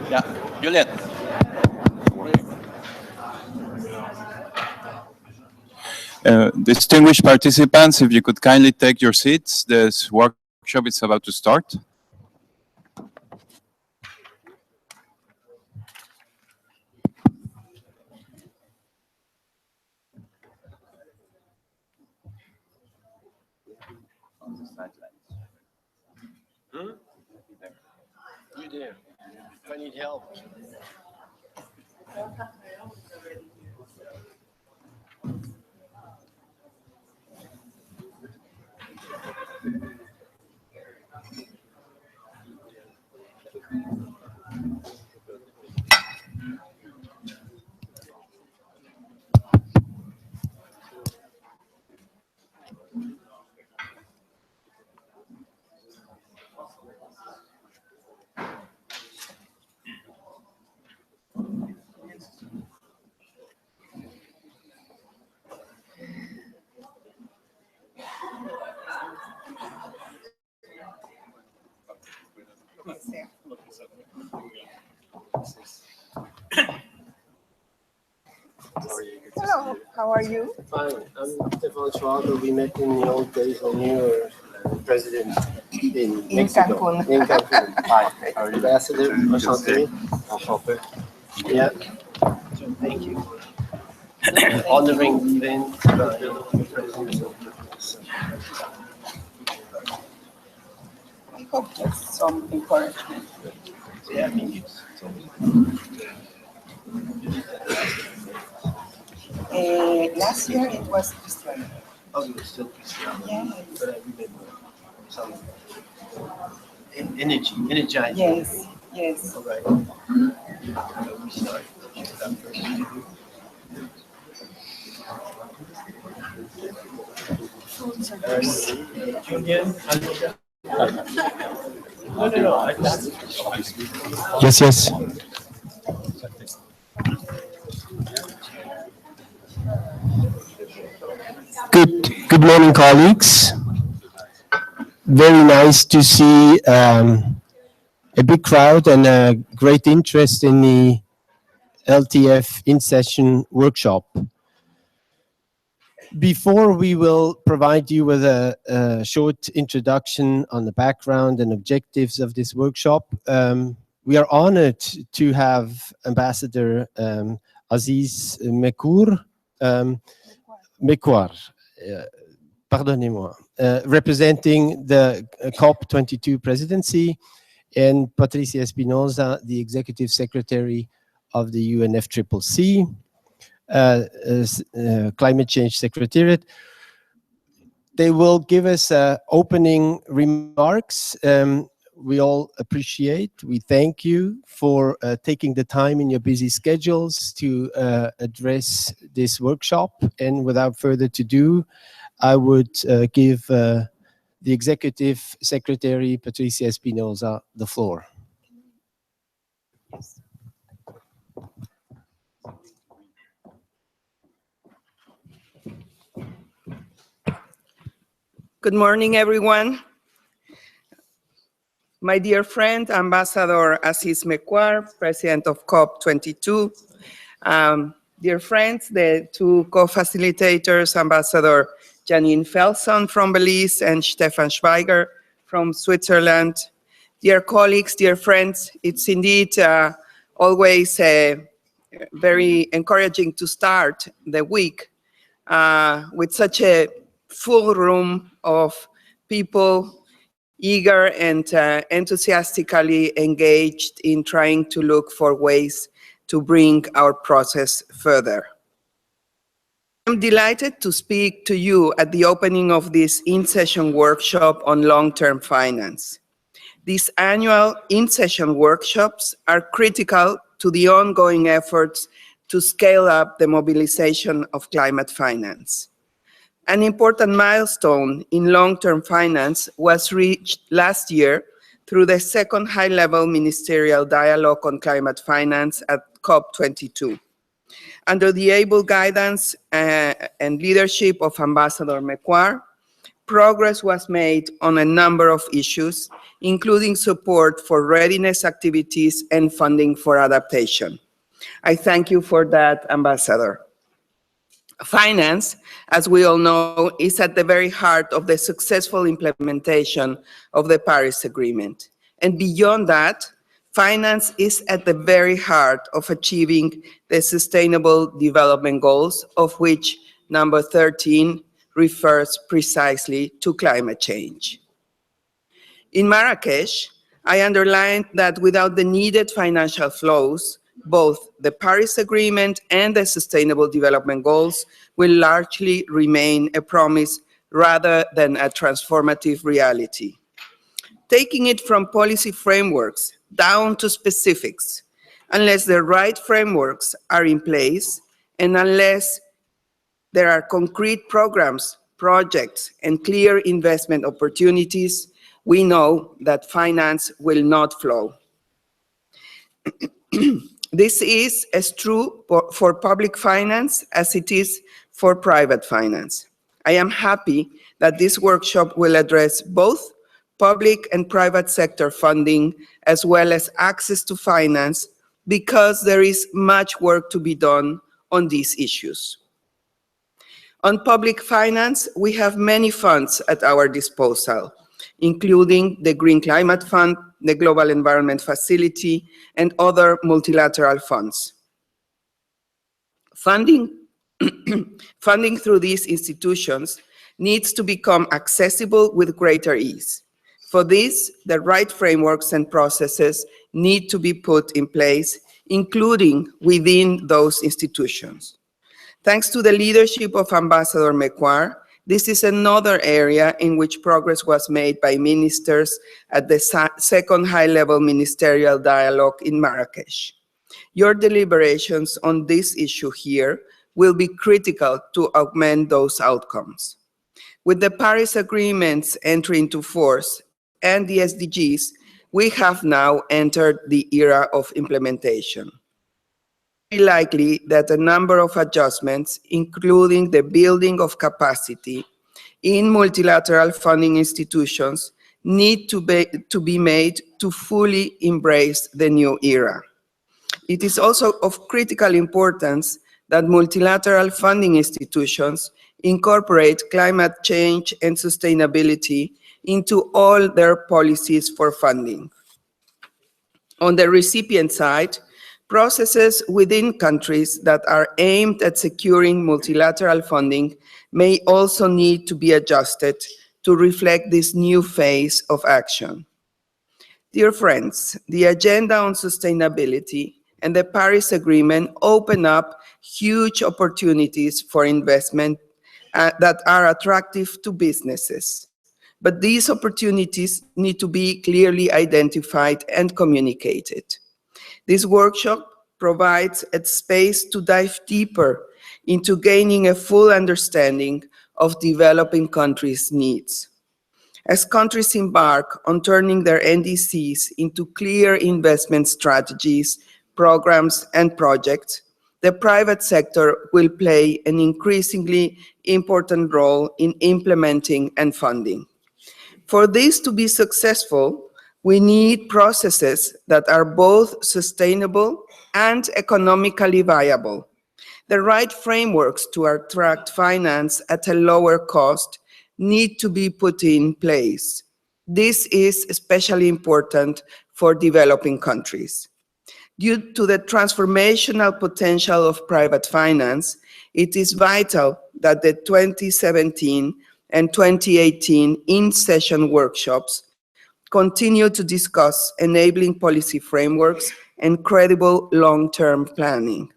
Yeah, Juliet. Distinguished participants, if you could kindly take your seats, this workshop is about to start. You there? If I need help. Hello, how are you? Fine. I'm Stefan Schwager. We met in the old days when you were president in Mexico. Cancun. In Cancun. Hi. How are you? Ambassador. Enchanté. Enchanté. Yeah. Thank you. Honoring then the president. I hope that's some encouragement. Yeah, me too. Last year it was Christian. Oh, you were still Cristiano. Yeah. But I remember some energy, energizing. Yes, yes. All right. We start that first interview. Julian, no. Yes. Good morning, colleagues. Very nice to see a big crowd and a great interest in the LTF in-session workshop. Before we will provide you with a short introduction on the background and objectives of this workshop, we are honored to have Ambassador Aziz Mekouar, pardonnez-moi, representing the COP22 presidency, and Patricia Espinosa, the Executive Secretary of the UNFCCC, Climate Change Secretariat. They will give us opening remarks. We all appreciate, we thank you for taking the time in your busy schedules to address this workshop. And without further ado, I would give the Executive Secretary, Patricia Espinosa, the floor. Yes. Good morning, everyone. My dear friend, Ambassador Aziz Mekouar, President of COP22. Dear friends, the two co-facilitators, Ambassador Janine Felson from Belize and Stefan Schweiger from Switzerland. Dear colleagues, dear friends, it's indeed always very encouraging to start the week with such a full room of people eager and enthusiastically engaged in trying to look for ways to bring our process further. I'm delighted to speak to you at the opening of this in-session workshop on long-term finance. These annual in-session workshops are critical to the ongoing efforts to scale up the mobilization of climate finance. An important milestone in long-term finance was reached last year through the second high-level ministerial dialogue on climate finance at COP22. Under the able guidance and leadership of Ambassador Mekouar, progress was made on a number of issues, including support for readiness activities and funding for adaptation. I thank you for that, Ambassador. Finance, as we all know, is at the very heart of the successful implementation of the Paris Agreement. And beyond that, finance is at the very heart of achieving the Sustainable Development Goals, of which number 13 refers precisely to climate change. In Marrakesh, I underlined that without the needed financial flows, both the Paris Agreement and the Sustainable Development Goals will largely remain a promise rather than a transformative reality. Taking it from policy frameworks down to specifics, unless the right frameworks are in place and unless there are concrete programs, projects, and clear investment opportunities, we know that finance will not flow. This is as true for public finance as it is for private finance. I am happy that this workshop will address both public and private sector funding, as well as access to finance, because there is much work to be done on these issues. On public finance, we have many funds at our disposal, including the Green Climate Fund, the Global Environment Facility, and other multilateral funds. Funding through these institutions needs to become accessible with greater ease. For this, the right frameworks and processes need to be put in place, including within those institutions. Thanks to the leadership of Ambassador Mequar, this is another area in which progress was made by ministers at the second high-level ministerial dialogue in Marrakesh. Your deliberations on this issue here will be critical to augment those outcomes. With the Paris Agreement's entry into force and the SDGs, we have now entered the era of implementation. Very likely that a number of adjustments, including the building of capacity in multilateral funding institutions, need to be made to fully embrace the new era. It is also of critical importance that multilateral funding institutions incorporate climate change and sustainability into all their policies for funding. On the recipient side, processes within countries that are aimed at securing multilateral funding may also need to be adjusted to reflect this new phase of action. Dear friends, the agenda on sustainability and the Paris Agreement open up huge opportunities for investment that are attractive to businesses. But these opportunities need to be clearly identified and communicated. This workshop provides a space to dive deeper into gaining a full understanding of developing countries' needs. As countries embark on turning their NDCs into clear investment strategies, programs, and projects, the private sector will play an increasingly important role in implementing and funding. For this to be successful, we need processes that are both sustainable and economically viable. The right frameworks to attract finance at a lower cost need to be put in place. This is especially important for developing countries. Due to the transformational potential of private finance, it is vital that the 2017 and 2018 in-session workshops continue to discuss enabling policy frameworks and credible long-term planning.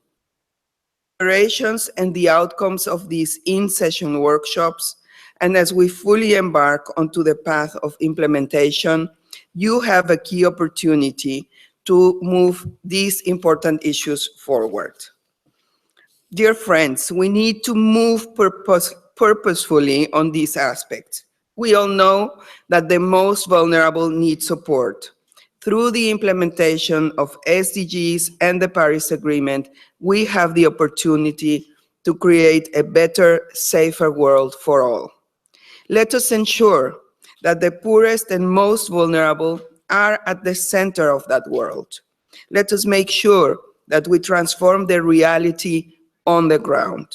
Operations and the outcomes of these in-session workshops, and as we fully embark onto the path of implementation, you have a key opportunity to move these important issues forward. Dear friends, we need to move purposefully on these aspects. We all know that the most vulnerable need support. Through the implementation of SDGs and the Paris Agreement, we have the opportunity to create a better, safer world for all. Let us ensure that the poorest and most vulnerable are at the center of that world. Let us make sure that we transform the reality on the ground.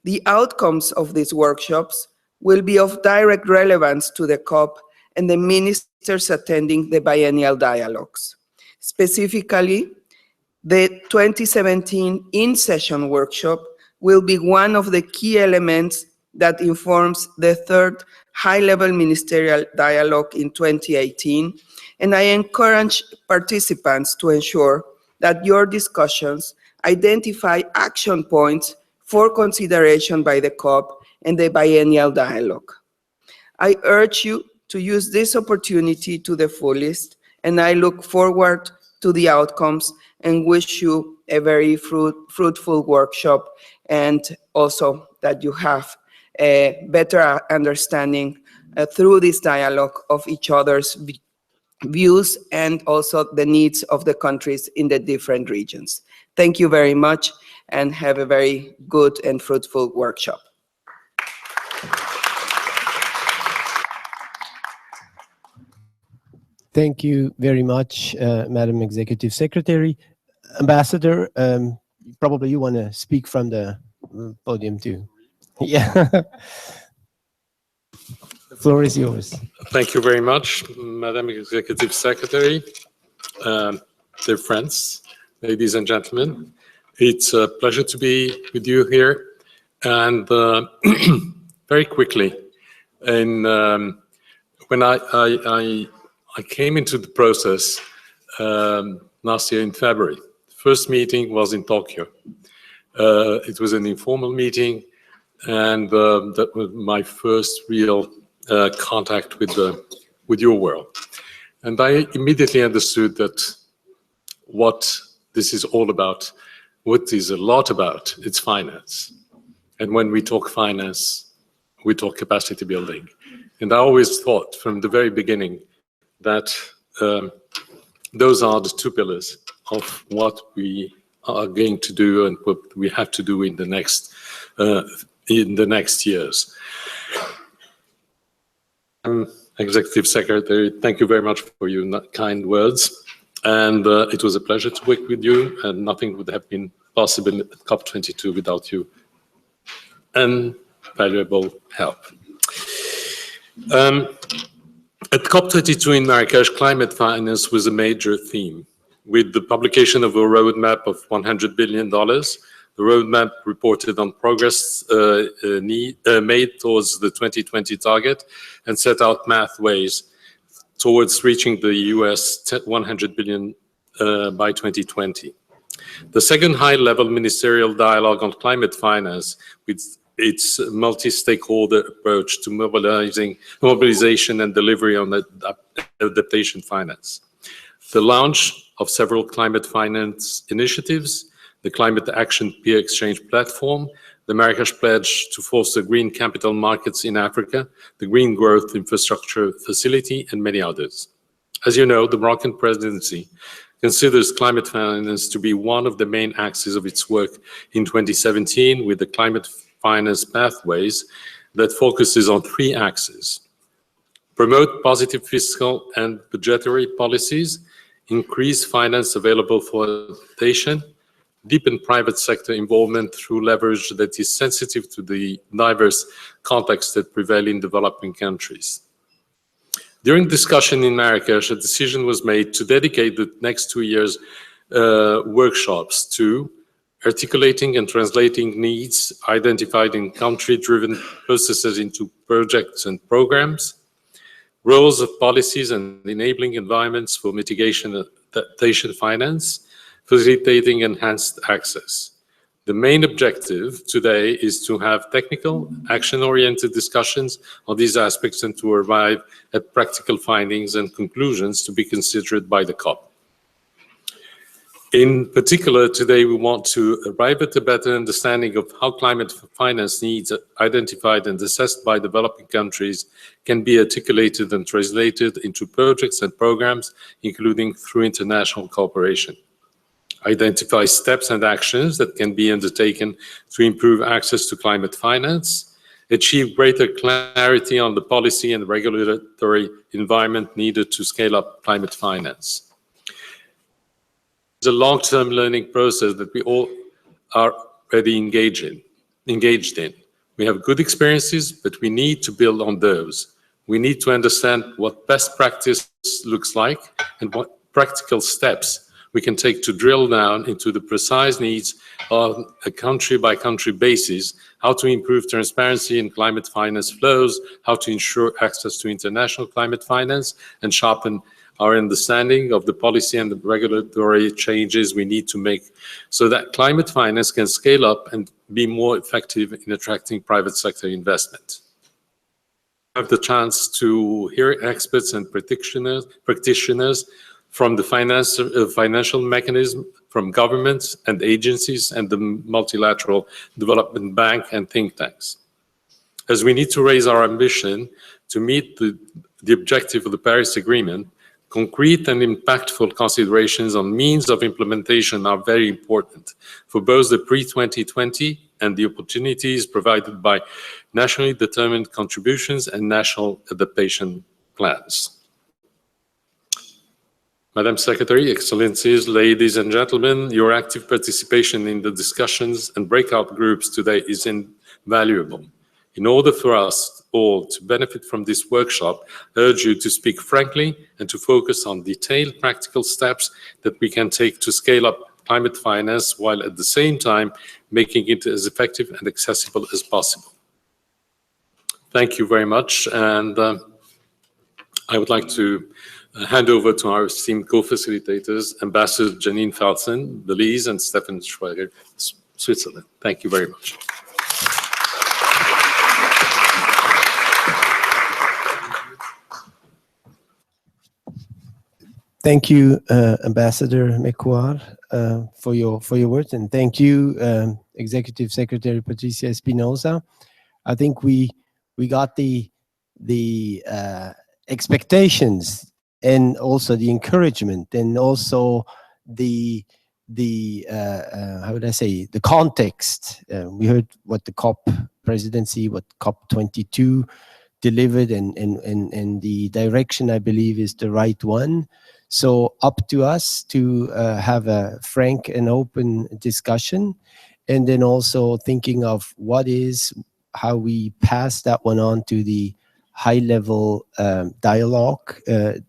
The outcomes of these workshops will be of direct relevance to the COP and the ministers attending the biennial dialogues. Specifically, the 2017 in-session workshop will be one of the key elements that informs the third high-level ministerial dialogue in 2018, and I encourage participants to ensure that your discussions identify action points for consideration by the COP and the biennial dialogue. I urge you to use this opportunity to the fullest, and I look forward to the outcomes and wish you a very fruitful workshop, and also that you have a better understanding through this dialogue of each other's views and also the needs of the countries in the different regions. Thank you very much and have a very good and fruitful workshop. Thank you very much, Madam Executive Secretary. Ambassador, probably you want to speak from the podium too. Yeah. The floor is yours. Thank you very much, Madam Executive Secretary, dear friends, ladies and gentlemen. It's a pleasure to be with you here. And very quickly, when I came into the process last year in February, the first meeting was in Tokyo. It was an informal meeting, and that was my first real contact with your world. And I immediately understood that what this is all about, what is a lot about, it's finance. And when we talk finance, we talk capacity building. And I always thought from the very beginning that those are the two pillars of what we are going to do and what we have to do in the next years. Executive Secretary, thank you very much for your kind words. And it was a pleasure to work with you, and nothing would have been possible at COP22 without you and valuable help. At COP22 in Marrakesh, climate finance was a major theme, with the publication of a roadmap of $100 billion. The roadmap reported on progress made towards the 2020 target and set out pathways towards reaching the US $100 billion by 2020. The second high-level ministerial dialogue on climate finance, with its multi-stakeholder approach to mobilization and delivery on adaptation finance. The launch of several climate finance initiatives, the Climate Action Peer Exchange Platform, the Marrakesh Pledge to foster green capital markets in Africa, the Green Growth Infrastructure Facility, and many others. As you know, the Moroccan presidency considers climate finance to be one of the main axes of its work in 2017, with the Climate Finance Pathways that focuses on three axes: promote positive fiscal and budgetary policies, increase finance available for adaptation, deepen private sector involvement through leverage that is sensitive to the diverse context that prevail in developing countries. During discussion in Marrakesh, a decision was made to dedicate the next 2 years workshops to articulating and translating needs identified in country-driven processes into projects and programs, roles of policies and enabling environments for mitigation and adaptation finance, facilitating enhanced access. The main objective today is to have technical, action-oriented discussions on these aspects and to arrive at practical findings and conclusions to be considered by the COP. In particular, today we want to arrive at a better understanding of how climate finance needs identified and assessed by developing countries can be articulated and translated into projects and programs, including through international cooperation. Identify steps and actions that can be undertaken to improve access to climate finance, achieve greater clarity on the policy and regulatory environment needed to scale up climate finance. It's a long-term learning process that we all are already engaged in. We have good experiences, but we need to build on those. We need to understand what best practice looks like and what practical steps we can take to drill down into the precise needs on a country-by-country basis, how to improve transparency in climate finance flows, how to ensure access to international climate finance, and sharpen our understanding of the policy and the regulatory changes we need to make so that climate finance can scale up and be more effective in attracting private sector investment. I have the chance to hear experts and practitioners from the financial mechanism, from governments and agencies, and the multilateral development bank and think tanks. As we need to raise our ambition to meet the objective of the Paris Agreement, concrete and impactful considerations on means of implementation are very important for both the pre-2020 and the opportunities provided by nationally determined contributions and national adaptation plans. Madam Secretary, Excellencies, ladies and gentlemen, your active participation in the discussions and breakout groups today is invaluable. In order for us all to benefit from this workshop, I urge you to speak frankly and to focus on detailed practical steps that we can take to scale up climate finance while at the same time making it as effective and accessible as possible. Thank you very much. And I would like to hand over to our esteemed co-facilitators, Ambassador Janine Felsen, Belize, and Stefan Schweiger, Switzerland. Thank you very much. Thank you, Ambassador Mecquar, for your words, and thank you, Executive Secretary Patricia Espinosa. I think we got the expectations and also the encouragement and also the how would I say, the context. We heard what the COP presidency, what COP22 delivered, and the direction, I believe, is the right one. So up to us to have a frank and open discussion, and then also thinking of how we pass that one on to the high-level dialogue.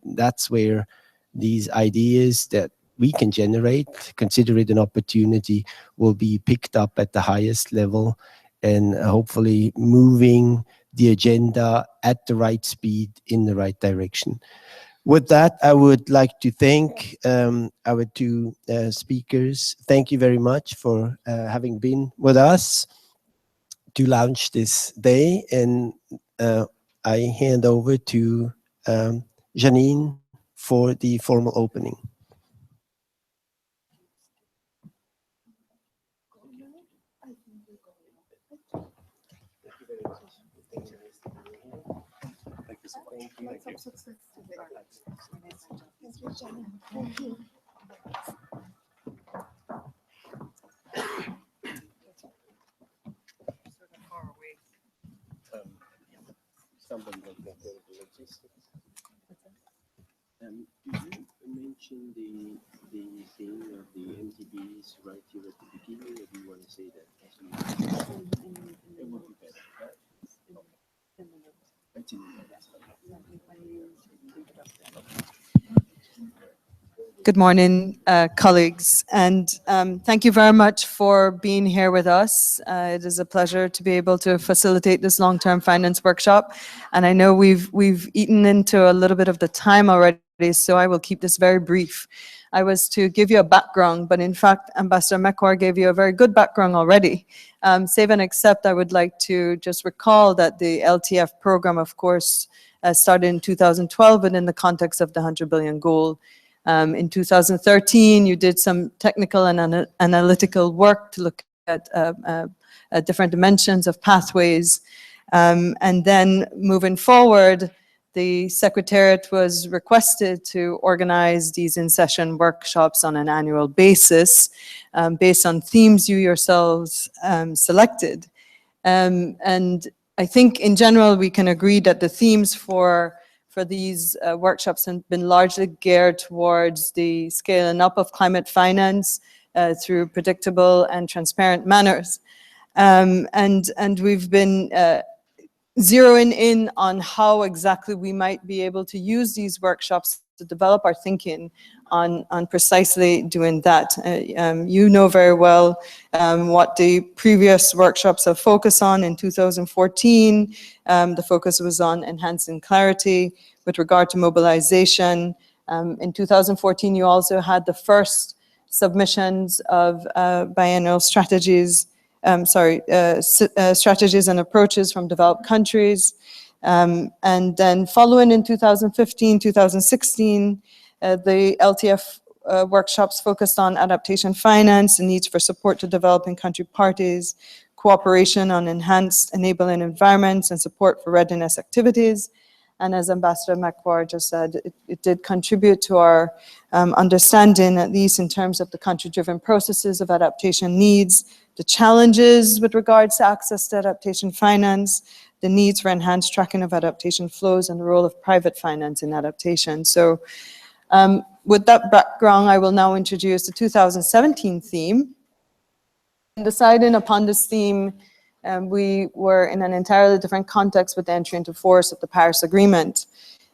That's where these ideas that we can generate, consider it an opportunity, will be picked up at the highest level and hopefully moving the agenda at the right speed in the right direction. With that, I would like to thank our two speakers. Thank you very much for having been with us to launch this day. And I hand over to Janine for the formal opening. You mentioned the thing of the MTBs right here at the beginning, or do you want to say that? It would be better, right? Good morning, colleagues, and thank you very much for being here with us. It is a pleasure to be able to facilitate this long-term finance workshop, and I know we've eaten into a little bit of the time already, so I will keep this very brief. I was to give you a background, but in fact, Ambassador Mecquar gave you a very good background already. Save and except, I would like to just recall that the LTF program, of course, started in 2012 and in the context of the 100 billion goal. In 2013, you did some technical and analytical work to look at different dimensions of pathways. And then moving forward, the Secretariat was requested to organize these in-session workshops on an annual basis based on themes you yourselves selected. And I think in general, we can agree that the themes for these workshops have been largely geared towards the scaling up of climate finance through predictable and transparent manners. And we've been zeroing in on how exactly we might be able to use these workshops to develop our thinking on precisely doing that. You know very well what the previous workshops have focused on. In 2014, the focus was on enhancing clarity with regard to mobilization. In 2014, you also had the first submissions of biennial strategies, strategies and approaches from developed countries. And then following in 2015, 2016, the LTF workshops focused on adaptation finance, the needs for support to developing country parties, cooperation on enhanced enabling environments, and support for readiness activities. And as Ambassador Macquar just said, it did contribute to our understanding, at least in terms of the country-driven processes of adaptation needs, the challenges with regards to access to adaptation finance, the needs for enhanced tracking of adaptation flows, and the role of private finance in adaptation. So with that background, I will now introduce the 2017 theme. In deciding upon this theme, we were in an entirely different context with the entry into force of the Paris Agreement.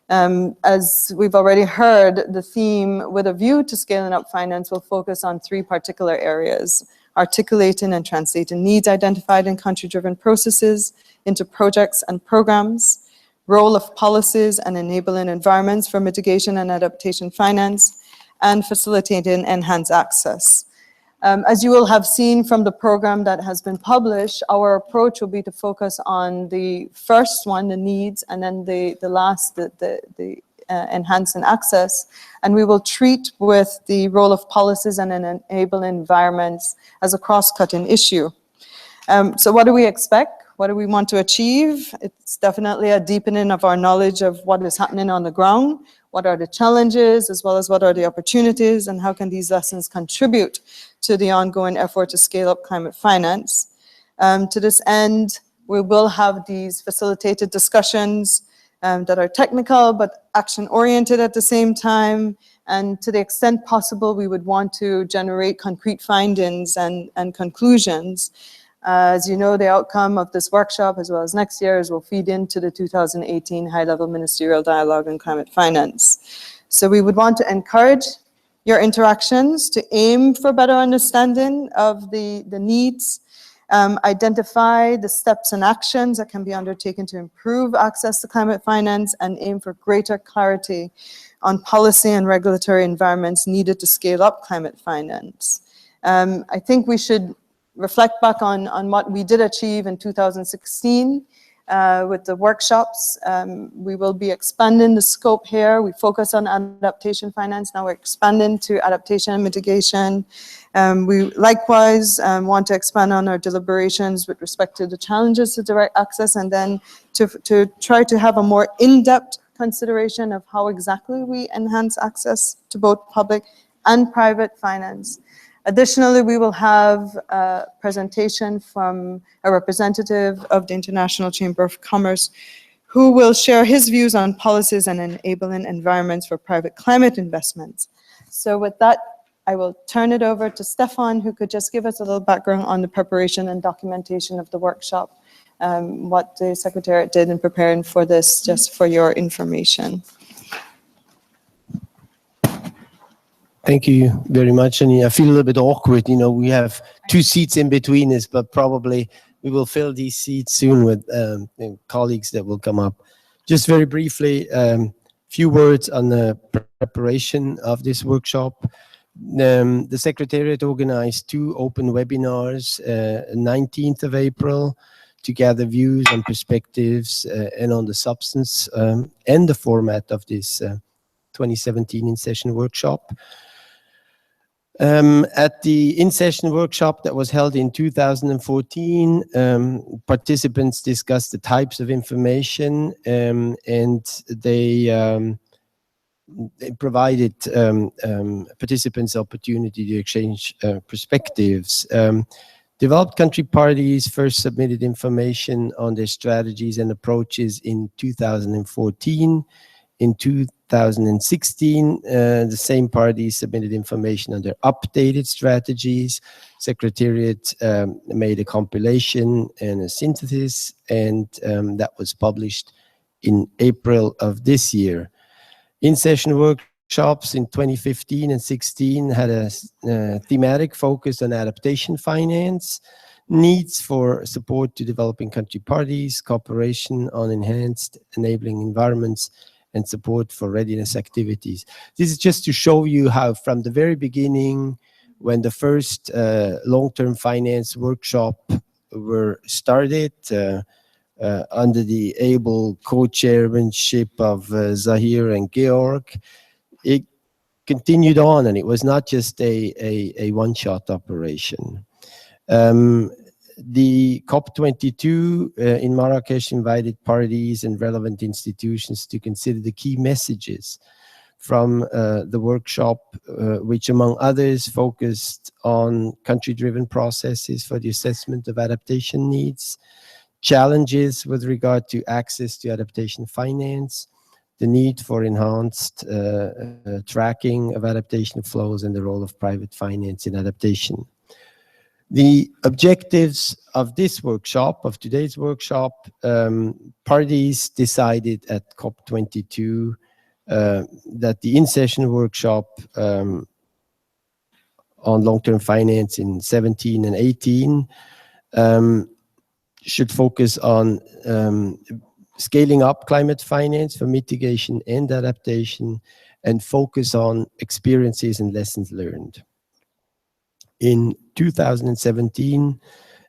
As we've already heard, the theme with a view to scaling up finance will focus on three particular areas: articulating and translating needs identified in country-driven processes into projects and programs, role of policies and enabling environments for mitigation and adaptation finance, and facilitating enhanced access. As you will have seen from the program that has been published, our approach will be to focus on the first one, the needs, and then the last, the enhancing access. And we will treat with the role of policies and enabling environments as a cross-cutting issue. So what do we expect? What do we want to achieve? It's definitely a deepening of our knowledge of what is happening on the ground, what are the challenges, as well as what are the opportunities, and how can these lessons contribute to the ongoing effort to scale up climate finance. To this end, we will have these facilitated discussions that are technical but action-oriented at the same time. And to the extent possible, we would want to generate concrete findings and conclusions. As you know, the outcome of this workshop, as well as next year's, will feed into the 2018 High-Level Ministerial Dialogue on Climate Finance. So we would want to encourage your interactions to aim for better understanding of the needs, identify the steps and actions that can be undertaken to improve access to climate finance, and aim for greater clarity on policy and regulatory environments needed to scale up climate finance. I think we should reflect back on what we did achieve in 2016 with the workshops. We will be expanding the scope here. We focus on adaptation finance. Now we're expanding to adaptation and mitigation. We likewise want to expand on our deliberations with respect to the challenges to direct access, and then to try to have a more in-depth consideration of how exactly we enhance access to both public and private finance. Additionally, we will have a presentation from a representative of the International Chamber of Commerce who will share his views on policies and enabling environments for private climate investments. So with that, I will turn it over to Stefan, who could just give us a little background on the preparation and documentation of the workshop, what the Secretariat did in preparing for this, just for your information. Thank you very much. And I feel a little bit awkward. You know, we have two seats in between us, but probably we will fill these seats soon with colleagues that will come up. Just very briefly, few words on the preparation of this workshop. The Secretariat organized two open webinars, 19th of April, to gather views and perspectives and on the substance and the format of this 2017 in-session workshop. At the in-session workshop that was held in 2014, participants discussed the types of information and they provided participants opportunity to exchange perspectives. Developed country parties first submitted information on their strategies and approaches in 2014. In 2016, the same parties submitted information on their updated strategies. Secretariat made a compilation and a synthesis, and that was published in April of this year. In-session workshops in 2015 and 16 had a thematic focus on adaptation finance, needs for support to developing country parties, cooperation on enhanced enabling environments, and support for readiness activities. This is just to show you how from the very beginning, when the first long-term finance workshop were started, under the able co-chairmanship of Zahir and Georg, it continued on, and it was not just a one-shot operation. The COP22 in Marrakesh invited parties and relevant institutions to consider the key messages from the workshop, which among others focused on country-driven processes for the assessment of adaptation needs, challenges with regard to access to adaptation finance, the need for enhanced tracking of adaptation flows, and the role of private finance in adaptation. The objectives of this workshop, of today's workshop, parties decided at COP22 that the in-session workshop on long-term finance in 17 and 18 should focus on scaling up climate finance for mitigation and adaptation, and focus on experiences and lessons learned. In 2017,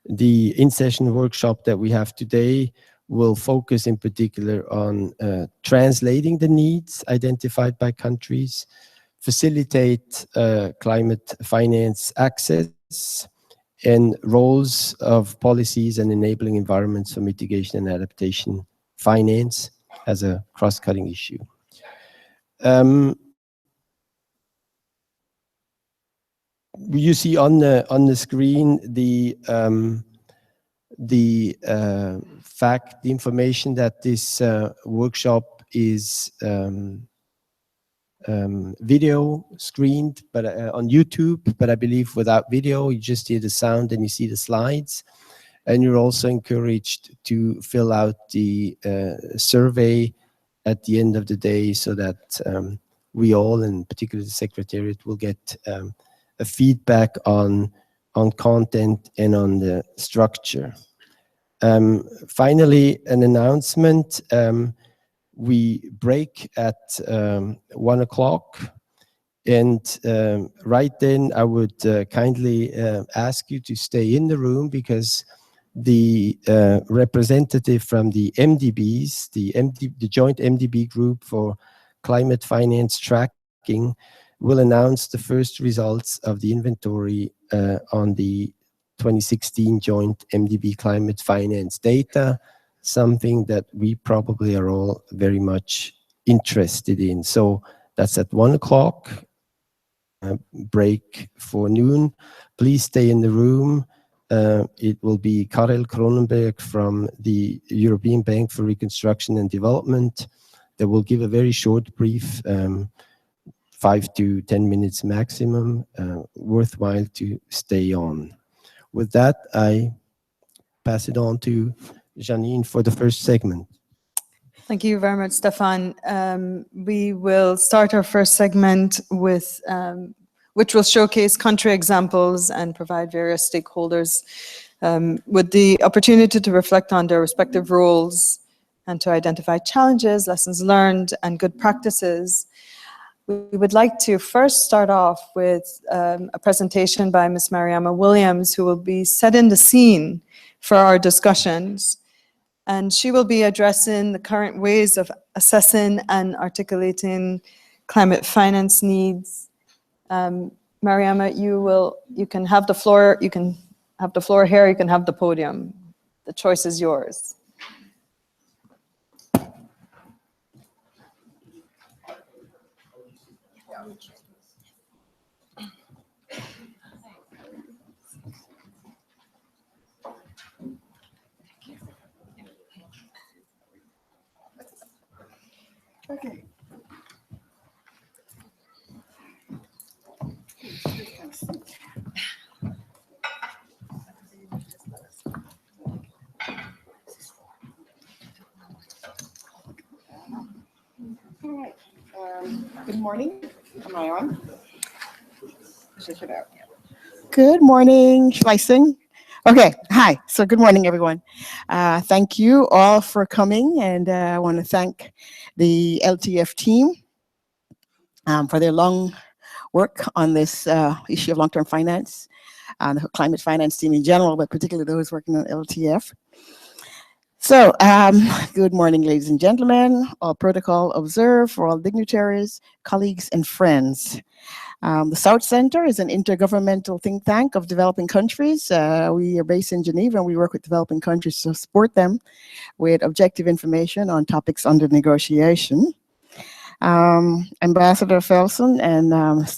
the in-session workshop that we have today will focus in particular on translating the needs identified by countries, facilitate climate finance access, and roles of policies and enabling environments for mitigation and adaptation finance as a cross-cutting issue. You see on the screen the information that this workshop is video screened, but on YouTube, but I believe without video, you just hear the sound and you see the slides. And you're also encouraged to fill out the survey at the end of the day, so that we all, and particularly the Secretariat, will get a feedback on content and on the structure. Finally, an announcement. We break at 1 o'clock, and right then I would kindly ask you to stay in the room, because the representative from the MDBs, the joint MDB group for climate finance tracking, will announce the first results of the inventory on the 2016 joint MDB climate finance data, something that we probably are all very much interested in. So that's at 1 o'clock, break for noon. Please stay in the room. It will be Karel Kronenberg from the European Bank for Reconstruction and Development that will give a very short brief, 5 to 10 minutes maximum, worthwhile to stay on. With that, I pass it on to Janine for the first segment. Thank you very much, Stefan. We will start our first segment with which will showcase country examples and provide various stakeholders with the opportunity to reflect on their respective roles and to identify challenges, lessons learned, and good practices. We would like to first start off with a presentation by Ms. Mariama Williams, who will be setting the scene for our discussions. And she will be addressing the current ways of assessing and articulating climate finance needs. Mariama, you can have the floor. You can have the floor here. You can have the podium. The choice is yours. Okay. All right. Good morning. Am I on? Check it out. Good morning. Shall I sing? Okay. Hi. So good morning, everyone. Thank you all for coming, and I want to thank the LTF team for their long work on this issue of long-term finance, the climate finance team in general, but particularly those working on LTF. So, good morning, ladies and gentlemen, all protocol observed for all dignitaries, colleagues, and friends. The South Center is an intergovernmental think tank of developing countries. We are based in Geneva, and we work with developing countries to support them with objective information on topics under negotiation. Ambassador Felsen and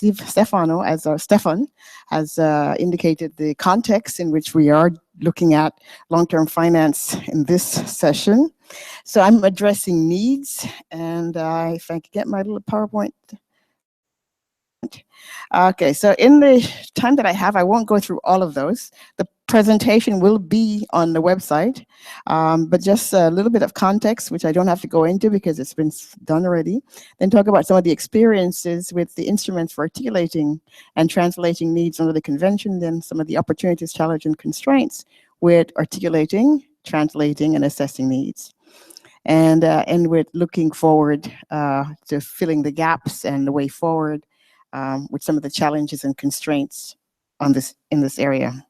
Stefan has indicated the context in which we are looking at long-term finance in this session. So I'm addressing needs, and if I could get my little PowerPoint. Okay, so in the time that I have, I won't go through all of those. The presentation will be on the website, but just a little bit of context, which I don't have to go into because it's been done already. Then talk about some of the experiences with the instruments for articulating and translating needs under the convention, then some of the opportunities, challenges, and constraints with articulating, translating, and assessing needs. And with looking forward to filling the gaps and the way forward with some of the challenges and constraints on in this area.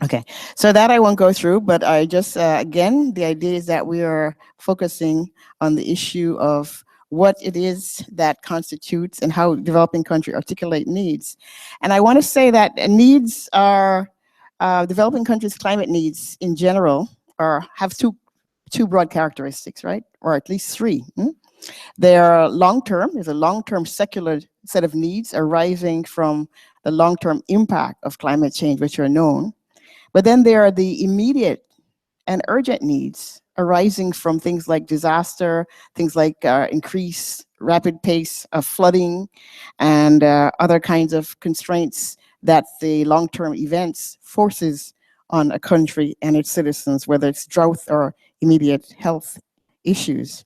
Okay, so that I won't go through, but I just, again, the idea is that we are focusing on the issue of what it is that constitutes and how developing countries articulate needs. And I want to say that needs are, developing countries' climate needs in general have two broad characteristics, right? Or at least three. They are long-term. There's a long-term secular set of needs arising from the long-term impact of climate change, which are known. But then there are the immediate and urgent needs arising from things like disaster, things like increased rapid pace of flooding, and other kinds of constraints that the long-term events forces on a country and its citizens, whether it's drought or immediate health issues.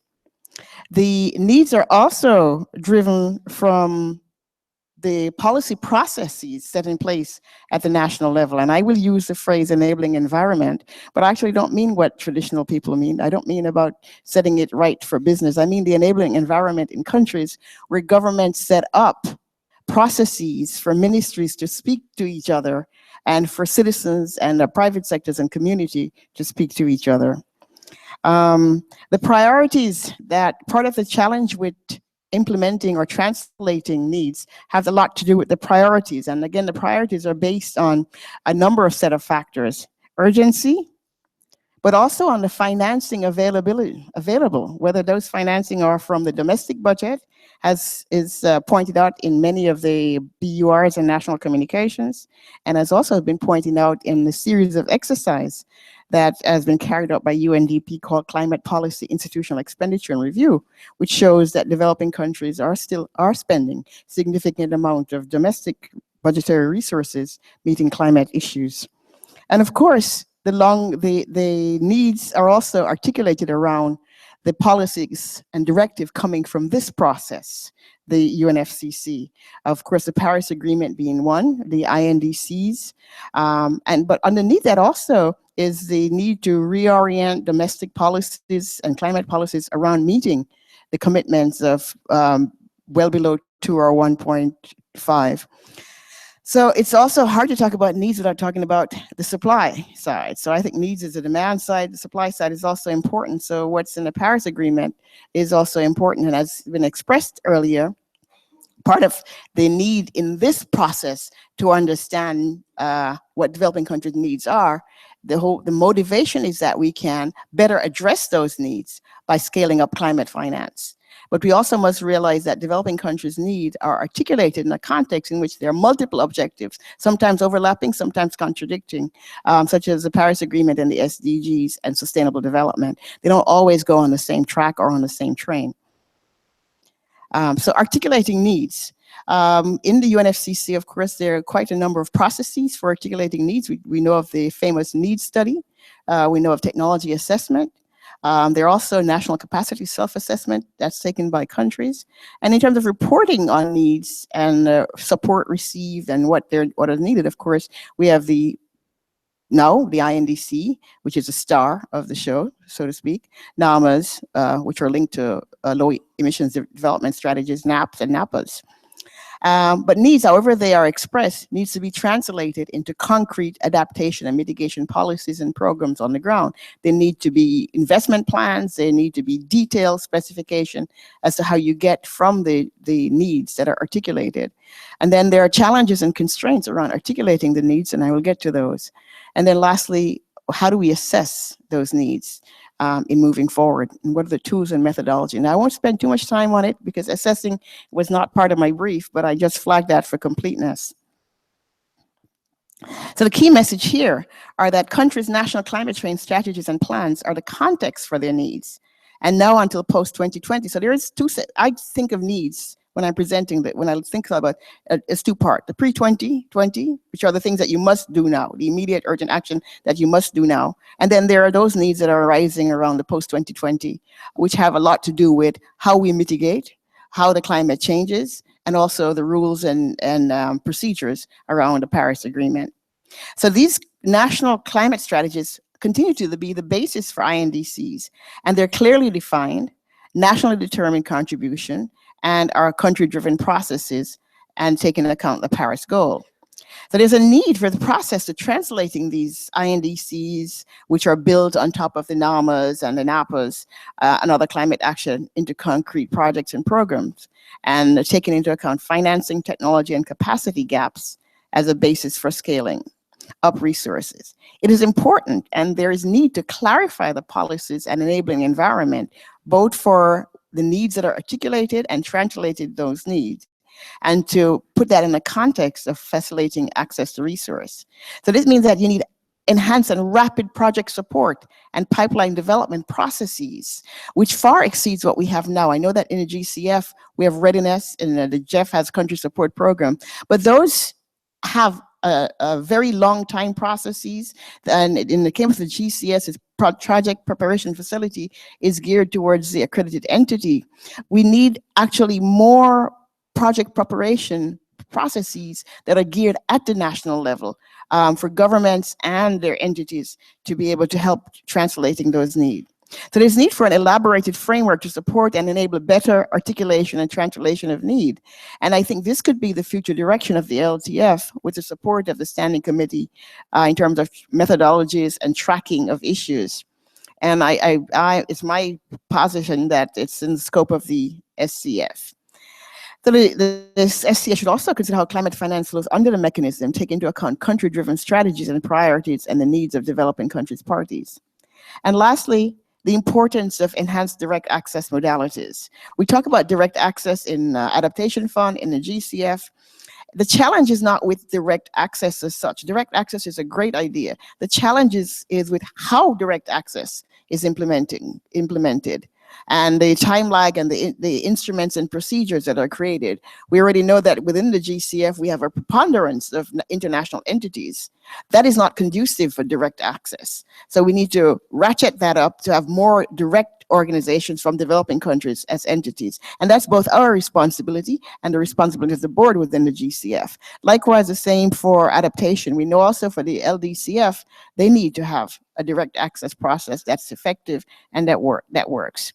The needs are also driven from the policy processes set in place at the national level. And I will use the phrase enabling environment, but I actually don't mean what traditional people mean. I don't mean about setting it right for business. I mean the enabling environment in countries where governments set up processes for ministries to speak to each other and for citizens and the private sectors and community to speak to each other. The priorities that part of the challenge with implementing or translating needs have a lot to do with the priorities. And again, the priorities are based on a number of set of factors: urgency, but also on the financing available, whether those financing are from the domestic budget, as is pointed out in many of the BURs and national communications, and has also been pointed out in the series of exercise that has been carried out by UNDP called Climate Policy Institutional Expenditure and Review, which shows that developing countries are spending significant amount of domestic budgetary resources meeting climate issues. And of course, the needs are also articulated around the policies and directive coming from this process, the UNFCCC. Of course, the Paris Agreement being one, the INDCs, but underneath that also is the need to reorient domestic policies and climate policies around meeting the commitments of well below 2 or 1.5. So it's also hard to talk about needs without talking about the supply side. So I think needs is the demand side, the supply side is also important. So what's in the Paris Agreement is also important, and has been expressed earlier. Part of the need in this process to understand what developing countries' needs are, the motivation is that we can better address those needs by scaling up climate finance. But we also must realize that developing countries' needs are articulated in a context in which there are multiple objectives, sometimes overlapping, sometimes contradicting, such as the Paris Agreement and the SDGs and sustainable development. They don't always go on the same track or on the same train. So articulating needs. In the UNFCCC, of course, there are quite a number of processes for articulating needs. We know of the famous needs study. We know of technology assessment. There are also national capacity self-assessment that's taken by countries. And in terms of reporting on needs and support received and what is needed, of course, we have the INDC, which is a star of the show, so to speak, NAMAs, which are linked to low emissions development strategies, NAPs and NAPAs. But needs, however they are expressed, needs to be translated into concrete adaptation and mitigation policies and programs on the ground. They need to be investment plans, they need to be detailed specification as to how you get from the needs that are articulated. And then there are challenges and constraints around articulating the needs, and I will get to those. And then lastly, how do we assess those needs in moving forward? And what are the tools and methodology? And I won't spend too much time on it because assessing was not part of my brief, but I just flagged that for completeness. So the key message here are that countries' national climate change strategies and plans are the context for their needs. And now until post-2020. So there is I think of needs when I'm presenting that, when I think about it's two-part, the pre-2020, which are the things that you must do now, the immediate urgent action that you must do now. And then there are those needs that are arising around the post-2020, which have a lot to do with how we mitigate, how the climate changes, and also the rules and procedures around the Paris Agreement. So these national climate strategies continue to be the basis for INDCs, and they're clearly defined, nationally determined contribution, and our country-driven processes, and taking into account the Paris goal. So there's a need for the process of translating these INDCs, which are built on top of the NAMAs and the NAPAs and other climate action, into concrete projects and programs, and taking into account financing, technology, and capacity gaps as a basis for scaling up resources. It is important, and there is need to clarify the policies and enabling environment, both for the needs that are articulated and translated those needs, and to put that in the context of facilitating access to resource. So this means that you need enhanced and rapid project support and pipeline development processes, which far exceeds what we have now. I know that in the GCF, we have readiness, and the GEF has country support program, but those have a very long time processes. And in the case of the GCS, its project preparation facility is geared towards the accredited entity. We need actually more project preparation processes that are geared at the national level for governments and their entities to be able to help translating those needs. So there's need for an elaborated framework to support and enable better articulation and translation of need. And I think this could be the future direction of the LTF, with the support of the Standing Committee in terms of methodologies and tracking of issues. And it's my position that it's in the scope of the SCF. So this SCF should also consider how climate finance flows under the mechanism, take into account country-driven strategies and priorities and the needs of developing countries' parties. And lastly, the importance of enhanced direct access modalities. We talk about direct access in adaptation fund, in the GCF. The challenge is not with direct access as such. Direct access is a great idea. The challenge is with how direct access is implemented, and the time lag and the instruments and procedures that are created. We already know that within the GCF, we have a preponderance of international entities. That is not conducive for direct access. So we need to ratchet that up to have more direct organizations from developing countries as entities. And that's both our responsibility and the responsibility of the board within the GCF. Likewise, the same for adaptation. We know also for the LDCF, they need to have a direct access process that's effective and that works.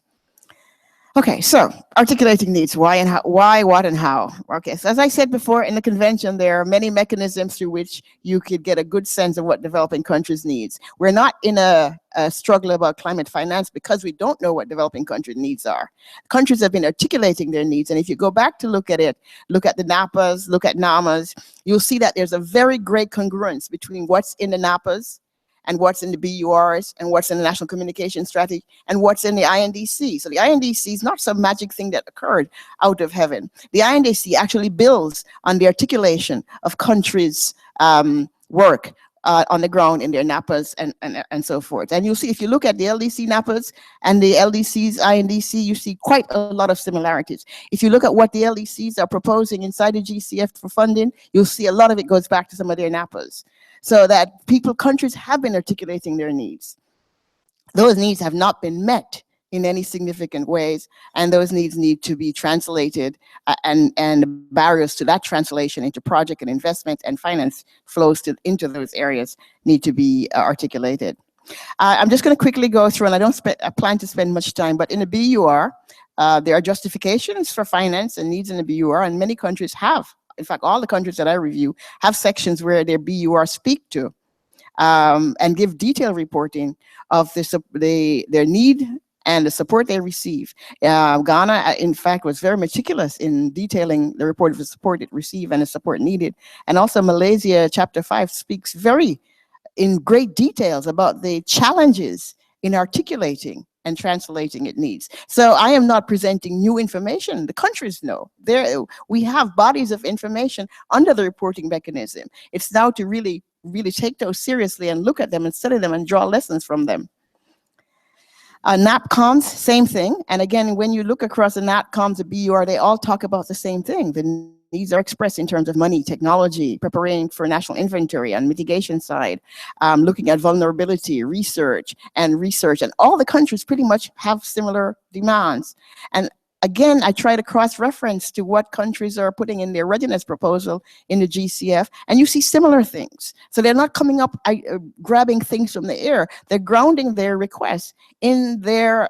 Okay, so articulating needs, why and how, why, what, and how. Okay, so as I said before, in the convention, there are many mechanisms through which you could get a good sense of what developing countries needs. We're not in a struggle about climate finance because we don't know what developing country needs are. Countries have been articulating their needs, and if you go back to look at it, look at the NAPAs, look at NAMAs, you'll see that there's a very great congruence between what's in the NAPAs and what's in the BURs, and what's in the National Communication Strategy, and what's in the INDC. So the INDC is not some magic thing that occurred out of heaven. The INDC actually builds on the articulation of countries' work on the ground in their NAPAs and so forth. And you'll see, if you look at the LDC NAPAs and the LDC's INDC, you see quite a lot of similarities. If you look at what the LDCs are proposing inside the GCF for funding, you'll see a lot of it goes back to some of their NAPAs. So that countries have been articulating their needs. Those needs have not been met in any significant ways, and those needs need to be translated, and barriers to that translation into project and investment and finance flows into those areas need to be articulated. I'm just going to quickly go through, and I plan to spend much time, but in the BUR, there are justifications for finance and needs in the BUR, and many countries have. In fact, all the countries that I review have sections where their BUR speak to and give detailed reporting of their need and the support they receive. Ghana, in fact, was very meticulous in detailing the report of the support it received and the support needed. And also Malaysia, Chapter 5, speaks in great details about the challenges in articulating and translating its needs. So I am not presenting new information. The countries know. We have bodies of information under the reporting mechanism. It's now to really take those seriously and look at them and study them and draw lessons from them. NAPCOMs, same thing. And again, when you look across the NAPCOMs, the BUR, they all talk about the same thing. The needs are expressed in terms of money, technology, preparing for national inventory on mitigation side, looking at vulnerability, research. And all the countries pretty much have similar demands. And again, I try to cross-reference to what countries are putting in their readiness proposal in the GCF, and you see similar things. So they're not coming up grabbing things from the air. They're grounding their requests in the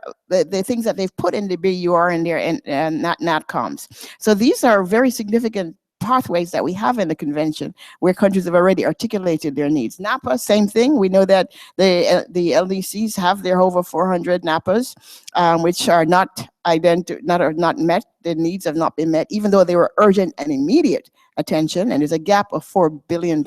things that they've put in the BUR and their NATCOMs. So these are very significant pathways that we have in the convention where countries have already articulated their needs. NAPA, same thing. We know that the LDCs have their over 400 NAPAs, which are not met. The needs have not been met, even though they were urgent and immediate attention, and there's a gap of $4 billion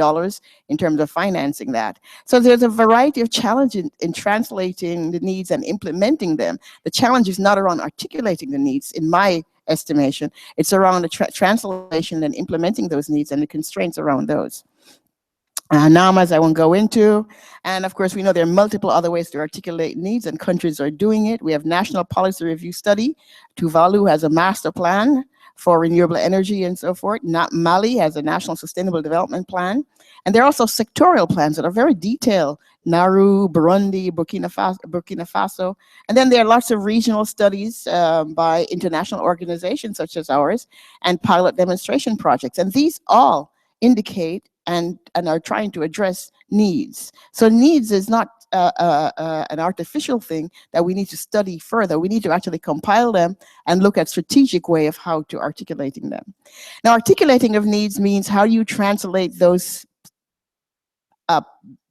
in terms of financing that. So there's a variety of challenges in translating the needs and implementing them. The challenge is not around articulating the needs, in my estimation. It's around the translation and implementing those needs and the constraints around those. NAMAs I won't go into. And of course, we know there are multiple other ways to articulate needs, and countries are doing it. We have National Policy Review Study. Tuvalu has a master plan for renewable energy and so forth. Mali has a National Sustainable Development Plan. And there are also sectorial plans that are very detailed. Nauru, Burundi, Burkina Faso. And then there are lots of regional studies by international organizations such as ours and pilot demonstration projects. And these all indicate and are trying to address needs. So needs is not an artificial thing that we need to study further. We need to actually compile them and look at strategic way of how to articulating them. Now, articulating of needs means how you translate those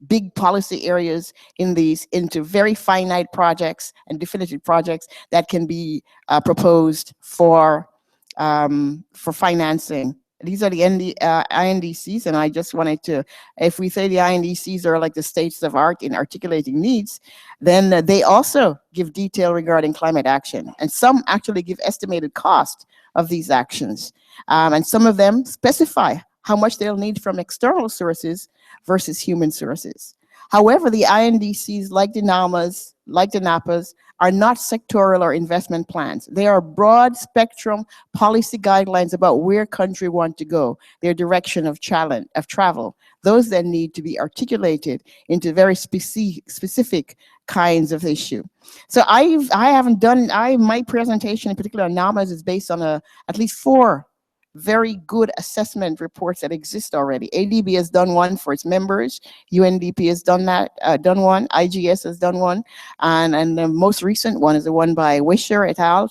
big policy areas into very finite projects and definitive projects that can be proposed for financing. These are the INDCs, and I just wanted to, if we say the INDCs are like the states of art in articulating needs, then they also give detail regarding climate action. And some actually give estimated cost of these actions. And some of them specify how much they'll need from external sources versus human sources. However, the INDCs, like the NAMAs, like the NAPAs, are not sectoral or investment plans. They are broad spectrum policy guidelines about where country want to go, their direction of travel. Those then need to be articulated into very specific kinds of issue. So my presentation in particular on NAMAs is based on at least 4 very good assessment reports that exist already. ADB has done one for its members. UNDP has done one. IGS has done one. And the most recent one is the one by Wischer et al.,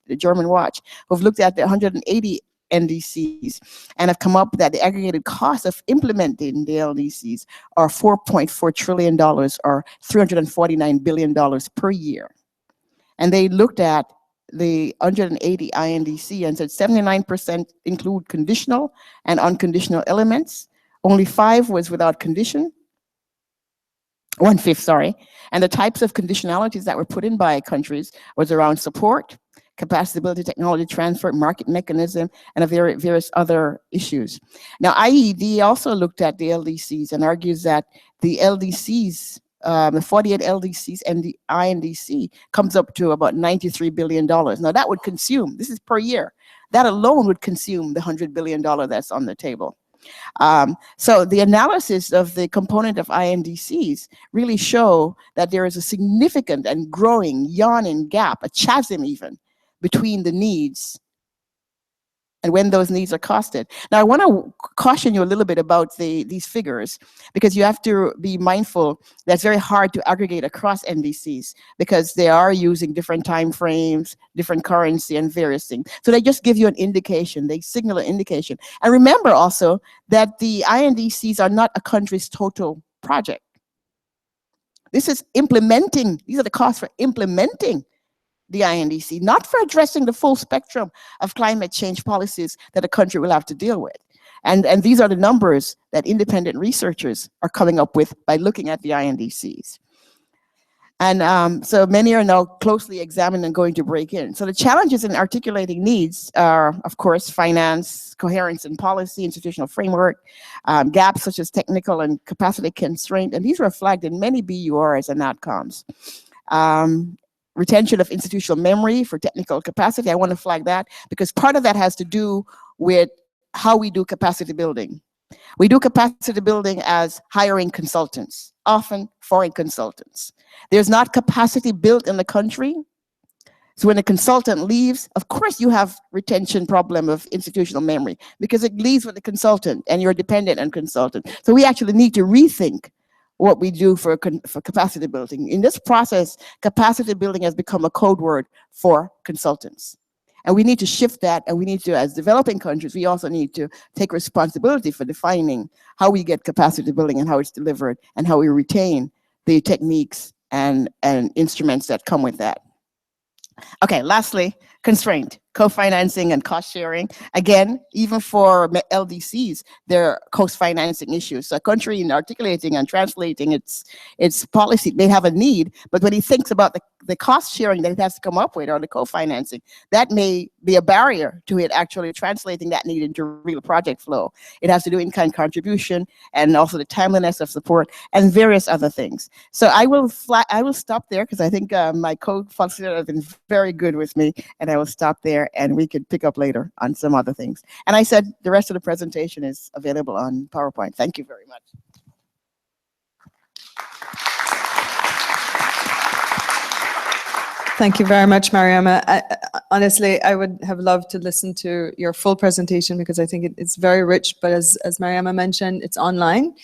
the German Watch, who've looked at the 180 NDCs and have come up that the aggregated cost of implementing the LDCs are $4.4 trillion or $349 billion per year. And they looked at the 180 INDC and said 79% include conditional and unconditional elements. Only 5 was without condition. 1/5, sorry. And the types of conditionalities that were put in by countries was around support, capacity building, technology transfer, market mechanism, and various other issues. Now, IED also looked at the LDCs and argues that the LDCs, the 48 LDCs and the INDC comes up to about $93 billion. Now, that would consume, this is per year, that alone would consume the $100 billion that's on the table. So the analysis of the component of INDCs really show that there is a significant and growing yawning gap, a chasm even, between the needs and when those needs are costed. Now, I want to caution you a little bit about these figures, because you have to be mindful that it's very hard to aggregate across NDCs because they are using different time frames, different currency, and various things. So they just give you an indication, they signal an indication. And remember also that the INDCs are not a country's total project. This is implementing, these are the costs for implementing the INDC, not for addressing the full spectrum of climate change policies that a country will have to deal with. And these are the numbers that independent researchers are coming up with by looking at the INDCs. And so many are now closely examined and going to break in. So the challenges in articulating needs are, of course, finance, coherence in policy, institutional framework, gaps such as technical and capacity constraint, and these were flagged in many BURs and outcomes. Retention of institutional memory for technical capacity. I want to flag that because part of that has to do with how we do capacity building. We do capacity building as hiring consultants, often foreign consultants. There's not capacity built in the country. So when a consultant leaves, of course you have retention problem of institutional memory because it leaves with the consultant and you're dependent on consultant. So we actually need to rethink what we do for capacity building. In this process, capacity building has become a code word for consultants. And we need to shift that, and we need to, as developing countries, we also need to take responsibility for defining how we get capacity building and how it's delivered and how we retain the techniques and instruments that come with that. Okay, lastly, constraint, co-financing and cost sharing. Again, even for LDCs, there are co-financing issues. So a country in articulating and translating its policy, they have a need, but when he thinks about the cost sharing that it has to come up with or the co-financing, that may be a barrier to it actually translating that need into real project flow. It has to do in-kind contribution and also the timeliness of support and various other things. So I will stop there because I think my co-facilitator has been very good with me, and I will stop there and we could pick up later on some other things. And I said the rest of the presentation is available on PowerPoint. Thank you very much. Thank you very much, Mariama. Honestly, I would have loved to listen to your full presentation because I think it's very rich, but as Mariama mentioned, it's online.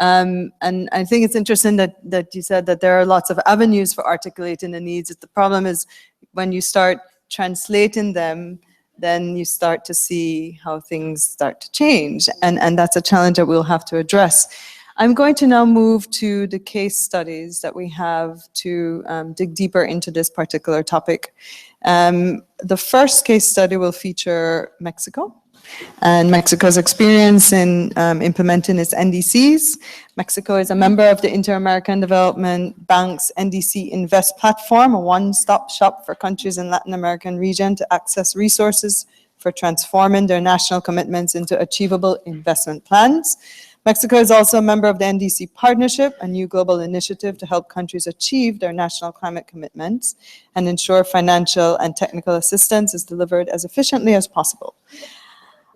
And I think it's interesting that you said that there are lots of avenues for articulating the needs. The problem is when you start translating them, then you start to see how things start to change. And that's a challenge that we'll have to address. I'm going to now move to the case studies that we have to dig deeper into this particular topic. The first case study will feature Mexico and Mexico's experience in implementing its NDCs. Mexico is a member of the Inter-American Development Bank's NDC Invest platform, a one-stop shop for countries in Latin American region to access resources for transforming their national commitments into achievable investment plans. Mexico is also a member of the NDC Partnership, a new global initiative to help countries achieve their national climate commitments and ensure financial and technical assistance is delivered as efficiently as possible.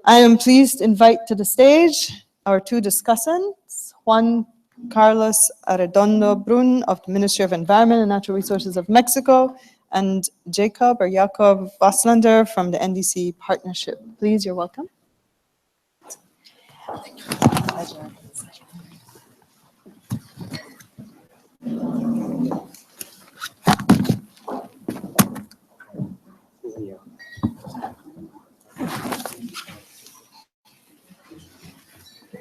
I am pleased to invite to the stage our two discussants, Juan Carlos Arredondo Brun of the Ministry of Environment and Natural Resources of Mexico, and Jacob Waslander from the NDC Partnership. Please, you're welcome.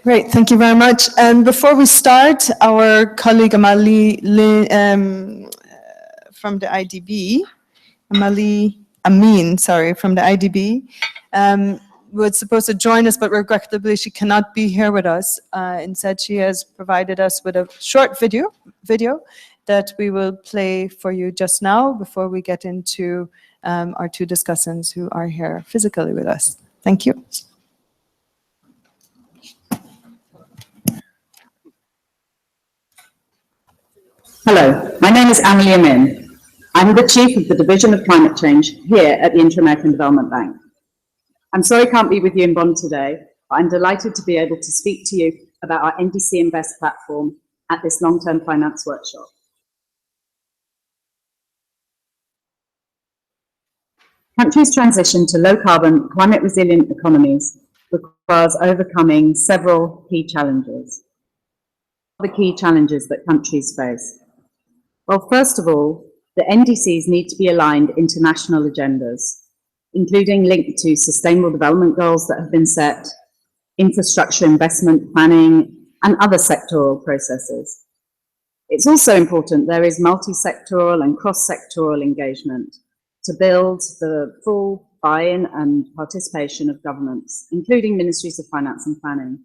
Great, thank you very much. And before we start, our colleague Amali from the IDB, Amin, from the IDB, was supposed to join us, but regrettably she cannot be here with us. Instead, she has provided us with a short video that we will play for you just now before we get into our two discussants who are here physically with us. Thank you. Hello, my name is Amelie Amin. I'm the Chief of the Division of Climate Change here at the Inter-American Development Bank. I'm sorry I can't be with you in Bonn today, but I'm delighted to be able to speak to you about our NDC Invest platform at this long-term finance workshop. Countries' transition to low-carbon, climate-resilient economies requires overcoming several key challenges. The key challenges that countries face. Well, first of all, the NDCs need to be aligned into national agendas, including linked to sustainable development goals that have been set, infrastructure investment planning, and other sectoral processes. It's also important there is multi-sectoral and cross-sectoral engagement to build the full buy-in and participation of governments, including ministries of finance and planning,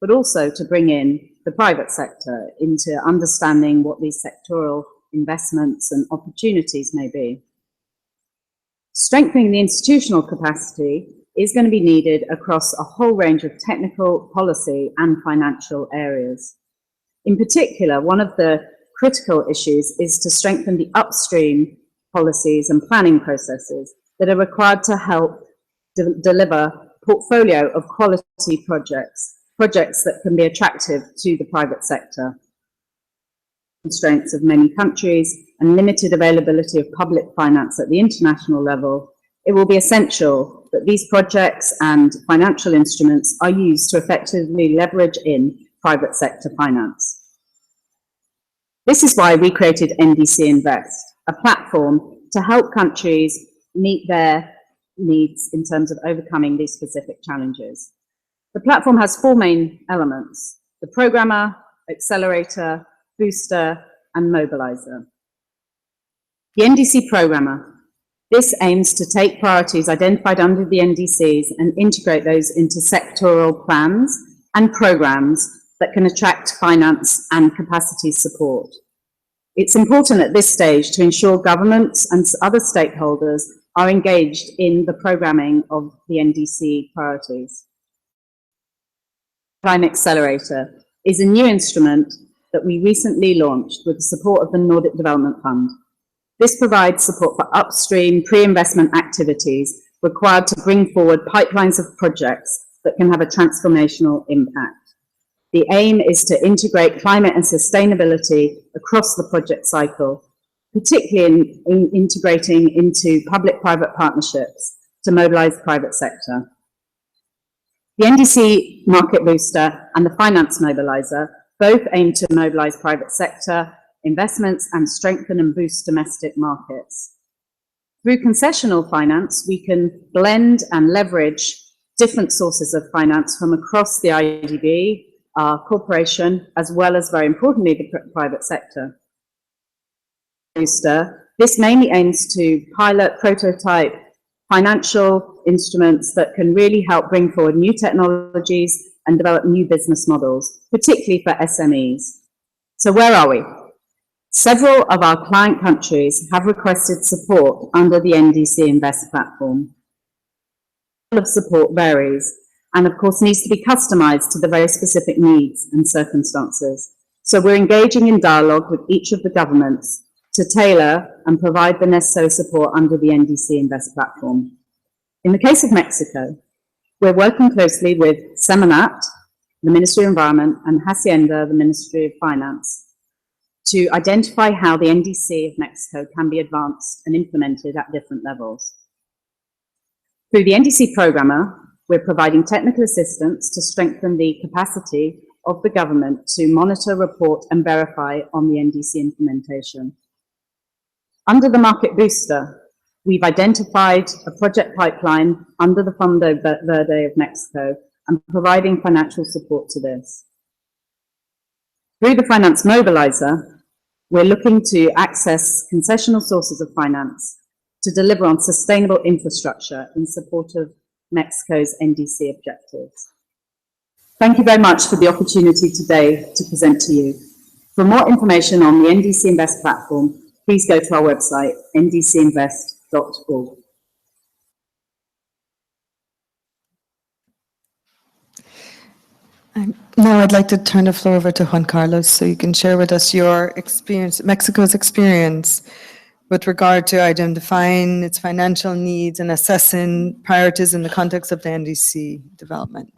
but also to bring in the private sector into understanding what these sectoral investments and opportunities may be. Strengthening the institutional capacity is going to be needed across a whole range of technical, policy, and financial areas. In particular, one of the critical issues is to strengthen the upstream policies and planning processes that are required to help deliver portfolio of quality projects that can be attractive to the private sector. Constraints of many countries and limited availability of public finance at the international level, it will be essential that these projects and financial instruments are used to effectively leverage in private sector finance. This is why we created NDC Invest, a platform to help countries meet their needs in terms of overcoming these specific challenges. The platform has four main elements: the programmer, accelerator, booster, and mobilizer. The NDC programmer. This aims to take priorities identified under the NDCs and integrate those into sectoral plans and programs that can attract finance and capacity support. It's important at this stage to ensure governments and other stakeholders are engaged in the programming of the NDC priorities. Climate Accelerator is a new instrument that we recently launched with the support of the Nordic Development Fund. This provides support for upstream pre-investment activities required to bring forward pipelines of projects that can have a transformational impact. The aim is to integrate climate and sustainability across the project cycle, particularly in integrating into public-private partnerships to mobilize the private sector. The NDC Market Booster and the Finance Mobilizer both aim to mobilize private sector investments and strengthen and boost domestic markets. Through concessional finance, we can blend and leverage different sources of finance from across the IDB, our corporation, as well as, very importantly, the private sector. This mainly aims to pilot, prototype financial instruments that can really help bring forward new technologies and develop new business models, particularly for SMEs. So where are we? Several of our client countries have requested support under the NDC Invest platform. The level of support varies and of course needs to be customized to the very specific needs and circumstances. So we're engaging in dialogue with each of the governments to tailor and provide the necessary support under the NDC Invest platform. In the case of Mexico, we're working closely with Semanat, the Ministry of Environment, and Hacienda, the Ministry of Finance, to identify how the NDC of Mexico can be advanced and implemented at different levels. Through the NDC programmer, we're providing technical assistance to strengthen the capacity of the government to monitor, report, and verify on the NDC implementation. Under the Market Booster, we've identified a project pipeline under the Fondo Verde of Mexico and providing financial support to this. Through the Finance Mobilizer, we're looking to access concessional sources of finance to deliver on sustainable infrastructure in support of Mexico's NDC objectives. Thank you very much for the opportunity today to present to you. For more information on the NDC Invest platform, please go to our website, ndcinvest.org. Now I'd like to turn the floor over to Juan Carlos so you can share with us your experience, Mexico's experience with regard to identifying its financial needs and assessing priorities in the context of the NDC development.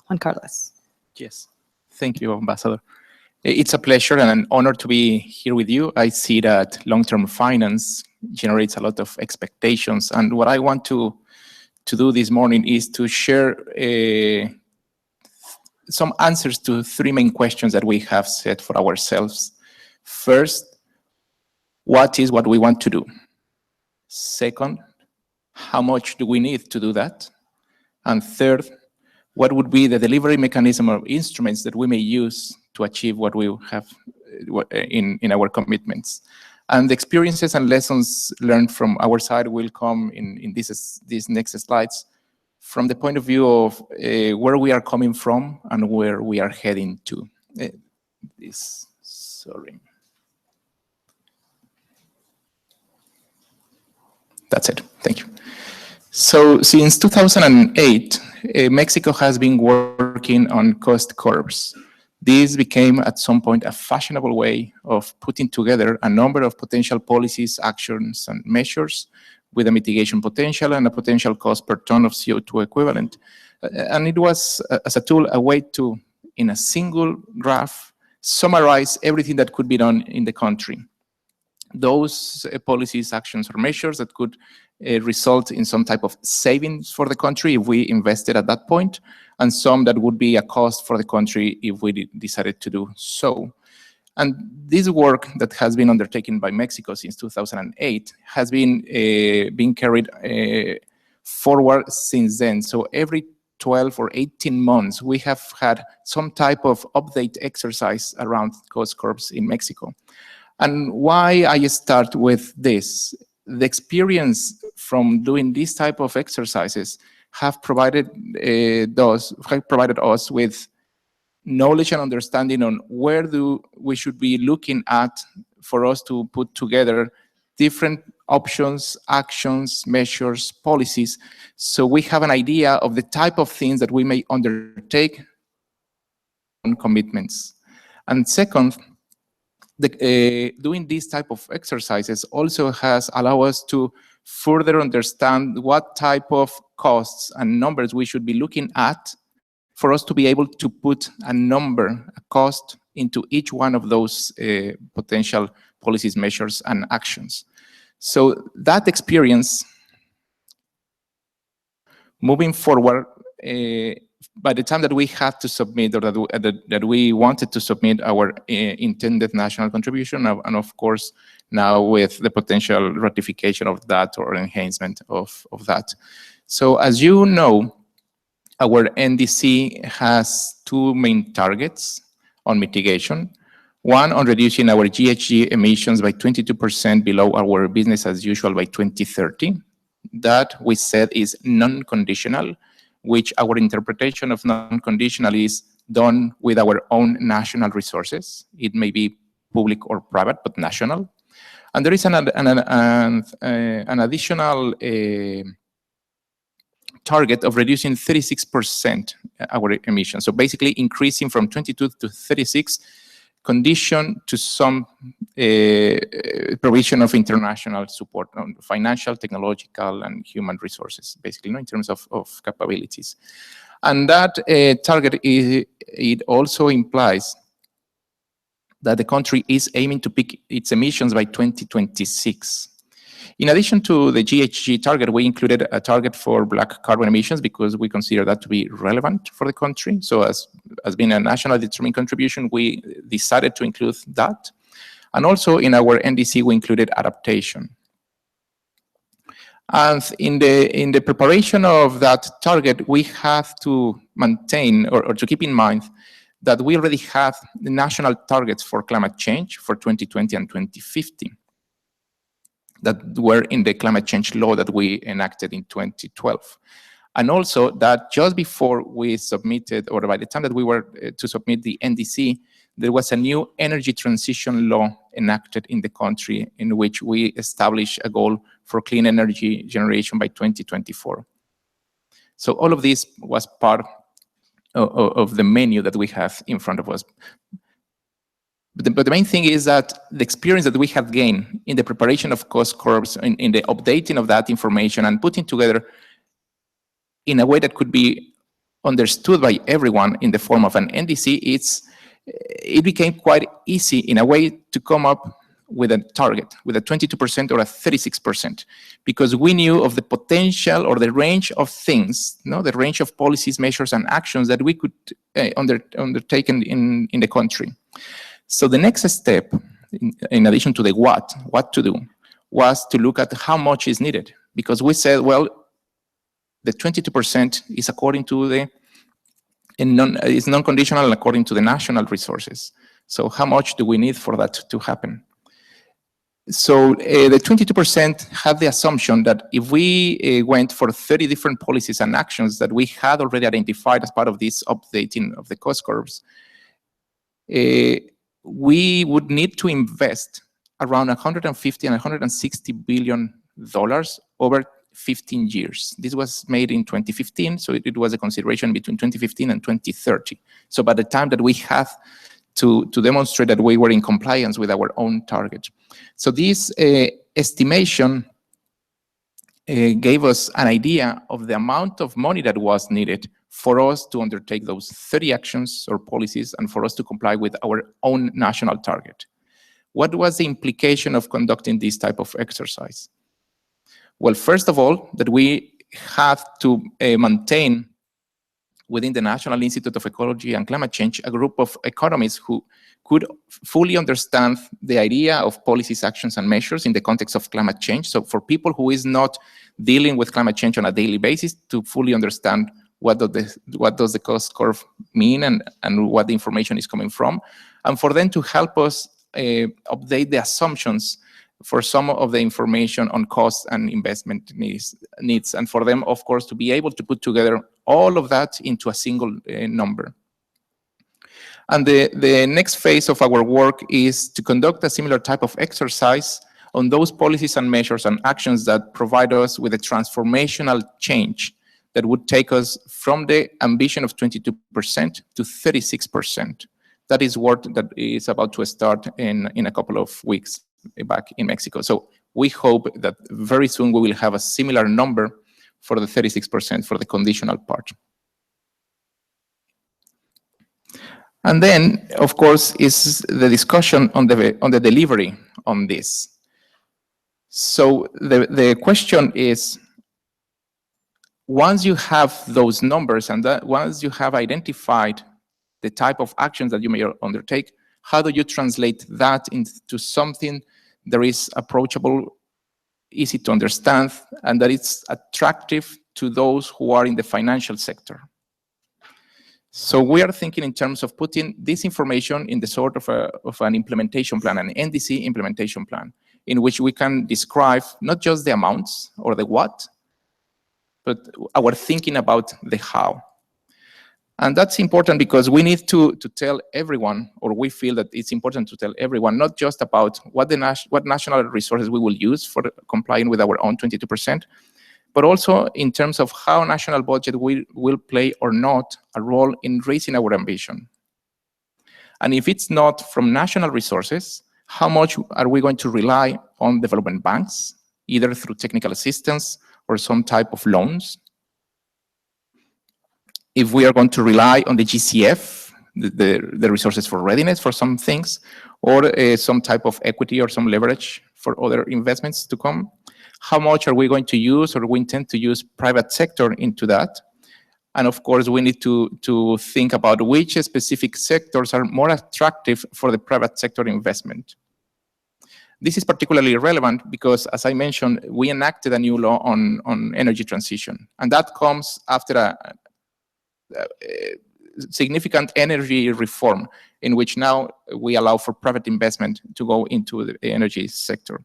Juan Carlos. Yes, thank you, Ambassador. It's a pleasure and an honor to be here with you. I see that long-term finance generates a lot of expectations, and what I want to do this morning is to share some answers to three main questions that we have set for ourselves. First, what is what we want to do? Second, how much do we need to do that? And third, what would be the delivery mechanism or instruments that we may use to achieve what we have in our commitments? And the experiences and lessons learned from our side will come in these next slides from the point of view of where we are coming from and where we are heading to. That's it. Thank you. So since 2008, Mexico has been working on cost curves. This became at some point a fashionable way of putting together a number of potential policies, actions, and measures with a mitigation potential and a potential cost per ton of CO2 equivalent. And it was, as a tool, a way to, in a single graph, summarize everything that could be done in the country. Those policies, actions, or measures that could result in some type of savings for the country if we invested at that point, and some that would be a cost for the country if we decided to do so. And this work that has been undertaken by Mexico since 2008 has been being carried forward since then. So every 12 or 18 months, we have had some type of update exercise around cost curves in Mexico. And why I start with this? The experience from doing these type of exercises have provided us with knowledge and understanding on where we should be looking at for us to put together different options, actions, measures, policies, so we have an idea of the type of things that we may undertake on commitments. And second, doing these type of exercises also has allowed us to further understand what type of costs and numbers we should be looking at for us to be able to put a number, a cost, into each one of those potential policies, measures, and actions. So that experience, moving forward, by the time that we had to submit, or that we wanted to submit our intended national contribution, and of course, now with the potential ratification of that or enhancement of that. So as you know, our NDC has two main targets on mitigation. One, on reducing our GHG emissions by 22% below our business as usual by 2030. That we said is non-conditional, which our interpretation of non-conditional is done with our own national resources. It may be public or private, but national. And there is an additional target of reducing 36% our emissions. So basically increasing from 22 to 36, condition to some provision of international support on financial, technological, and human resources, basically, in terms of capabilities. And that target, it also implies that the country is aiming to peak its emissions by 2026. In addition to the GHG target, we included a target for black carbon emissions because we consider that to be relevant for the country. So as being a national determined contribution, we decided to include that. And also in our NDC, we included adaptation. And in the preparation of that target, we have to maintain or to keep in mind that we already have the national targets for climate change for 2020 and 2050. That were in the climate change law that we enacted in 2012. And also that just before we submitted, or by the time that we were to submit the NDC, there was a new energy transition law enacted in the country in which we established a goal for clean energy generation by 2024. So all of this was part of the menu that we have in front of us. But the main thing is that the experience that we have gained in the preparation of cost curves, in the updating of that information and putting together in a way that could be understood by everyone in the form of an NDC, it became quite easy in a way to come up with a target, with a 22% or a 36%, because we knew of the potential or the range of things, the range of policies, measures, and actions that we could undertaken in the country. So the next step, in addition to the what to do, was to look at how much is needed, because we said, well, the 22% is according to is non-conditional and according to the national resources. So how much do we need for that to happen? So the 22% had the assumption that if we went for 30 different policies and actions that we had already identified as part of this updating of the cost curves, we would need to invest around $150 and $160 billion over 15 years. This was made in 2015, so it was a consideration between 2015 and 2030. So by the time that we had to demonstrate that we were in compliance with our own target. So this estimation gave us an idea of the amount of money that was needed for us to undertake those 30 actions or policies and for us to comply with our own national target. What was the implication of conducting this type of exercise? Well, first of all, that we have to maintain within the National Institute of Ecology and Climate Change a group of economists who could fully understand the idea of policies, actions, and measures in the context of climate change. So for people who is not dealing with climate change on a daily basis, to fully understand what does the cost curve mean and what the information is coming from, and for them to help us update the assumptions for some of the information on cost and investment needs, and for them, of course, to be able to put together all of that into a single number. And the next phase of our work is to conduct a similar type of exercise on those policies and measures and actions that provide us with a transformational change that would take us from the ambition of 22% to 36%. That is work that is about to start in a couple of weeks back in Mexico. So we hope that very soon we will have a similar number for the 36% for the conditional part. And then, of course, is the discussion on the delivery on this. So the question is, once you have those numbers and once you have identified the type of actions that you may undertake, how do you translate that into something that is approachable, easy to understand, and that it's attractive to those who are in the financial sector? So we are thinking in terms of putting this information in the sort of an implementation plan, an NDC implementation plan, in which we can describe not just the amounts or the what, but our thinking about the how. And that's important because we need to tell everyone, or we feel that it's important to tell everyone, not just about what national resources we will use for complying with our own 22%, but also in terms of how national budget will play or not a role in raising our ambition. And if it's not from national resources, how much are we going to rely on development banks, either through technical assistance or some type of loans? If we are going to rely on the GCF, the resources for readiness for some things, or some type of equity or some leverage for other investments to come, how much are we going to use, or we intend to use private sector into that? And of course, we need to think about which specific sectors are more attractive for the private sector investment. This is particularly relevant because, as I mentioned, we enacted a new law on energy transition, and that comes after a significant energy reform in which now we allow for private investment to go into the energy sector.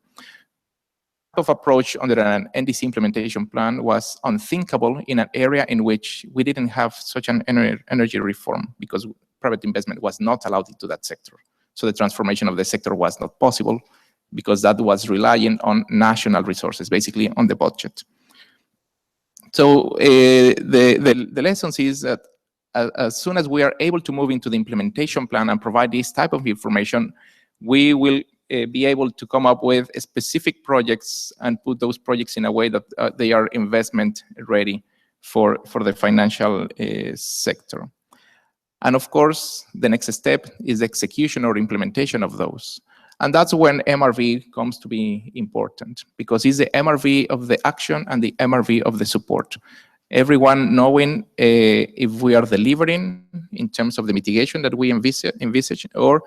Of approach under an NDC implementation plan was unthinkable in an area in which we didn't have such an energy reform because private investment was not allowed into that sector. So the transformation of the sector was not possible because that was relying on national resources, basically on the budget. So the lessons is that as soon as we are able to move into the implementation plan and provide this type of information, we will be able to come up with specific projects and put those projects in a way that they are investment ready for the financial sector. And of course, the next step is the execution or implementation of those. And that's when MRV comes to be important, because it's the MRV of the action and the MRV of the support. Everyone knowing if we are delivering in terms of the mitigation that we envisage, or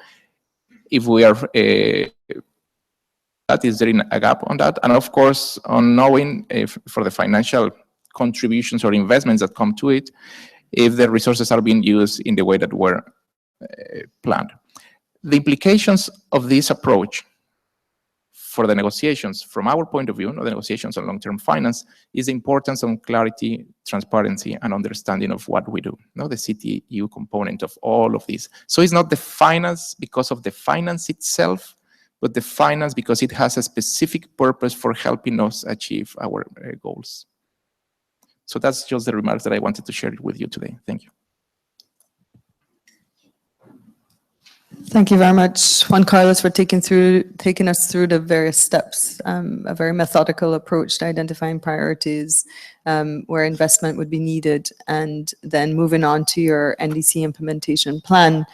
if we are, that is there a gap on that. And of course, on knowing if for the financial contributions or investments that come to it, if the resources are being used in the way that were planned. The implications of this approach for the negotiations, from our point of view, the negotiations on long-term finance, is the importance of clarity, transparency, and understanding of what we do, the CTU component of all of this. So it's not the finance because of the finance itself, but the finance because it has a specific purpose for helping us achieve our goals. So that's just the remarks that I wanted to share with you today. Thank you. Thank you very much, Juan Carlos, for taking us through the various steps, a very methodical approach to identifying priorities where investment would be needed, and then moving on to your NDC implementation plan,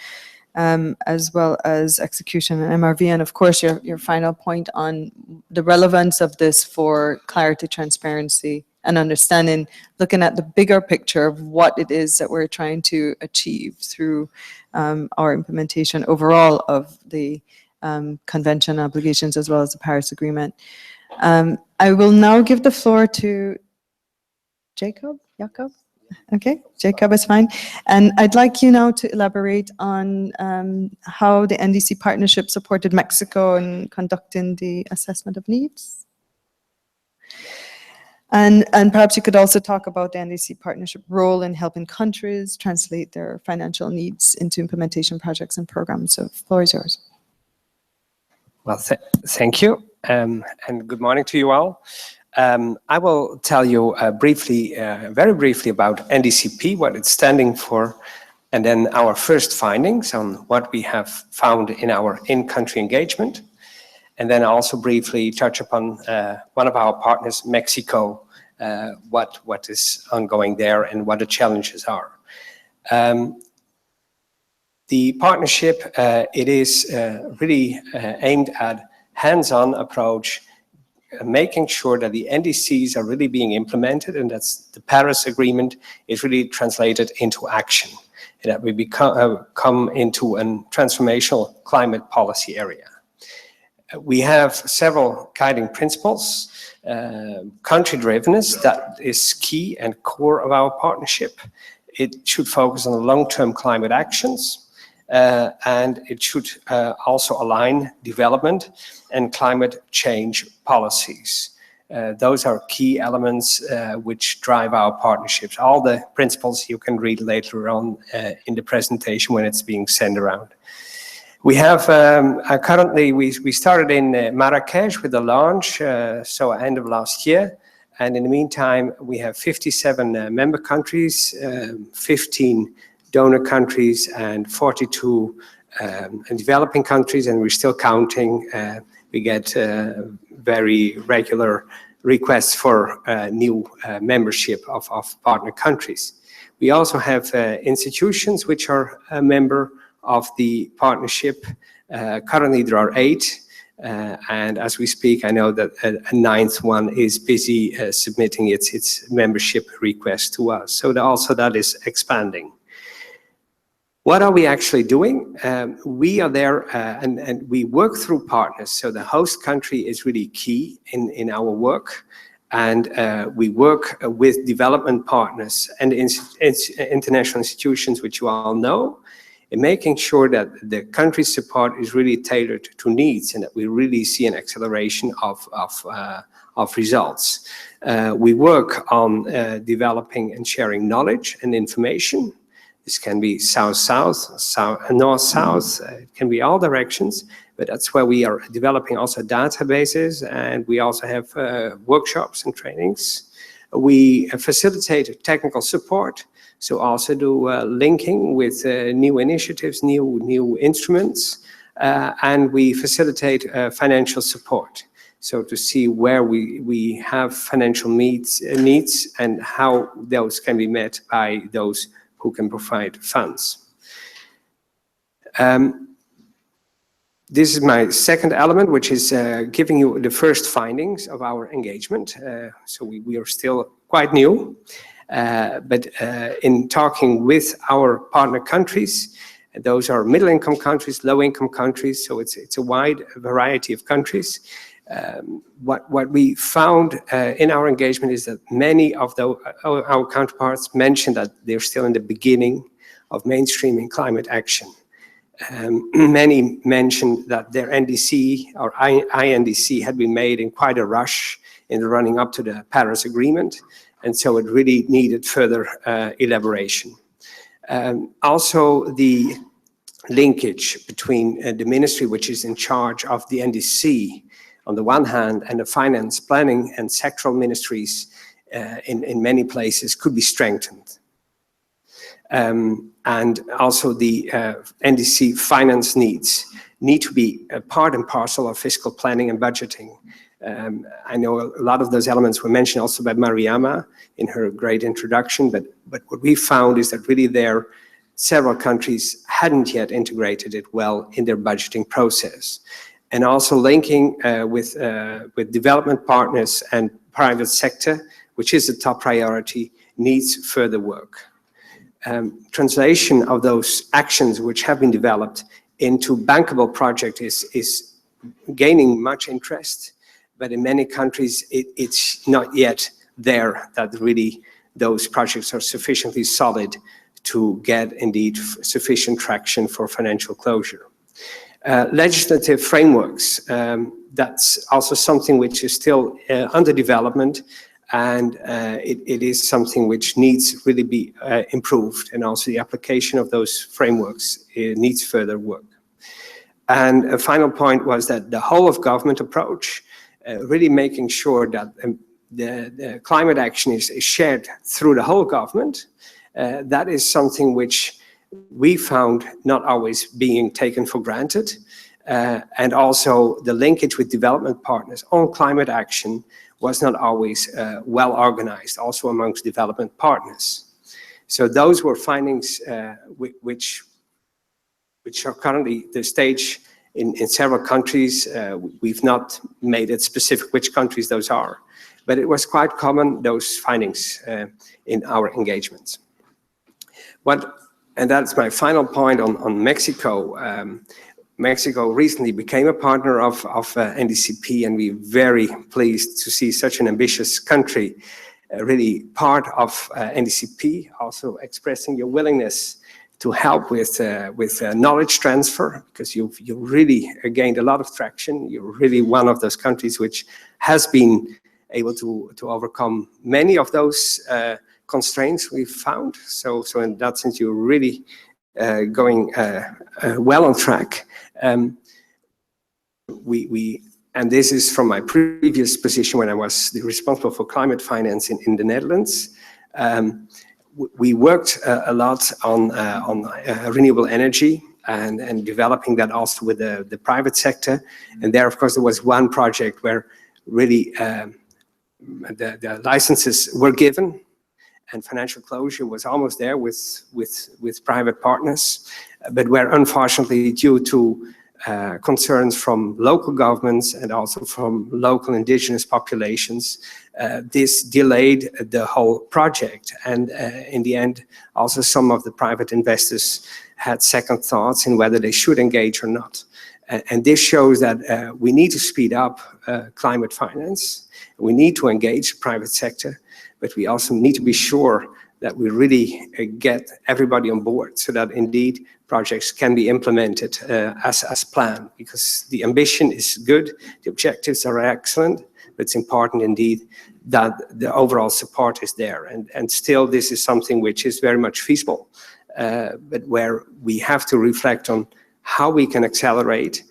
as well as execution and MRV, and of course your final point on the relevance of this for clarity, transparency, and understanding, looking at the bigger picture of what it is that we're trying to achieve through our implementation overall of the convention obligations as well as the Paris Agreement. I will now give the floor to Jacob? Okay, Jacob is fine. And I'd like you now to elaborate on how the NDC partnership supported Mexico in conducting the assessment of needs. And perhaps you could also talk about the NDC partnership role in helping countries translate their financial needs into implementation projects and programs. So the floor is yours. Well, thank you, and good morning to you all. I will tell you briefly, very briefly about NDCP, what it's standing for, and then our first findings on what we have found in our in-country engagement. And then also briefly touch upon one of our partners, Mexico, what is ongoing there and what the challenges are. The partnership, it is really aimed at hands-on approach, making sure that the NDCs are really being implemented, and that's the Paris Agreement is really translated into action, and that we come into a transformational climate policy area. We have several guiding principles. Country-drivenness, that is key and core of our partnership. It should focus on the long-term climate actions, and it should also align development and climate change policies. Those are key elements which drive our partnerships. All the principles you can read later on in the presentation when it's being sent around. We have currently, we started in Marrakesh with the launch, so end of last year. And in the meantime, we have 57 member countries, 15 donor countries, and 42 developing countries, and we're still counting. We get very regular requests for new membership of partner countries. We also have institutions which are a member of the partnership. Currently there are 8, and as we speak, I know that a 9th one is busy submitting its membership request to us. So also that is expanding. What are we actually doing? We are there and we work through partners. So the host country is really key in our work. And we work with development partners and international institutions, which you all know, in making sure that the country's support is really tailored to needs and that we really see an acceleration of results. We work on developing and sharing knowledge and information. This can be south-south, north-south, it can be all directions, but that's where we are developing also databases, and we also have workshops and trainings. We facilitate technical support, So also do linking with new initiatives, new instruments, and we facilitate financial support. So to see where we have financial needs and how those can be met by those who can provide funds. This is my second element, which is giving you the first findings of our engagement. So we are still quite new, but in talking with our partner countries, those are middle-income countries, low-income countries, so it's a wide variety of countries. What we found in our engagement is that many of our counterparts mentioned that they're still in the beginning of mainstreaming climate action. Many mentioned that their NDC or INDC had been made in quite a rush in the running up to the Paris Agreement, and so it really needed further elaboration. Also, the linkage between the ministry which is in charge of the NDC on the one hand and the finance, planning and sectoral ministries in many places could be strengthened. And also the NDC finance needs need to be a part and parcel of fiscal planning and budgeting. I know a lot of those elements were mentioned also by Mariama in her great introduction, but what we found is that really several countries hadn't yet integrated it well in their budgeting process. And also linking with development partners and private sector, which is a top priority, needs further work. Translation of those actions which have been developed into bankable project is gaining much interest, but in many countries it's not yet there that really those projects are sufficiently solid to get indeed sufficient traction for financial closure. Legislative frameworks, that's also something which is still under development, and it is something which needs really be improved, and also the application of those frameworks needs further work. And a final point was that the whole of government approach, really making sure that the climate action is shared through the whole government, that is something which we found not always being taken for granted, and also the linkage with development partners on climate action was not always well organized, also amongst development partners. So those were findings which are currently the stage in several countries. We've not made it specific which countries those are, but it was quite common, those findings in our engagements. And that's my final point on Mexico. Mexico recently became a partner of NDCP, and we're very pleased to see such an ambitious country really part of NDCP, also expressing your willingness to help with knowledge transfer, because you really gained a lot of traction. You're really one of those countries which has been able to overcome many of those constraints we've found. So in that sense, you're really going well on track. And this is from my previous position when I was responsible for climate finance in the Netherlands. We worked a lot on renewable energy and developing that also with the private sector. And there, of course, there was one project where really the licenses were given and financial closure was almost there with private partners, but where unfortunately, due to concerns from local governments and also from local indigenous populations, this delayed the whole project. And in the end, also some of the private investors had second thoughts in whether they should engage or not. And this shows that we need to speed up climate finance. We need to engage the private sector, but we also need to be sure that we really get everybody on board so that indeed projects can be implemented as planned, because the ambition is good, the objectives are excellent, but it's important indeed that the overall support is there. And still this is something which is very much feasible, but where we have to reflect on how we can accelerate,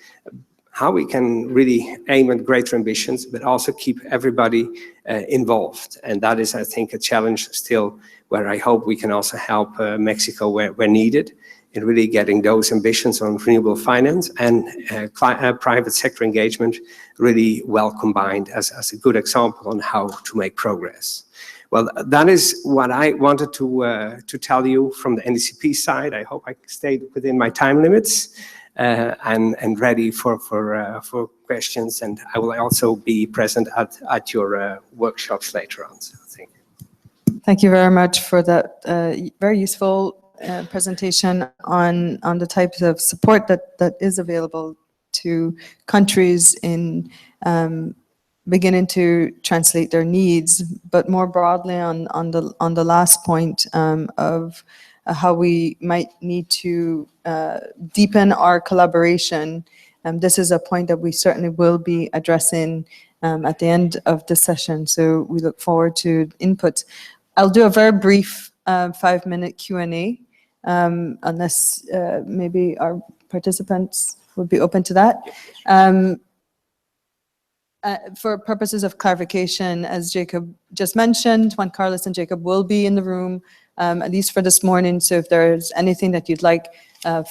how we can really aim at greater ambitions, but also keep everybody involved. And that is, I think, a challenge still where I hope we can also help Mexico where needed in really getting those ambitions on renewable finance and private sector engagement really well combined as a good example on how to make progress. Well, that is what I wanted to tell you from the NDCP side. I hope I stayed within my time limits and ready for questions. And I will also be present at your workshops later on. So thank you. Thank you very much for that very useful presentation on the types of support that is available to countries in beginning to translate their needs, but more broadly on the last point of how we might need to deepen our collaboration. This is a point that we certainly will be addressing at the end of the session. So we look forward to input. I'll do a very brief 5-minute Q&A, unless maybe our participants would be open to that. For purposes of clarification, as Jacob just mentioned, Juan Carlos and Jacob will be in the room, at least for this morning. So if there's anything that you'd like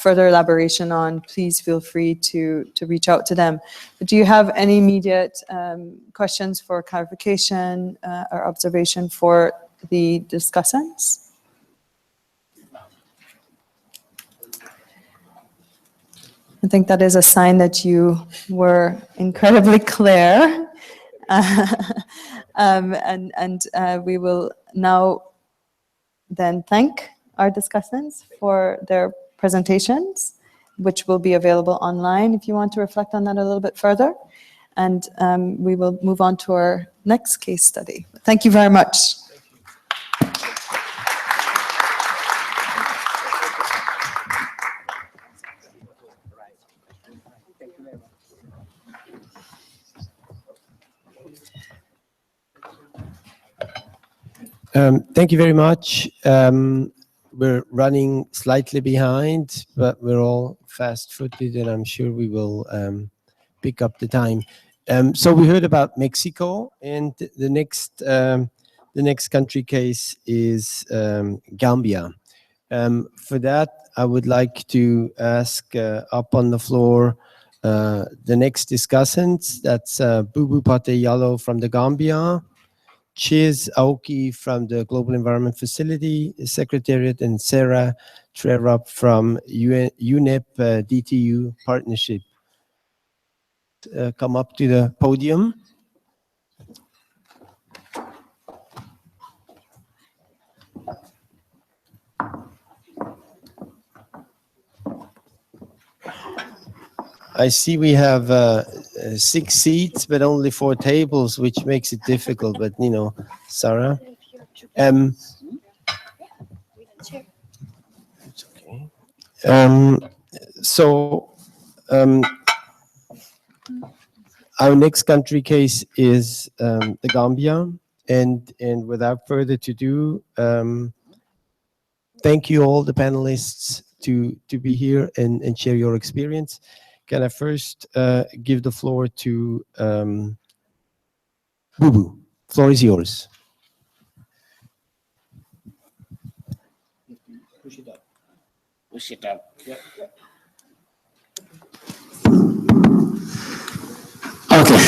further elaboration on, please feel free to reach out to them. But do you have any immediate questions for clarification or observation for the discussants? I think that is a sign that you were incredibly clear. We will now then thank our discussants for their presentations, which will be available online if you want to reflect on that a little bit further. And we will move on to our next case study. Thank you very much. Thank you very much. We're running slightly behind, but we're all fast-footed, and I'm sure we will pick up the time. So we heard about Mexico, and the next country case is Gambia. For that, I would like to ask up on the floor the next discussants. That's Bubu Pateyalo from the Gambia, Chiz Aoki from the Global Environment Facility Secretariat, and Sarah Trerup from UNEP DTU Partnership. Come up to the podium. I see we have 6 seats, but only 4 tables, which makes it difficult. But, you know, Sarah. It's okay. Our next country case is the Gambia, and without further ado, thank you all the panelists to be here and share your experience. Can I first give the floor to Bubu? Floor is yours. Push it up. Push it up. Yep. Okay.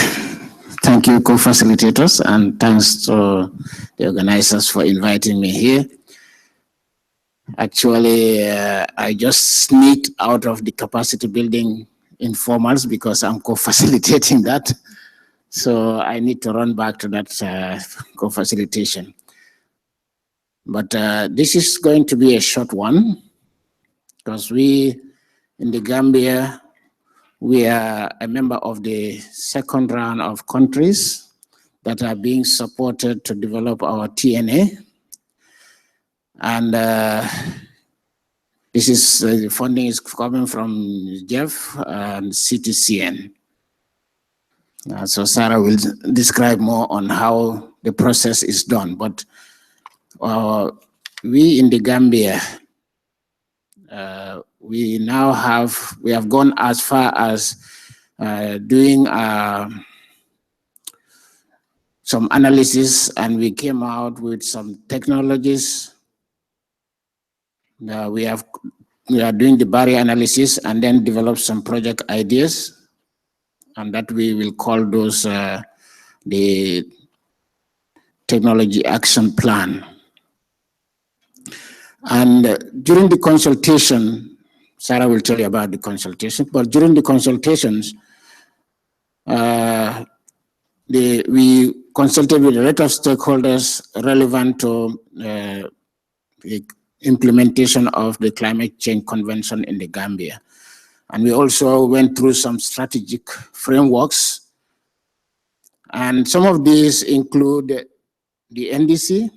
Thank you, co-facilitators, and thanks to the organizers for inviting me here. Actually, I just sneaked out of the capacity building informals because I'm co-facilitating that. So I need to run back to that co-facilitation. But this is going to be a short one because we in the Gambia, we are a member of the second round of countries that are being supported to develop our TNA. And this is the funding is coming from Jeff and CTCN. So Sarah will describe more on how the process is done. But we in the Gambia, we have gone as far as doing some analysis, and we came out with some technologies. We are doing the barrier analysis and then develop some project ideas, and that we will call those the technology action plan. And during the consultation, Sarah will tell you about the consultation, but during the consultations, we consulted with a lot of stakeholders relevant to the implementation of the Climate Change Convention in the Gambia. And we also went through some strategic frameworks. And some of these include the INDC,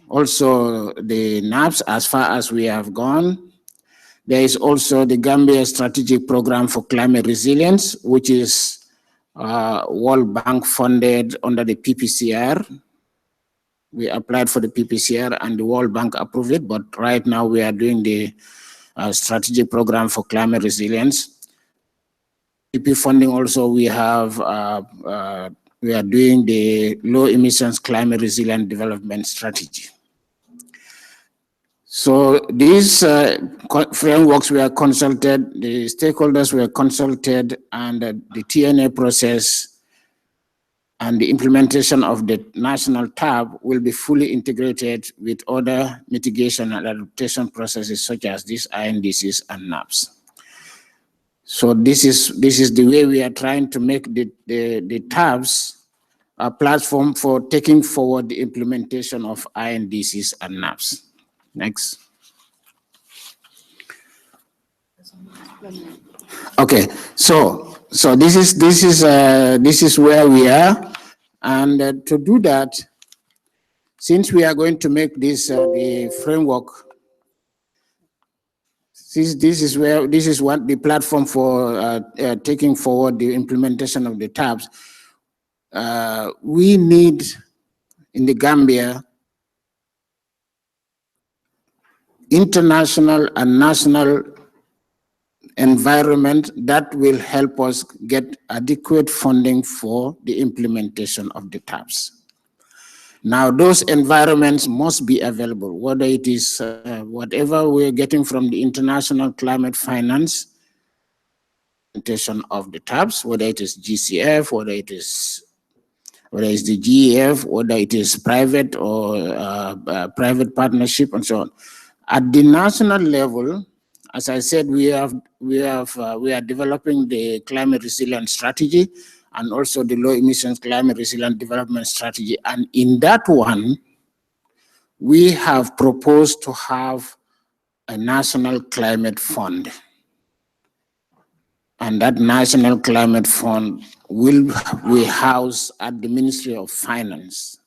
also the NAPS as far as we have gone. There is also the Gambia Strategic Program for Climate Resilience, which is World Bank funded under the PPCR. We applied for the PPCR and the World Bank approved it, but right now we are doing the Strategic Program for Climate Resilience. PP funding also, we are doing the Low Emissions Climate Resilient Development Strategy. So these frameworks were consulted, the stakeholders were consulted, and the TNA process and the implementation of the national tab will be fully integrated with other mitigation and adaptation processes such as these INDCs and NAPS. So this is the way we are trying to make the tabs a platform for taking forward the implementation of INDCs and NAPS. Next. Okay, so this is where we are, and to do that, since we are going to make this the framework, this is what the platform for taking forward the implementation of the tabs. We need in the Gambia international and national environment that will help us get adequate funding for the implementation of the tabs. Now, those environments must be available, whether it is whatever we're getting from the international climate finance implementation of the tabs, whether it is GCF, whether it is the GEF, whether it is private or private partnership, and so on. At the national level, as I said, we are developing the climate resilient strategy and also the low emissions climate resilient development strategy. And in that one, we have proposed to have a national climate fund. And that national climate fund will be housed at the Ministry of Finance.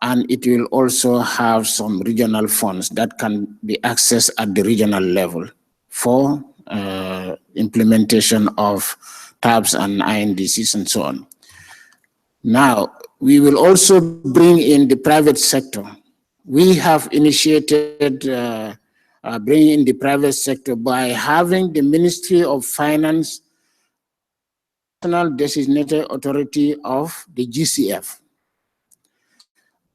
And it will also have some regional funds that can be accessed at the regional level for implementation of tabs and INDCs and so on. Now, we will also bring in the private sector. We have initiated bringing in the private sector by having the Ministry of Finance national designated authority of the GCF.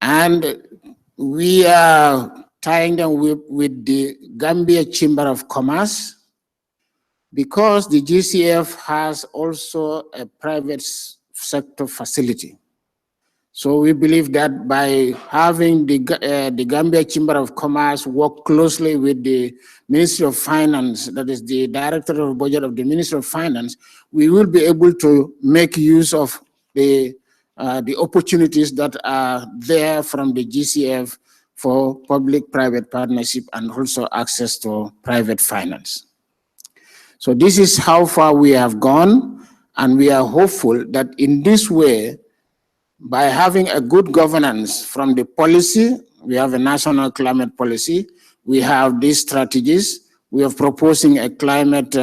And we are tying them with the Gambia Chamber of Commerce because the GCF has also a private sector facility. So we believe that by having the Gambia Chamber of Commerce work closely with the Ministry of Finance, that is the Director of Budget of the Ministry of Finance, we will be able to make use of the opportunities that are there from the GCF for public-private partnership and also access to private finance. So this is how far we have gone, and we are hopeful that in this way, by having a good governance from the policy, we have a national climate policy, we have these strategies, we are proposing a climate,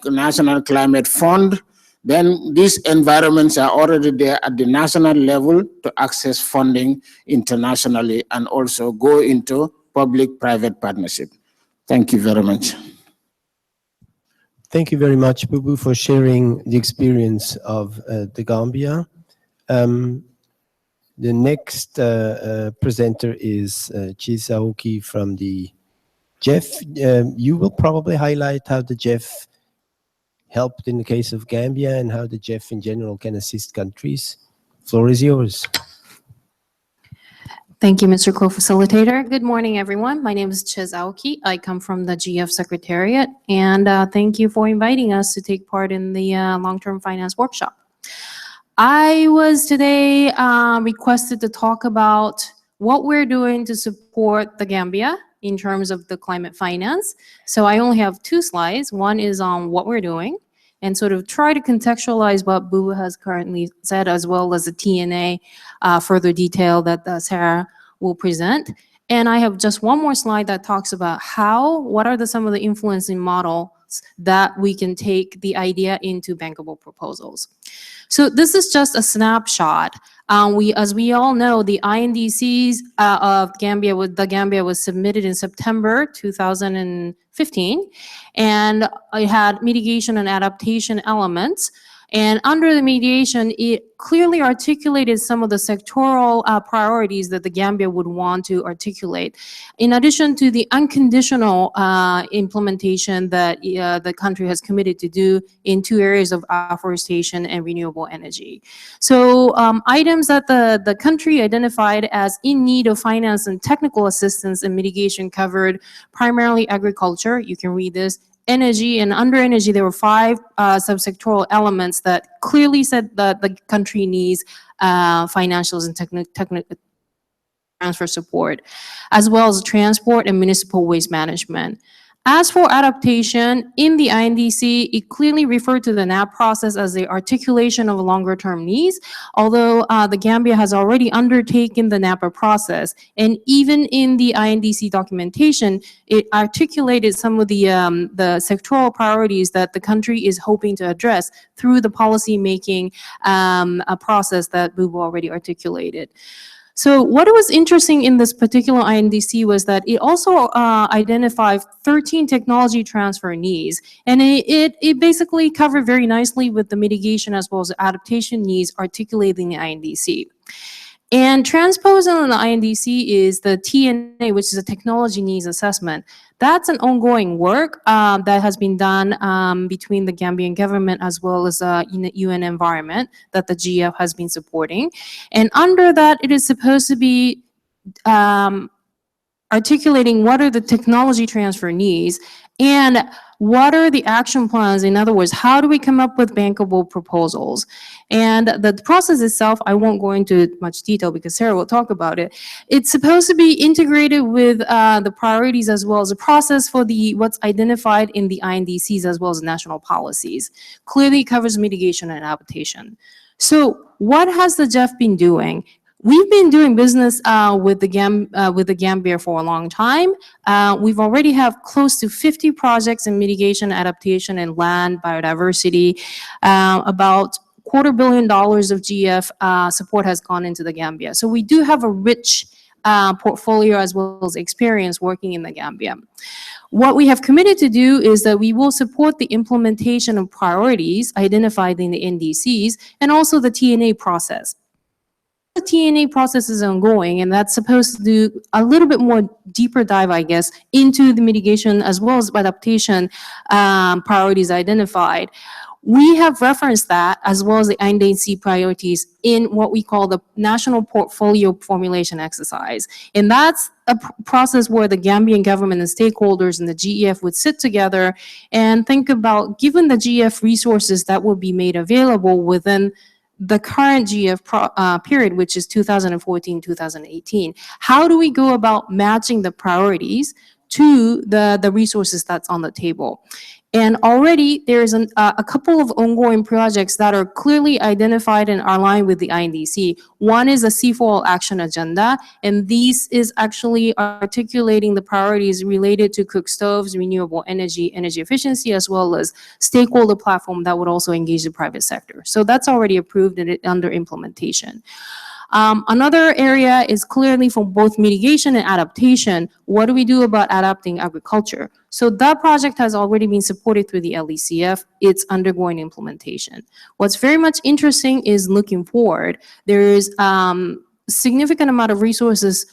national climate fund, then these environments are already there at the national level to access funding internationally and also go into public-private partnership. Thank you very much. Thank you very much, Bubu, for sharing the experience of the Gambia. The next presenter is Chisaoki from the Jeff. You will probably highlight how the Jeff helped in the case of Gambia and how the Jeff in general can assist countries. Floor is yours. Thank you, Mr. Co-Facilitator. Good morning, everyone. My name is Chiz Aoki. I come from the GF Secretariat, and thank you for inviting us to take part in the long-term finance workshop. I was today requested to talk about what we're doing to support the Gambia in terms of the climate finance. So I only have 2 slides. One is on what we're doing, and sort of try to contextualize what Bubu has currently said, as well as the TNA further detail that Sarah will present. And I have just one more slide that talks about what are some of the influencing models that we can take the idea into bankable proposals. So this is just a snapshot. As we all know, the INDCs of Gambia was submitted in September 2015, and it had mitigation and adaptation elements. And under the mitigation, it clearly articulated some of the sectoral priorities that the Gambia would want to articulate, in addition to the unconditional implementation that the country has committed to do in 2 areas of afforestation and renewable energy. So items that the country identified as in need of finance and technical assistance and mitigation covered primarily agriculture. You can read this. Energy, and under energy, there were 5 subsectoral elements that clearly said that the country needs financials and technical transfer support, as well as transport and municipal waste management. As for adaptation, in the INDC, it clearly referred to the NAP process as the articulation of longer-term needs, although the Gambia has already undertaken the NAPA process. And even in the INDC documentation, it articulated some of the sectoral priorities that the country is hoping to address through the policy-making process that Bubu already articulated. So what was interesting in this particular INDC was that it also identified 13 technology transfer needs, and it basically covered very nicely with the mitigation as well as adaptation needs articulated in the INDC. And transposing on the INDC is the TNA, which is a technology needs assessment. That's an ongoing work that has been done between the Gambian government as well as UN environment that the GF has been supporting. And under that, it is supposed to be articulating what are the technology transfer needs and what are the action plans. In other words, how do we come up with bankable proposals? And the process itself, I won't go into much detail because Sarah will talk about it. It's supposed to be integrated with the priorities as well as the process for what's identified in the INDCs as well as national policies. Clearly covers mitigation and adaptation. So what has the GEF been doing? We've been doing business with the Gambia for a long time. We've already have close to 50 projects in mitigation, adaptation, and land biodiversity. About $250 million of GF support has gone into the Gambia. So we do have a rich portfolio as well as experience working in the Gambia. What we have committed to do is that we will support the implementation of priorities identified in the NDCs and also the TNA process. The TNA process is ongoing, and that's supposed to do a little bit more deeper dive, I guess, into the mitigation as well as adaptation priorities identified. We have referenced that as well as the INDC priorities in what we call the National Portfolio Formulation Exercise. And that's a process where the Gambian government and stakeholders and the GEF would sit together and think about, given the GEF resources that will be made available within the current GF period, which is 2014-2018. How do we go about matching the priorities to the resources that's on the table? And already there's a couple of ongoing projects that are clearly identified and are aligned with the INDC. One is a C4 action agenda, and these is actually articulating the priorities related to cook stoves, renewable energy, energy efficiency, as well as stakeholder platform that would also engage the private sector. So that's already approved and under implementation. Another area is clearly for both mitigation and adaptation. What do we do about adapting agriculture? So that project has already been supported through the LECF. It's undergoing implementation. What's very much interesting is looking forward. There's significant amount of resources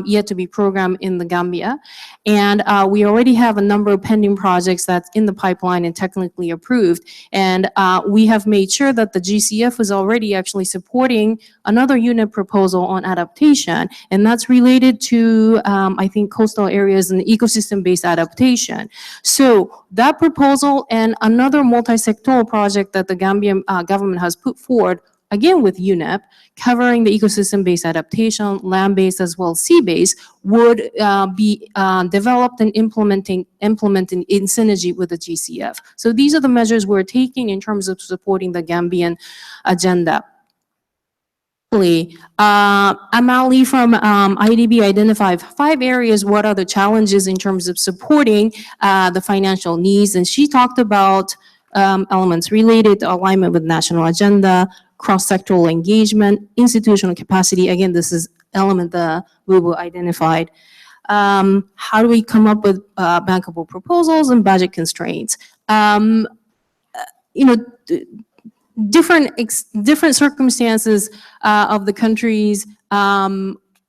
yet to be programmed in the Gambia. And we already have a number of pending projects that's in the pipeline and technically approved. And we have made sure that the GCF is already actually supporting another unit proposal on adaptation. And that's related to, I think, coastal areas and ecosystem-based adaptation. So that proposal and another multi-sectoral project that the Gambian government has put forward, again with UNEP, covering the ecosystem-based adaptation, land-based as well as sea-based, would be developed and implemented in synergy with the GCF. So these are the measures we're taking in terms of supporting the Gambian agenda. Amali from IDB identified 5 areas, what are the challenges in terms of supporting the financial needs, and she talked about elements related to alignment with national agenda, cross-sectoral engagement, institutional capacity. Again, this is element that Bubu identified. How do we come up with bankable proposals and budget constraints? Different circumstances of the countries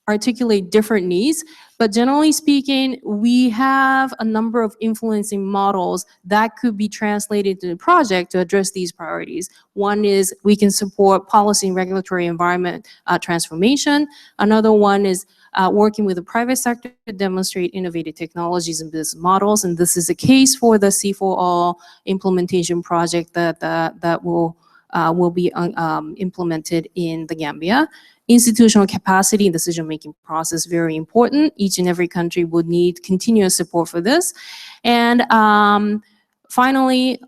articulate different needs, but generally speaking, we have a number of influencing models that could be translated to the project to address these priorities. One is we can support policy and regulatory environment transformation. Another one is working with the private sector to demonstrate innovative technologies and business models, and this is a case for the C4All implementation project that will be implemented in the Gambia. Institutional capacity and decision-making process, very important. Each and every country would need continuous support for this. And finally,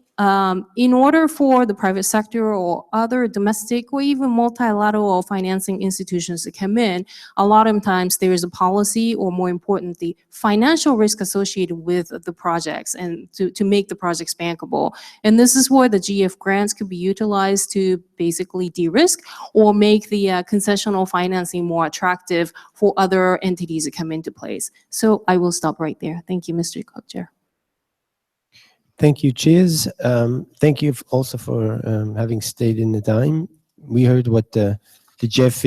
in order for the private sector or other domestic or even multilateral financing institutions to come in, a lot of times there is a policy or, more importantly, financial risk associated with the projects and to make the projects bankable. And this is where the GF grants could be utilized to basically de-risk or make the concessional financing more attractive for other entities to come into place. So I will stop right there. Thank you, Mr. Co-Chair. Thank you, Chiz. Thank you also for having stayed in the time. We heard what the GEF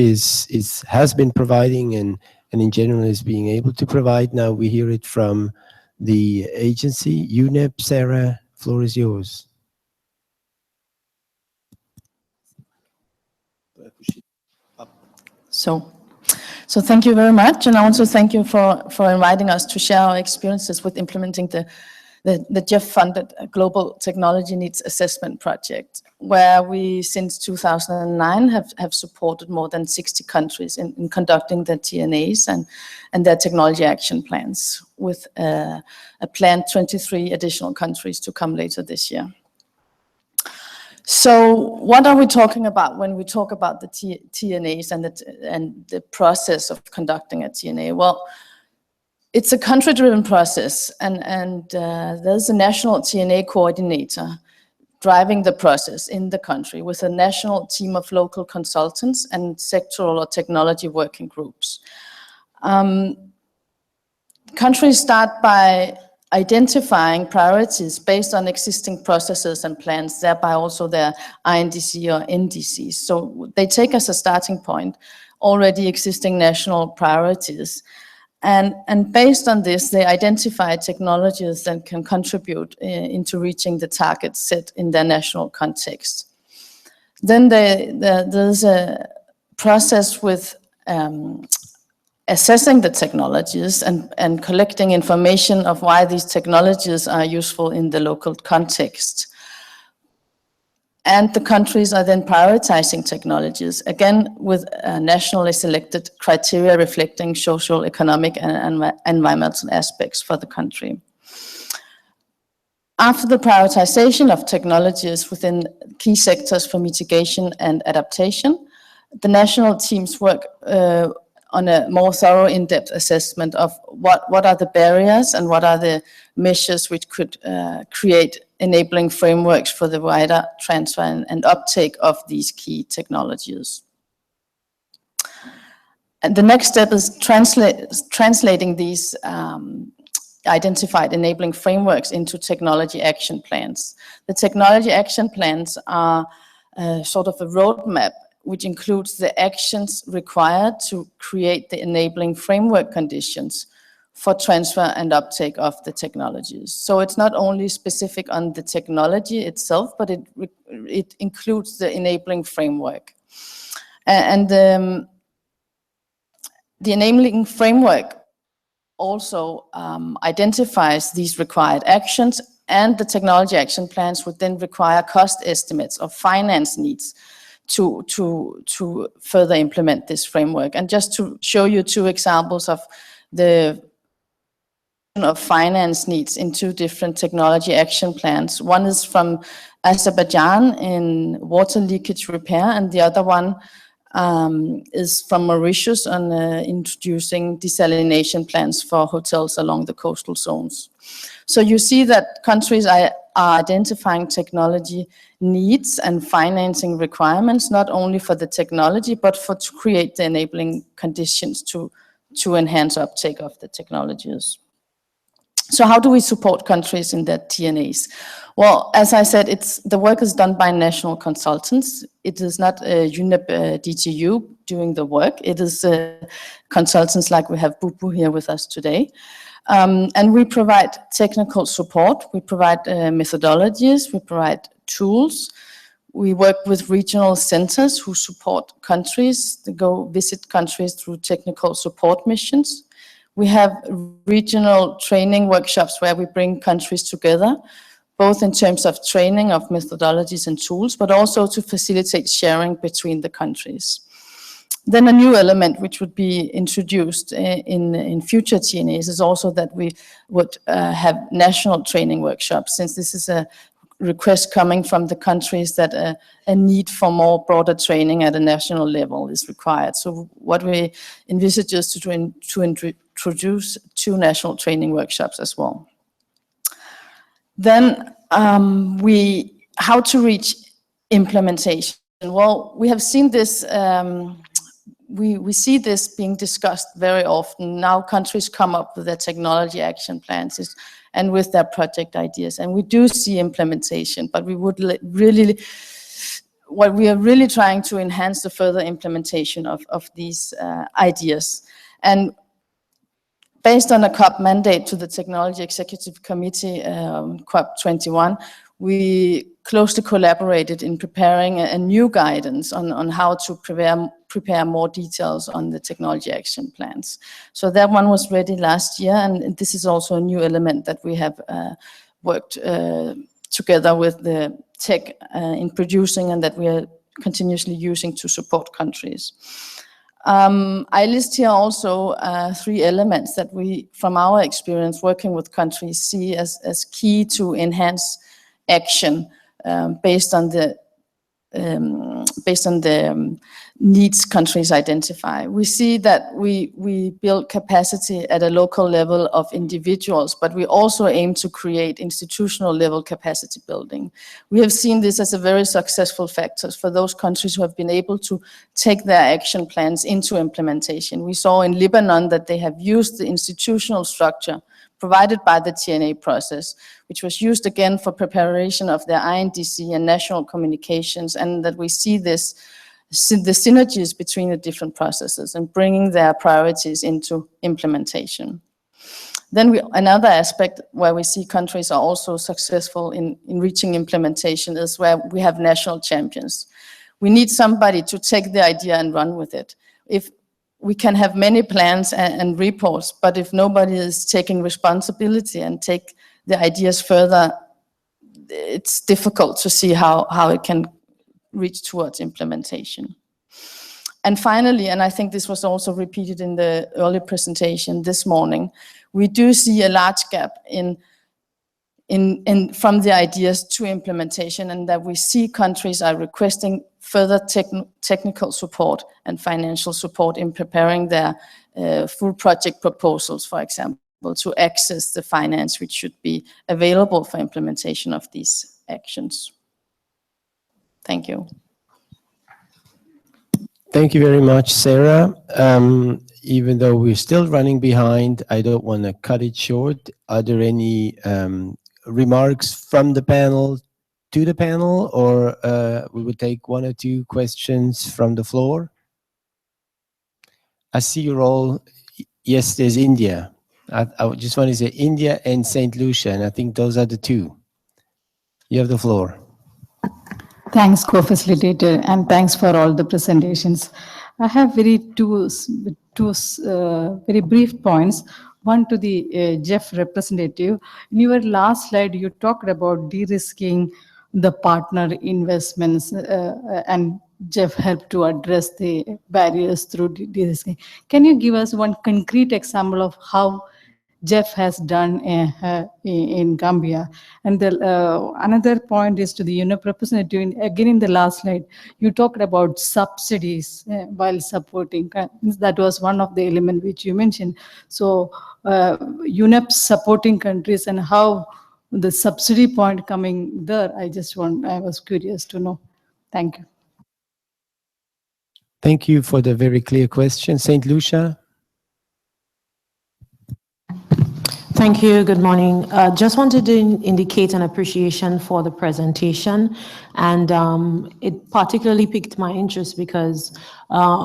has been providing and in general is being able to provide. Now we hear it from the agency. UNEP, Sarah, floor is yours. So thank you very much, and also thank you for inviting us to share our experiences with implementing the GEF-funded Global Technology Needs Assessment Project, where we, since 2009, have supported more than 60 countries in conducting their TNAs and their technology action plans, with a planned 23 additional countries to come later this year. So what are we talking about when we talk about the TNAs and the process of conducting a TNA? Well, it's a country-driven process, and there's a national TNA coordinator driving the process in the country with a national team of local consultants and sectoral or technology working groups. Countries start by identifying priorities based on existing processes and plans, thereby also their INDC or NDCs. So they take as a starting point already existing national priorities. And based on this, they identify technologies that can contribute into reaching the targets set in their national context. Then there's a process with assessing the technologies and collecting information of why these technologies are useful in the local context. And the countries are then prioritizing technologies, again, with nationally selected criteria reflecting social, economic, and environmental aspects for the country. After the prioritization of technologies within key sectors for mitigation and adaptation, the national teams work on a more thorough, in-depth assessment of what are the barriers and what are the measures which could create enabling frameworks for the wider transfer and uptake of these key technologies. And the next step is translating these identified enabling frameworks into technology action plans. The technology action plans are sort of a roadmap which includes the actions required to create the enabling framework conditions for transfer and uptake of the technologies. So it's not only specific on the technology itself, but it includes the enabling framework. And the enabling framework also identifies these required actions, and the technology action plans would then require cost estimates of finance needs to further implement this framework. And just to show you two examples of the finance needs in two different technology action plans. One is from Azerbaijan in water leakage repair, and the other one is from Mauritius on introducing desalination plants for hotels along the coastal zones. So you see that countries are identifying technology needs and financing requirements, not only for the technology, but to create the enabling conditions to enhance uptake of the technologies. So how do we support countries in their TNAs? Well, as I said, the work is done by national consultants. It is not UNEP DTU doing the work. It is consultants like we have Bubu here with us today. And we provide technical support. We provide methodologies. We provide tools. We work with regional centers who support countries to go visit countries through technical support missions. We have regional training workshops where we bring countries together, both in terms of training of methodologies and tools, but also to facilitate sharing between the countries. Then a new element which would be introduced in future TNAs is also that we would have national training workshops, since this is a request coming from the countries that a need for more broader training at a national level is required. So what we envisage is to introduce two national training workshops as well. Then how to reach implementation. Well, we have seen this, we see this being discussed very often. Now countries come up with their technology action plans and with their project ideas, and we do see implementation, but we would what we are really trying to enhance the further implementation of these ideas. And based on a COP mandate to the Technology Executive Committee, COP21, we closely collaborated in preparing a new guidance on how to prepare more details on the technology action plans. So that one was ready last year, and this is also a new element that we have worked together with the tech in producing, and that we are continuously using to support countries. I list here also 3 elements that we, from our experience working with countries, see as key to enhance action based on the needs countries identify. We see that we build capacity at a local level of individuals, but we also aim to create institutional level capacity building. We have seen this as a very successful factor for those countries who have been able to take their action plans into implementation. We saw in Lebanon that they have used the institutional structure provided by the TNA process, which was used again for preparation of their INDC and national communications, and that we see the synergies between the different processes and bringing their priorities into implementation. Then another aspect where we see countries are also successful in reaching implementation is where we have national champions. We need somebody to take the idea and run with it. If we can have many plans and reports, but if nobody is taking responsibility and take the ideas further, it's difficult to see how it can reach towards implementation. And finally, and I think this was also repeated in the early presentation this morning, we do see a large gap from the ideas to implementation, and that we see countries are requesting further technical support and financial support in preparing their full project proposals, for example, to access the finance which should be available for implementation of these actions. Thank you. Thank you very much, Sarah. Even though we're still running behind, I don't want to cut it short. Are there any remarks from the panel to the panel, or we would take one or two questions from the floor? I see you're all, yes, there's India. I just want to say India and St. Lucia, and I think those are the two. You have the floor. Thanks, co-facilitator, and thanks for all the presentations. I have two very brief points. One to the Jeff representative. In your last slide, you talked about de-risking the partner investments, and Jeff helped to address the barriers through de-risking. Can you give us one concrete example of how Jeff has done in Gambia? And another point is to the UNEP representative. Again, in the last slide, you talked about subsidies while supporting. That was one of the elements which you mentioned. So UNEP supporting countries and how the subsidy point coming there, I was curious to know. Thank you. Thank you for the very clear question. St. Lucia? Thank you. Good morning. Just wanted to indicate an appreciation for the presentation, and it particularly piqued my interest because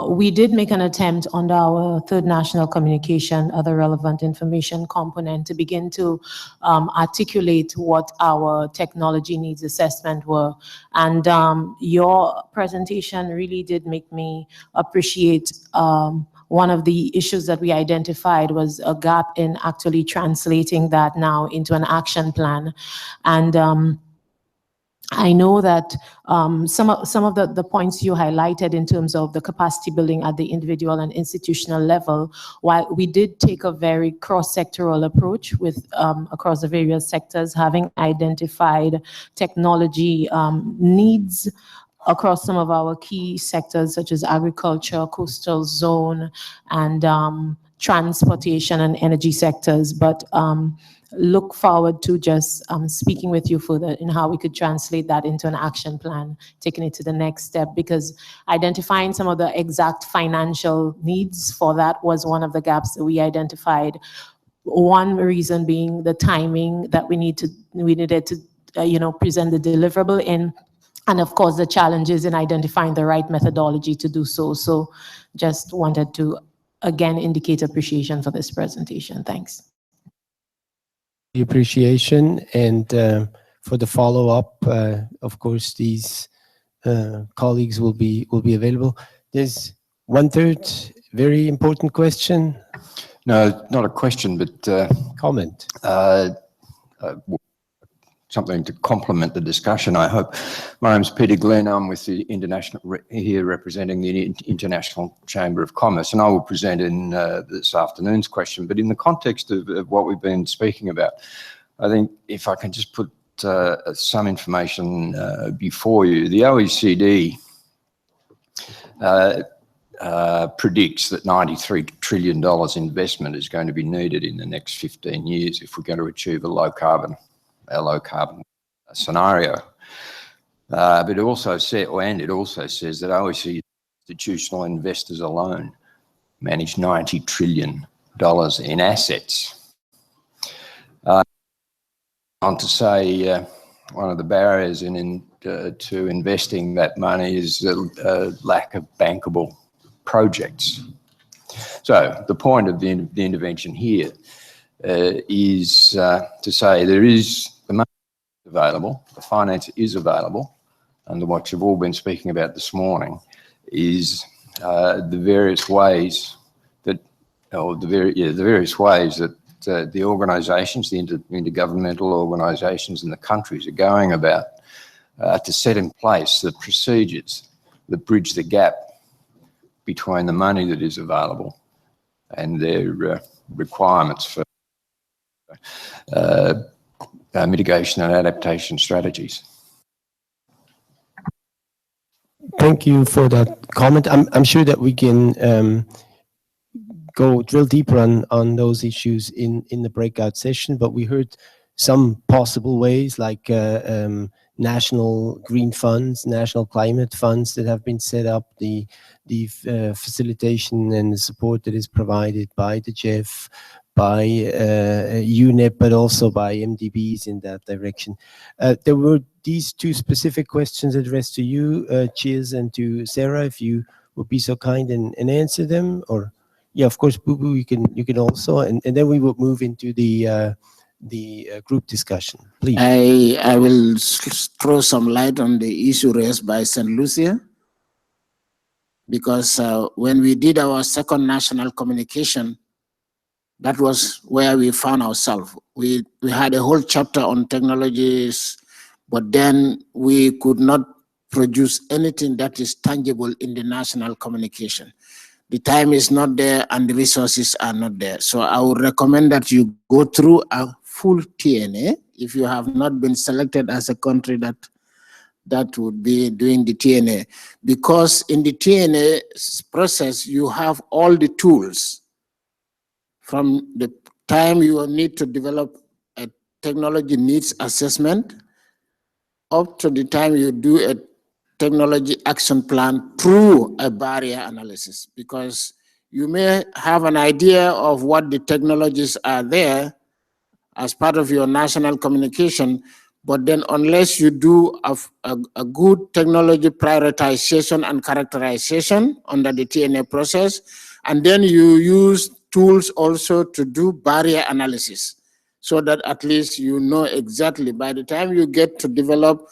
we did make an attempt under our third national communication, other relevant information component, to begin to articulate what our technology needs assessment were. And your presentation really did make me appreciate one of the issues that we identified was a gap in actually translating that now into an action plan. And I know that some of the points you highlighted in terms of the capacity building at the individual and institutional level, while we did take a very cross-sectoral approach with across the various sectors, having identified technology needs across some of our key sectors such as agriculture, coastal zone, and transportation and energy sectors. But look forward to just speaking with you further in how we could translate that into an action plan, taking it to the next step, because identifying some of the exact financial needs for that was one of the gaps that we identified. One reason being the timing that we needed to present the deliverable in, and of course the challenges in identifying the right methodology to do so. So just wanted to again indicate appreciation for this presentation. Thanks. The appreciation, and for the follow-up, of course, these colleagues will be available. There's one third very important question. No, not a question, but comment. Something to complement the discussion, I hope. My name's Peter Glenn. I'm with the here representing the International Chamber of Commerce, and I will present in this afternoon's question. But in the context of what we've been speaking about, I think if I can just put some information before you, the OECD predicts that $93 trillion investment is going to be needed in the next 15 years if we're going to achieve a low carbon scenario. But it also says that OECD institutional investors alone manage $90 trillion in assets. On to say one of the barriers to investing that money is the lack of bankable projects. So the point of the intervention here is to say there is the money available, the finance is available, and what you've all been speaking about this morning is the various ways that, the organisations, the intergovernmental organisations in the countries are going about to set in place the procedures that bridge the gap between the money that is available and their requirements for mitigation and adaptation strategies. Thank you for that comment. I'm sure that we can go drill deeper on those issues in the breakout session, but we heard some possible ways like national green funds, national climate funds that have been set up, the facilitation and the support that is provided by the GEF, by UNEP, but also by MDBs in that direction. There were these two specific questions addressed to you, Chiz, and to Sarah, if you would be so kind and answer them, or yeah, of course, Bubu, you can also, and then we will move into the group discussion, please. I will throw some light on the issue raised by St. Lucia, because when we did our second national communication, that was where we found ourselves. We had a whole chapter on technologies, but then we could not produce anything that is tangible in the national communication. The time is not there and the resources are not there. So I would recommend that you go through a full TNA if you have not been selected as a country that would be doing the TNA. Because in the TNA process, you have all the tools. From the time you need to develop a technology needs assessment up to the time you do a technology action plan through a barrier analysis, because you may have an idea of what the technologies are there as part of your national communication, but then unless you do a good technology prioritization and characterization under the TNA process, and then you use tools also to do barrier analysis, so that at least you know exactly by the time you get to develop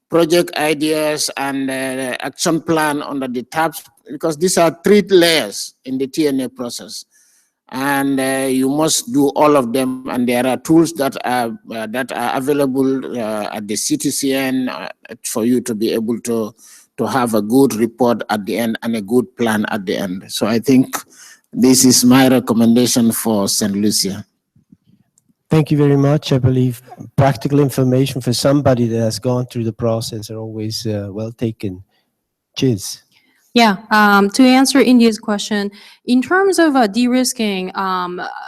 project ideas and action plan under the tabs, because these are 3 layers in the TNA process, and you must do all of them. And there are tools that are available at the CTCN for you to be able to have a good report at the end and a good plan at the end. So I think this is my recommendation for St. Lucia. Thank you very much. I believe practical information for somebody that has gone through the process are always well taken. Chiz. Yeah, to answer India's question, in terms of de-risking,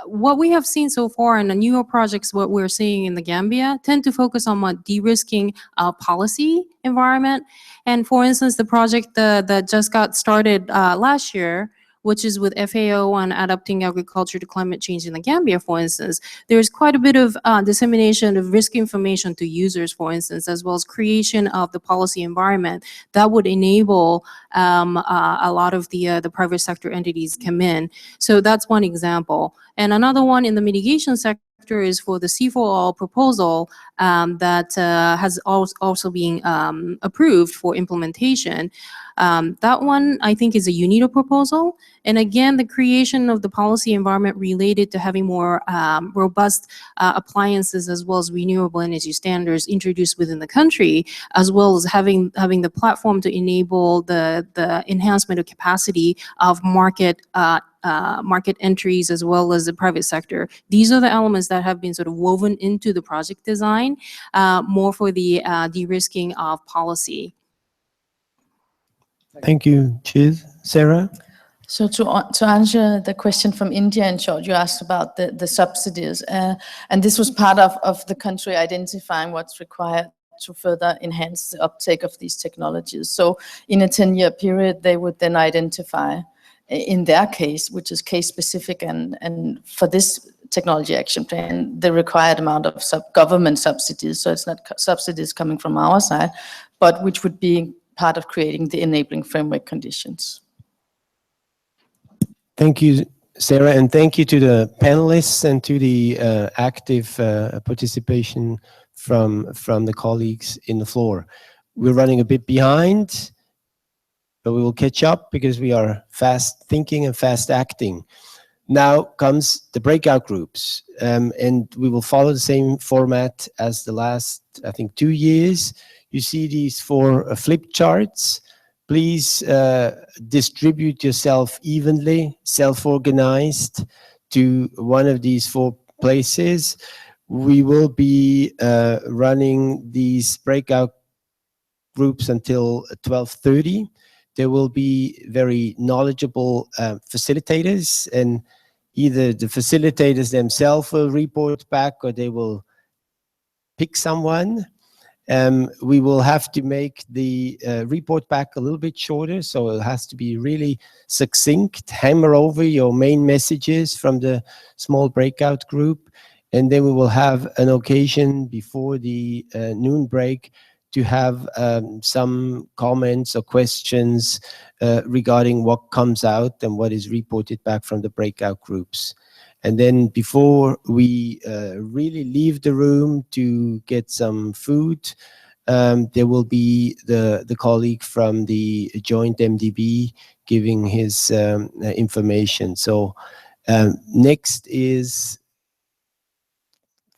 what we have seen so far in the newer projects, what we're seeing in the Gambia, tend to focus on what de-risking policy environment. And for instance, the project that just got started last year, which is with FAO on adapting agriculture to climate change in the Gambia, for instance, there's quite a bit of dissemination of risk information to users, for instance, as well as creation of the policy environment that would enable a lot of the private sector entities come in. So that's one example. And another one in the mitigation sector is for the C4All proposal that has also been approved for implementation. That one, I think, is a UNIDO proposal. And again, the creation of the policy environment related to having more robust appliances as well as renewable energy standards introduced within the country, as well as having the platform to enable the enhancement of capacity of market entries as well as the private sector. These are the elements that have been sort of woven into the project design, more for the de-risking of policy. Thank you, Chiz. Sarah? So to answer the question from India in short, you asked about the subsidies, and this was part of the country identifying what's required to further enhance the uptake of these technologies. So in a 10-year period, they would then identify, in their case, which is case specific, and for this technology action plan, the required amount of government subsidies. So it's not subsidies coming from our side, but which would be part of creating the enabling framework conditions. Thank you, Sarah, and thank you to the panelists and to the active participation from the colleagues in the floor. We're running a bit behind, but we will catch up because we are fast thinking and fast acting. Now comes the breakout groups, and we will follow the same format as the last, I think, 2 years. You see these 4 flip charts. Please distribute yourself evenly, self-organized to one of these 4 places. We will be running these breakout groups until 12:30. There will be very knowledgeable facilitators, and either the facilitators themselves will report back or they will pick someone. We will have to make the report back a little bit shorter, so it has to be really succinct, hammer over your main messages from the small breakout group, and then we will have an occasion before the noon break to have some comments or questions regarding what comes out and what is reported back from the breakout groups. And then before we really leave the room to get some food, there will be the colleague from the joint MDB giving his information. So next is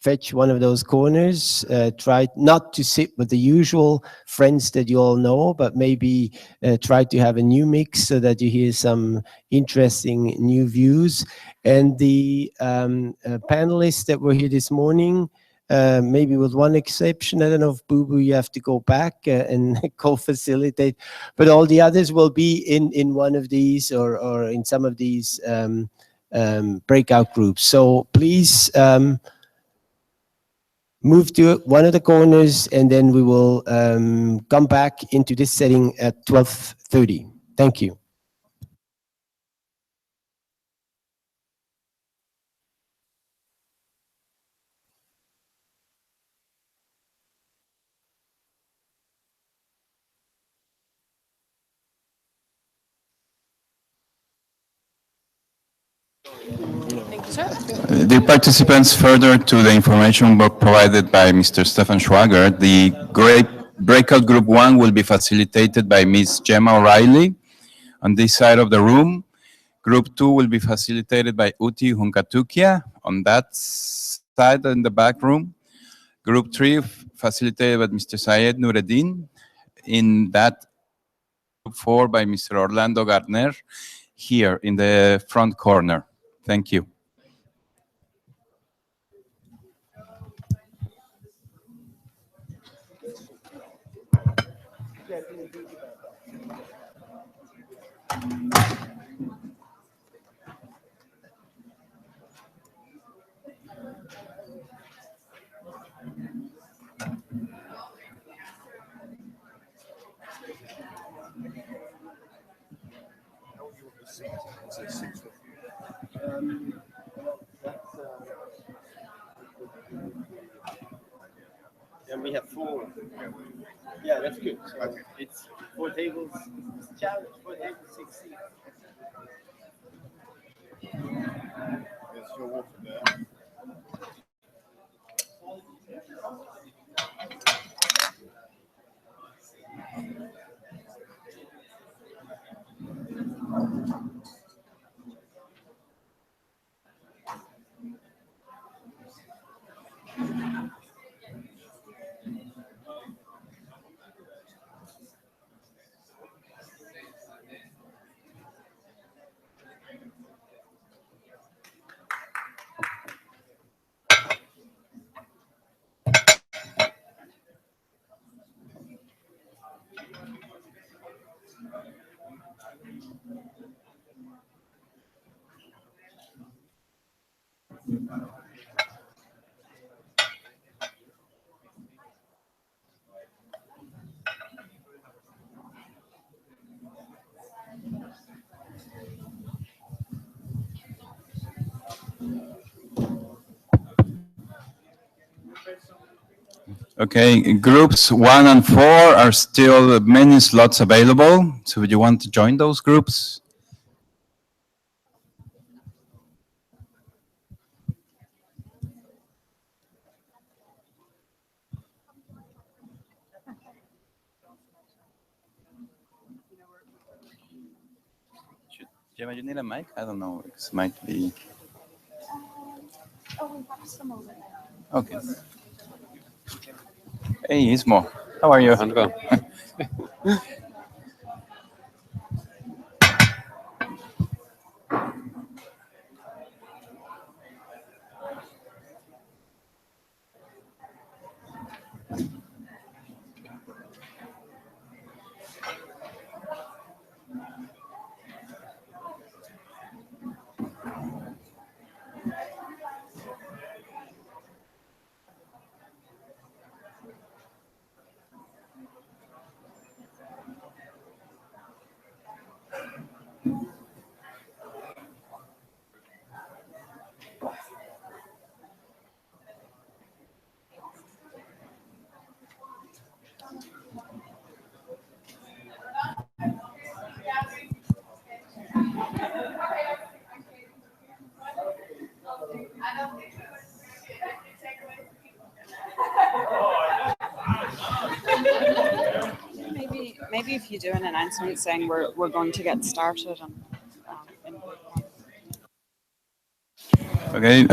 fetch one of those corners, try not to sit with the usual friends that you all know, but maybe try to have a new mix so that you hear some interesting new views. And the panelists that were here this morning, maybe with one exception, I don't know if Boo Boo, you have to go back and co-facilitate, but all the others will be in one of these or in some of these breakout groups. So please, move to one of the corners, and then we will come back into this setting at 12:30. Thank you. Thank you, sir. Dear participants, further to the information provided by Mr. Stefan Schwager, the breakout group 1 will be facilitated by Ms. Gemma O'Reilly on this side of the room. Group 2 will be facilitated by Uti Hunkatukia on that side in the back room. Group 3 facilitated by Mr. Syed Nureddin. In that group 4 by Mr. Orlando Gardner here in the front corner. Thank you. And we have 4. Yeah, that's good. So it's 4 tables. It's a challenge. 4 tables, 6 seats. There's your water there. Okay, groups 1 and 4 are still many slots available. So would you want to join those groups? Gemma, you need a mic? I don't know. It might be. Oh, we have some over there. Okay. Hey, Ismo. How are you? maybe if you do an announcement saying we're going to get started in group one. Okay,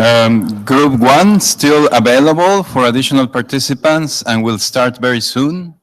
group one still available for additional participants and will start very soon.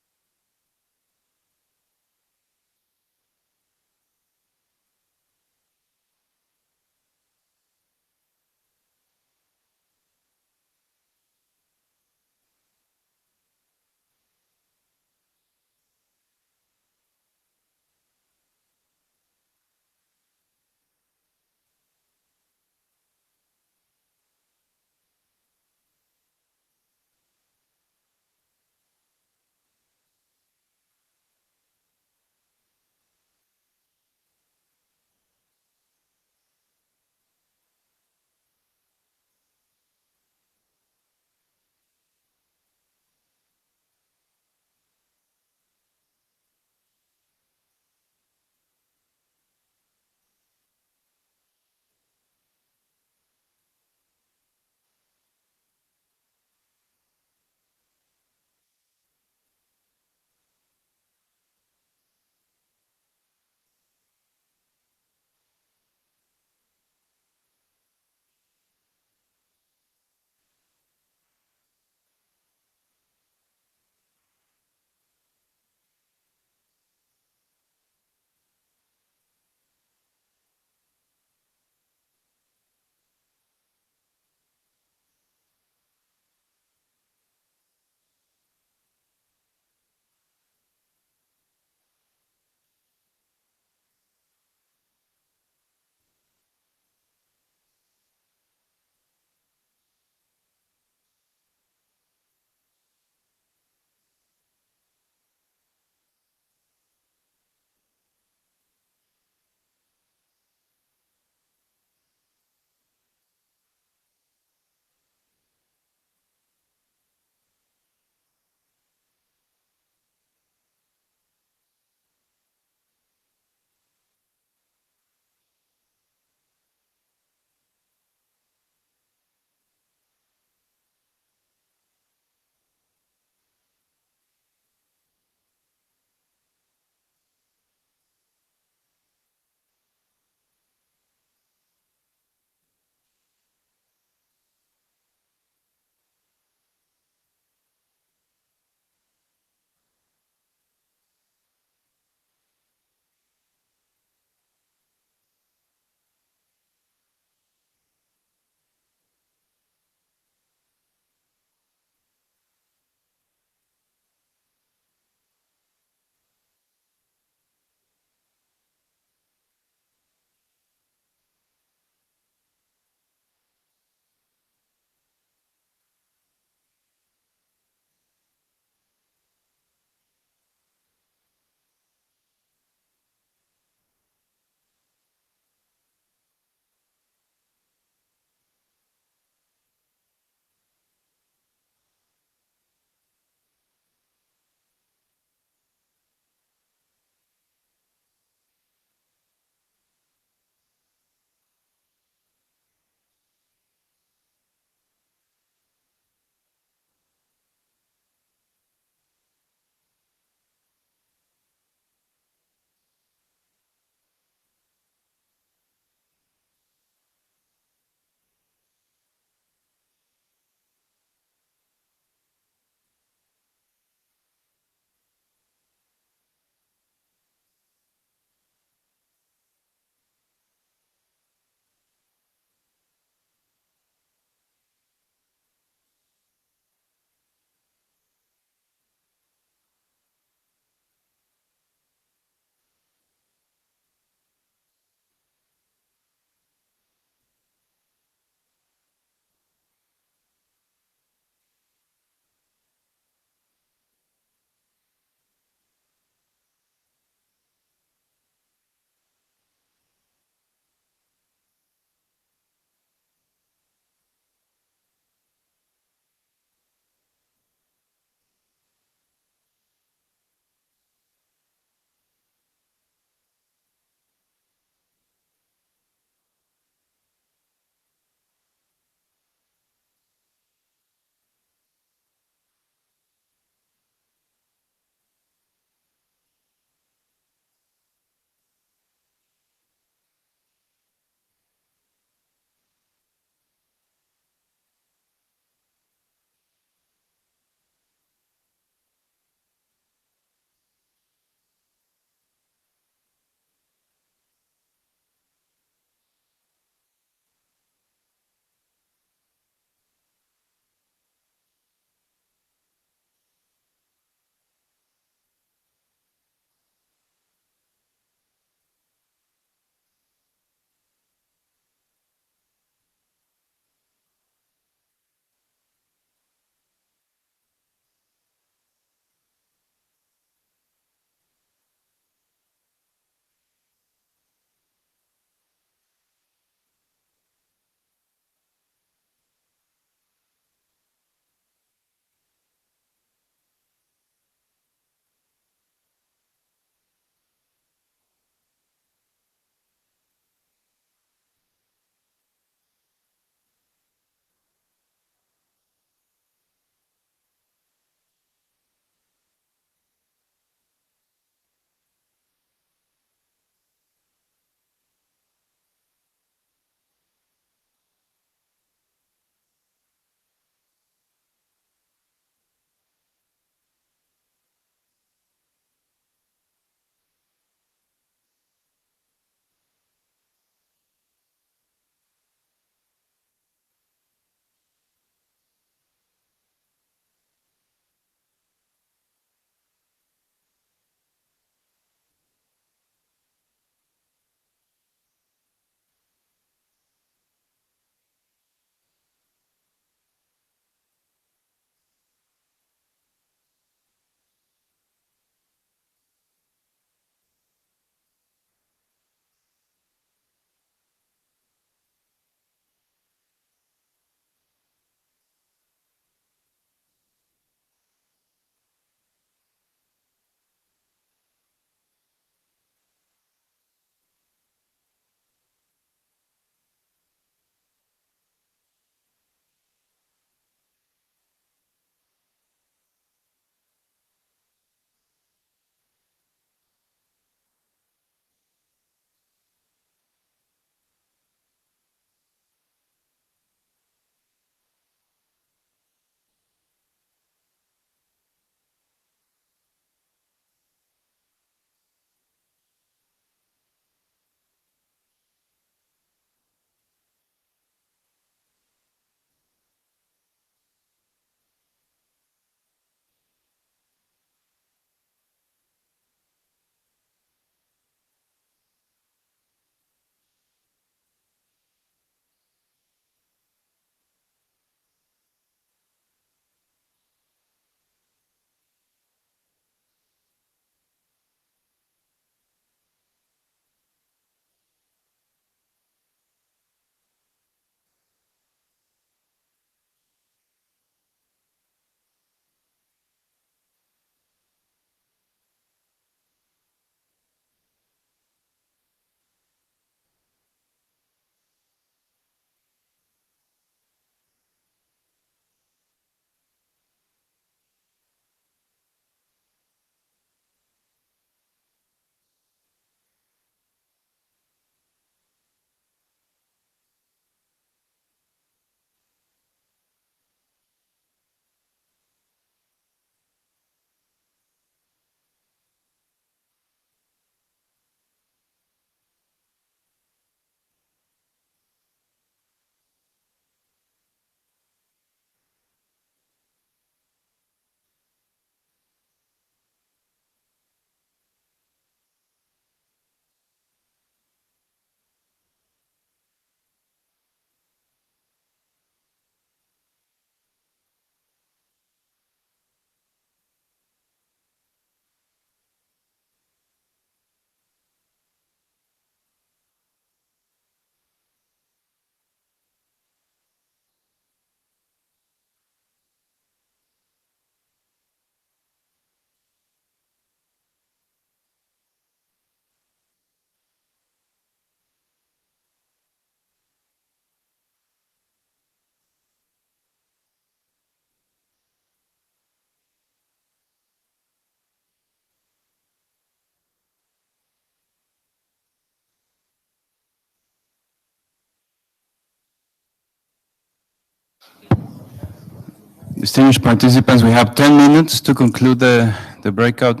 Distinguished participants, we have 10 minutes to conclude the breakout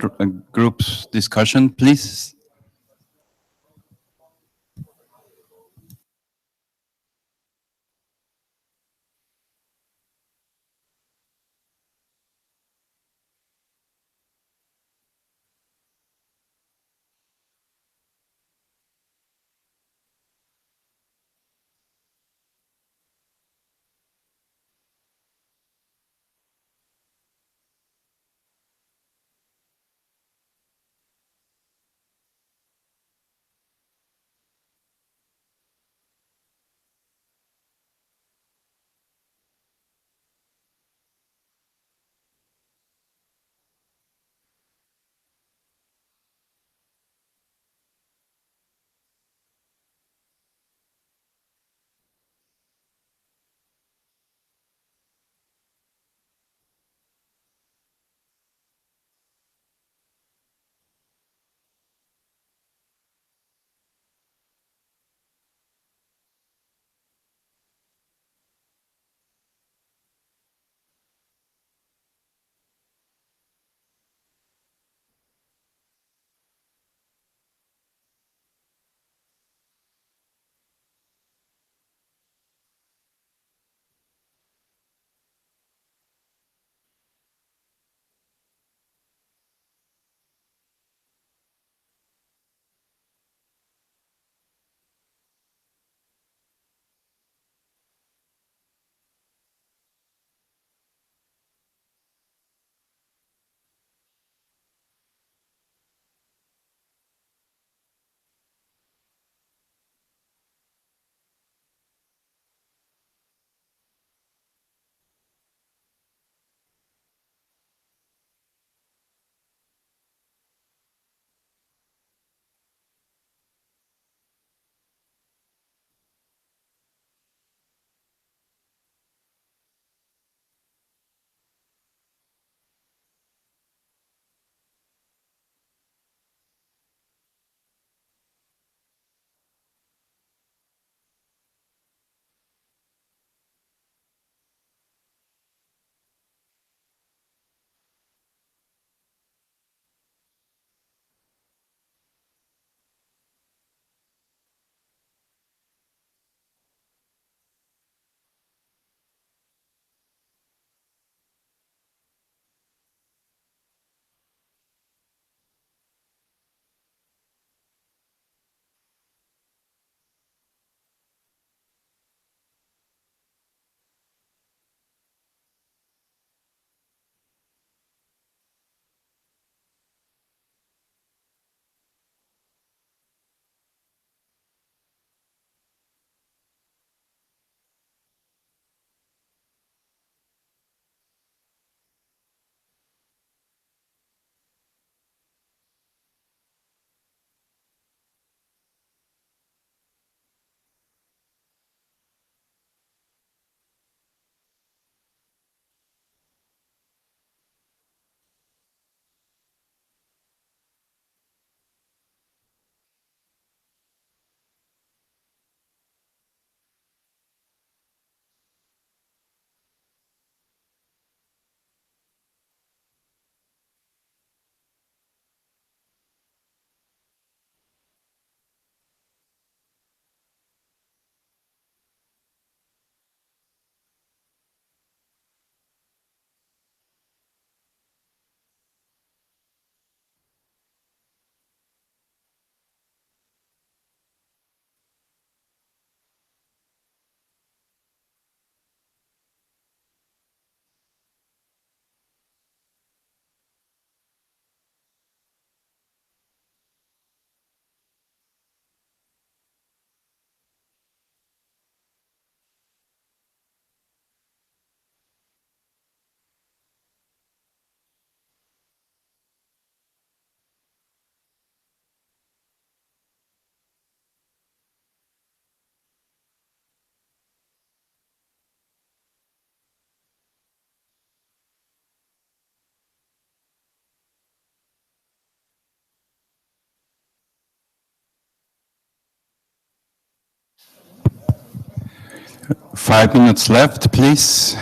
groups discussion, please. Five minutes left, please.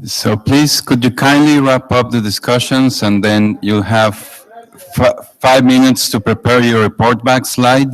So please, could you kindly wrap up the discussions and then you'll have 5 minutes to prepare your report back slide?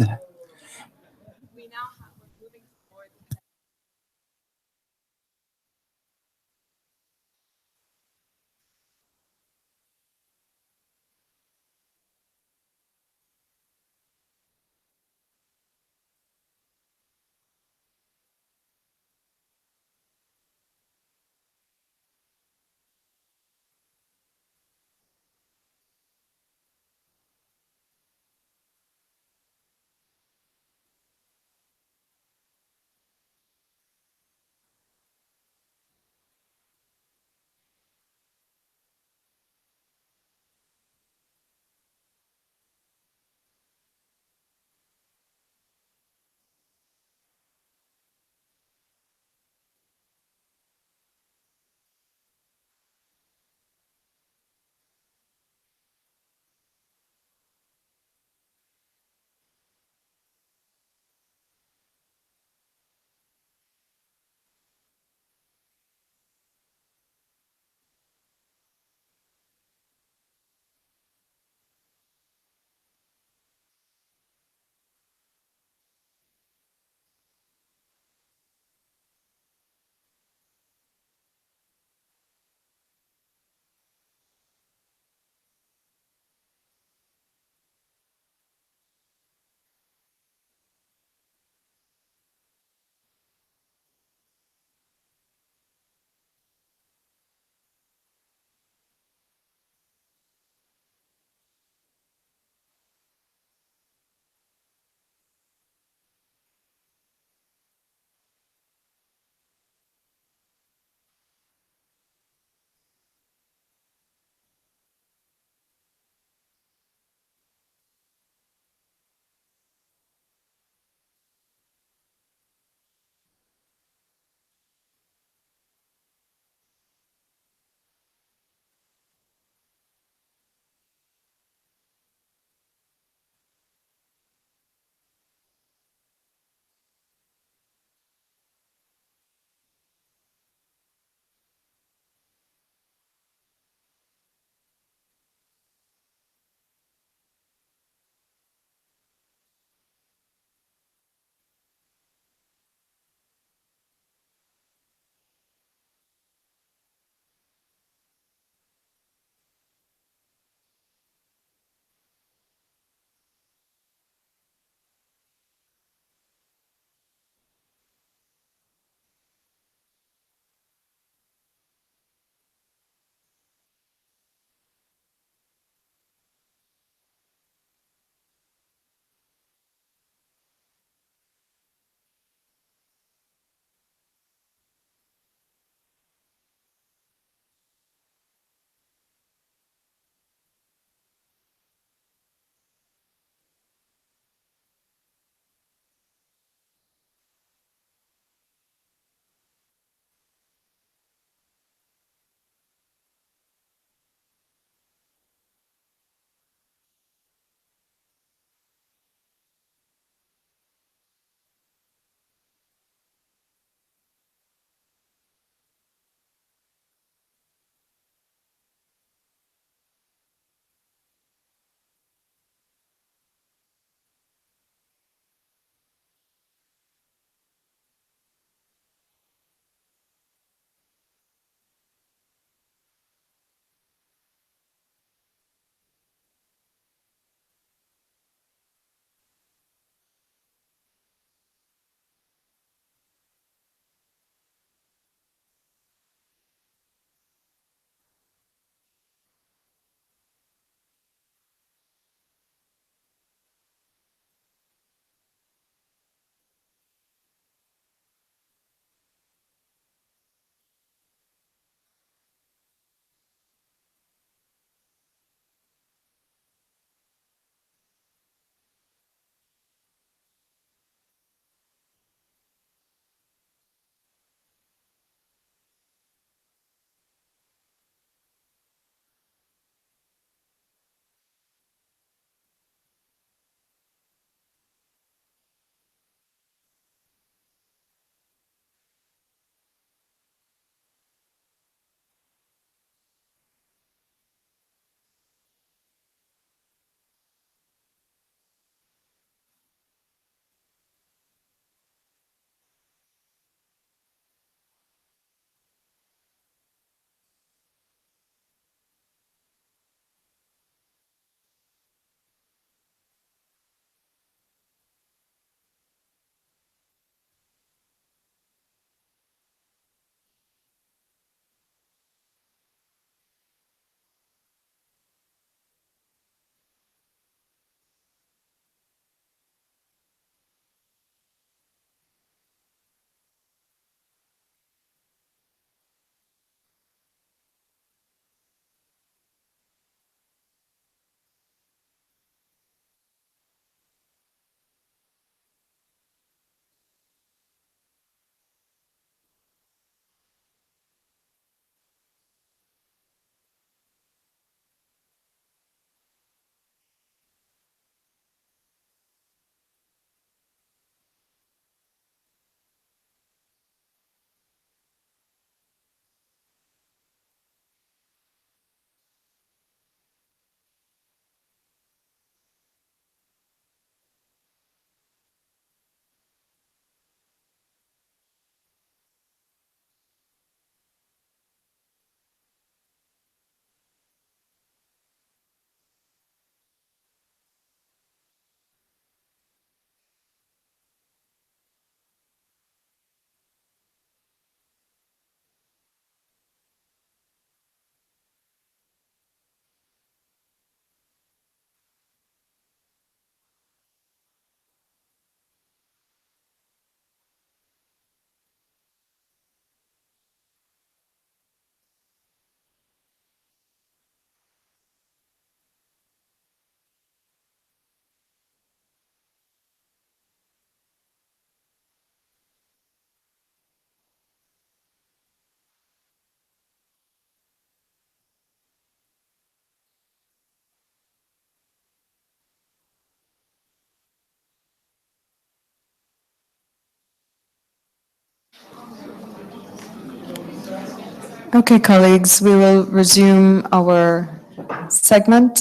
Okay, colleagues, we will resume our segment.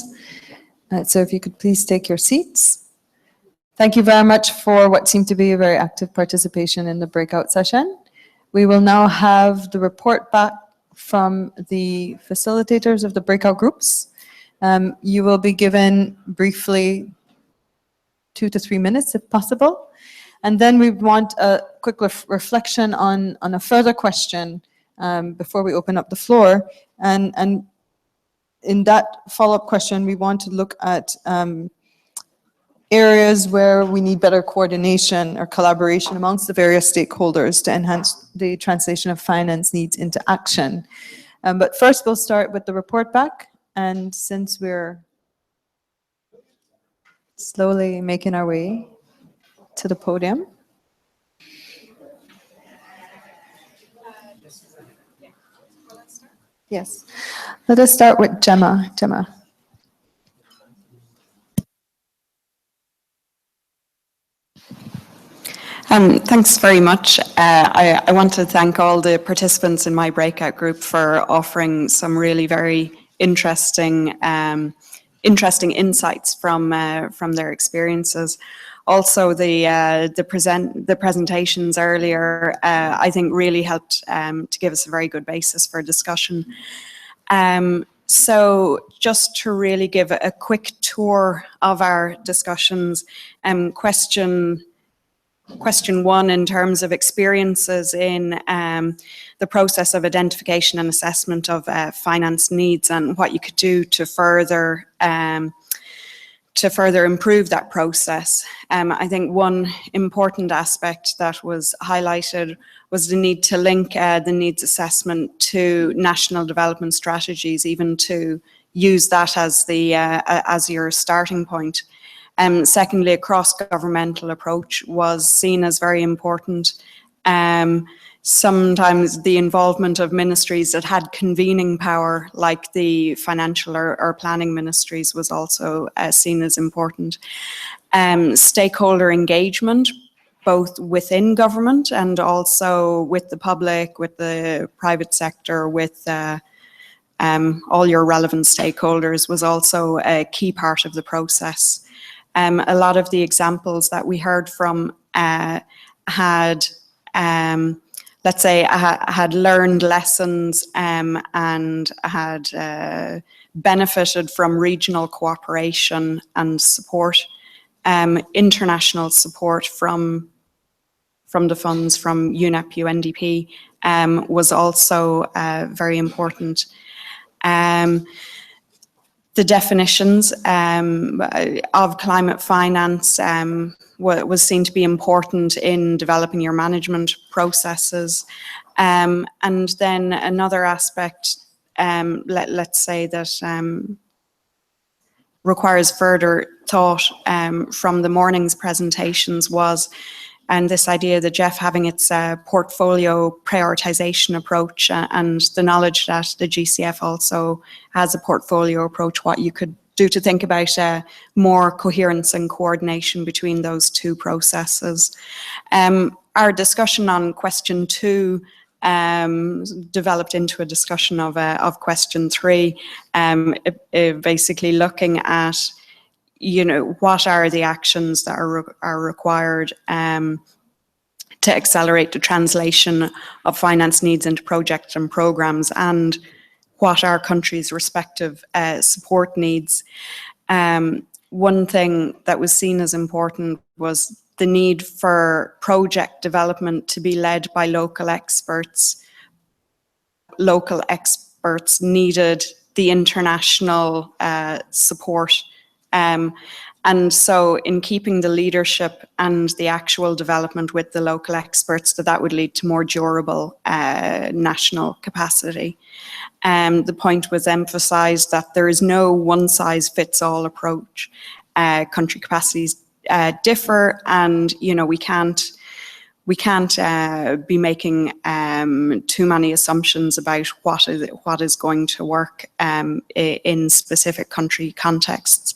So if you could please take your seats. Thank you very much for what seemed to be a very active participation in the breakout session. We will now have the report back from the facilitators of the breakout groups. You will be given briefly 2 to 3 minutes if possible. And then we want a quick reflection on a further question before we open up the floor. And in that follow-up question, we want to look at areas where we need better coordination or collaboration amongst the various stakeholders to enhance the translation of finance needs into action. But first, we'll start with the report back. And since we're slowly making our way to the podium. Yes. Let us start with Gemma. Gemma. Thanks very much. I want to thank all the participants in my breakout group for offering some really very interesting insights from their experiences. Also, the presentations earlier, I think, really helped to give us a very good basis for discussion. So just to really give a quick tour of our discussions, Question 1, in terms of experiences in the process of identification and assessment of finance needs and what you could do to further improve that process. I think one important aspect that was highlighted was the need to link the needs assessment to national development strategies, even to use that as your starting point. Secondly, a cross-governmental approach was seen as very important. Sometimes the involvement of ministries that had convening power, like the financial or planning ministries, was also seen as important. Stakeholder engagement, both within government and also with the public, with the private sector, with all your relevant stakeholders, was also a key part of the process. A lot of the examples that we heard from had, let's say, had learned lessons and had benefited from regional cooperation and support, international support from the funds from UNEP, UNDP, was also very important. The definitions of climate finance was seen to be important in developing your management processes. And then another aspect, let's say, that requires further thought from the morning's presentations was, and this idea that Jeff having its portfolio prioritization approach and the knowledge that the GCF also has a portfolio approach, what you could do to think about more coherence and coordination between those two processes. Our discussion on question 2 developed into a discussion of question 3, basically looking at, what are the actions that are required to accelerate the translation of finance needs into projects and programs, and what are countries' respective support needs. One thing that was seen as important was the need for project development to be led by local experts. Local experts needed the international support. And so in keeping the leadership and the actual development with the local experts, that would lead to more durable national capacity. The point was emphasized that there is no one-size-fits-all approach. Country capacities differ, and we can't be making too many assumptions about what is going to work in specific country contexts.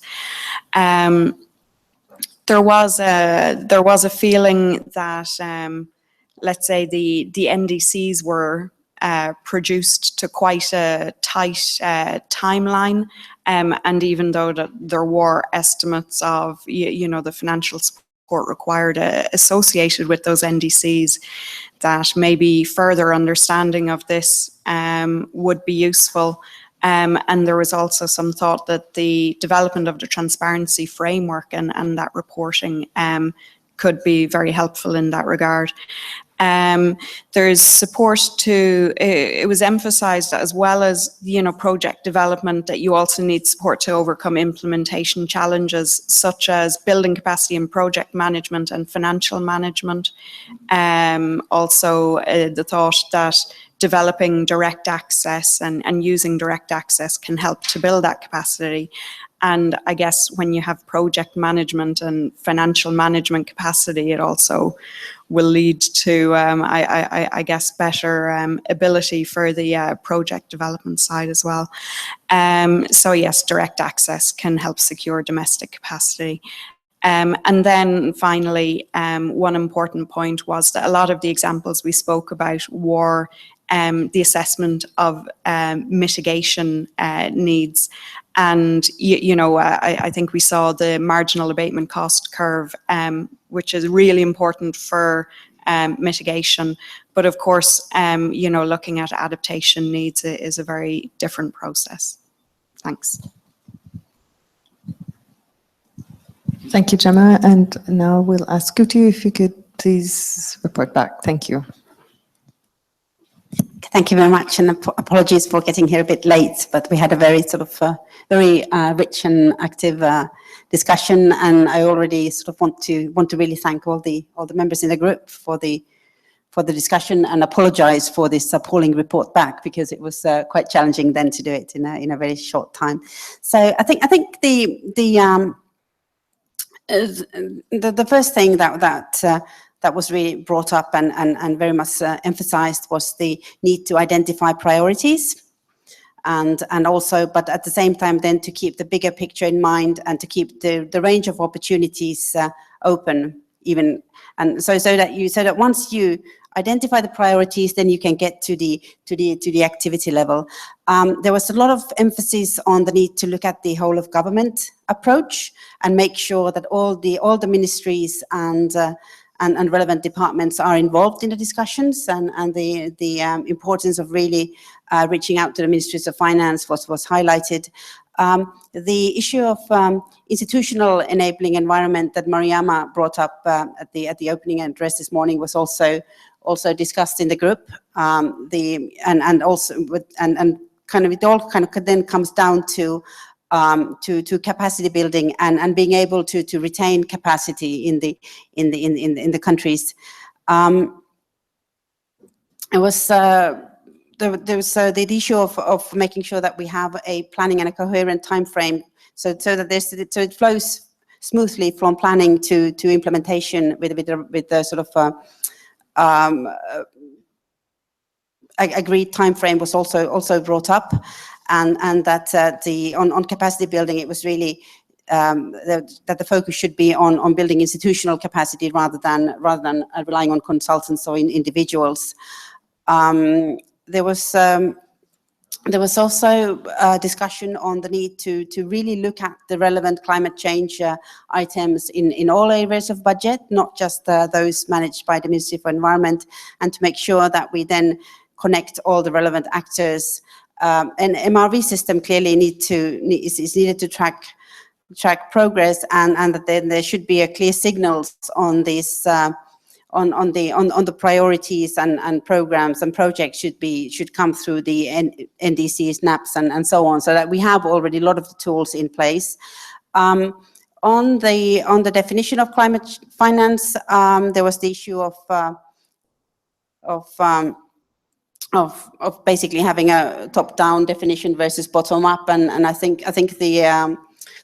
There was a feeling that, let's say, the NDCs were produced to quite a tight timeline. And even though that there were estimates of, you know, the financial support required associated with those NDCs, that maybe further understanding of this would be useful. And there was also some thought that the development of the transparency framework and that reporting could be very helpful in that regard. There's support to, it was emphasized as well as, you know, project development, that you also need support to overcome implementation challenges such as building capacity in project management and financial management. Also the thought that developing direct access and using direct access can help to build that capacity. And I guess when you have project management and financial management capacity, it also will lead to, I guess, better ability for the project development side as well. So yes, direct access can help secure domestic capacity. And then finally, one important point was that a lot of the examples we spoke about were the assessment of mitigation needs. And, you know, I think we saw the marginal abatement cost curve, which is really important for mitigation. But of course, you know, looking at adaptation needs is a very different process. Thanks. Thank you, Gemma. And now we'll ask Guti if you could please report back. Thank you. Thank you very much, and apologies for getting here a bit late, but we had a very sort of very rich and active discussion, and I already sort of want to really thank all the members in the group for the discussion, and apologize for this appalling report back, because it was quite challenging then to do it in a very short time. So I think the first thing that was really brought up and very much emphasized was the need to identify priorities, and also, but at the same time then to keep the bigger picture in mind and to keep the range of opportunities open, even, and so that once you identify the priorities, then you can get to the activity level. There was a lot of emphasis on the need to look at the whole of government approach and make sure that all the ministries and relevant departments are involved in the discussions, and the importance of really reaching out to the ministries of finance was highlighted. The issue of institutional enabling environment that Mariama brought up at the opening address this morning was also discussed in the group. And also with kind of it all kind of then comes down to capacity building and being able to retain capacity in the countries. It was there was the issue of making sure that we have a planning and a coherent time frame, so that it flows smoothly from planning to implementation with the sort of agreed time frame was also brought up. And that on capacity building, it was really that the focus should be on building institutional capacity rather than relying on consultants or individuals. There was also a discussion on the need to really look at the relevant climate change items in all areas of budget, not just those managed by the Ministry for Environment, and to make sure that we then connect all the relevant actors. An MRV system clearly is needed to track progress, and that then there should be a clear signals on this on the priorities and programs and projects should come through the NDCs, NAPs, and so on, so that we have already a lot of the tools in place. On the definition of climate finance, there was the issue of basically having a top-down definition versus bottom-up, and I think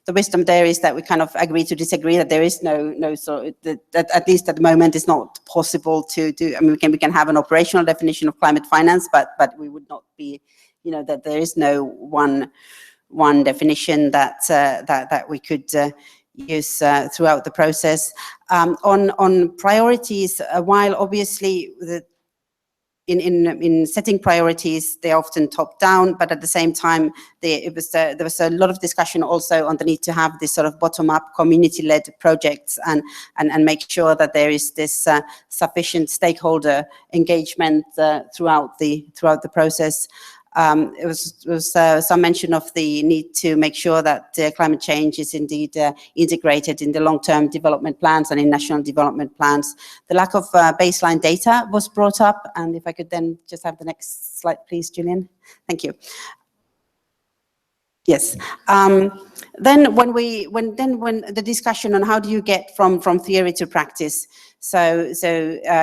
the wisdom there is that we kind of agree to disagree, that there is no sort that at least at the moment it's not possible to do. I mean, we can have an operational definition of climate finance, but we would not be, that there is no one definition that we could use throughout the process. On priorities, while obviously in setting priorities, they're often top down, but at the same time, there was a lot of discussion also on the need to have this sort of bottom up community-led projects and make sure that there is this sufficient stakeholder engagement throughout the process. It was some mention of the need to make sure that climate change is indeed integrated in the long-term development plans and in national development plans. The lack of baseline data was brought up, and if I could then just have the next slide, please, Julian. Thank you. Yes. Then when the discussion on how do you get from theory to practice, so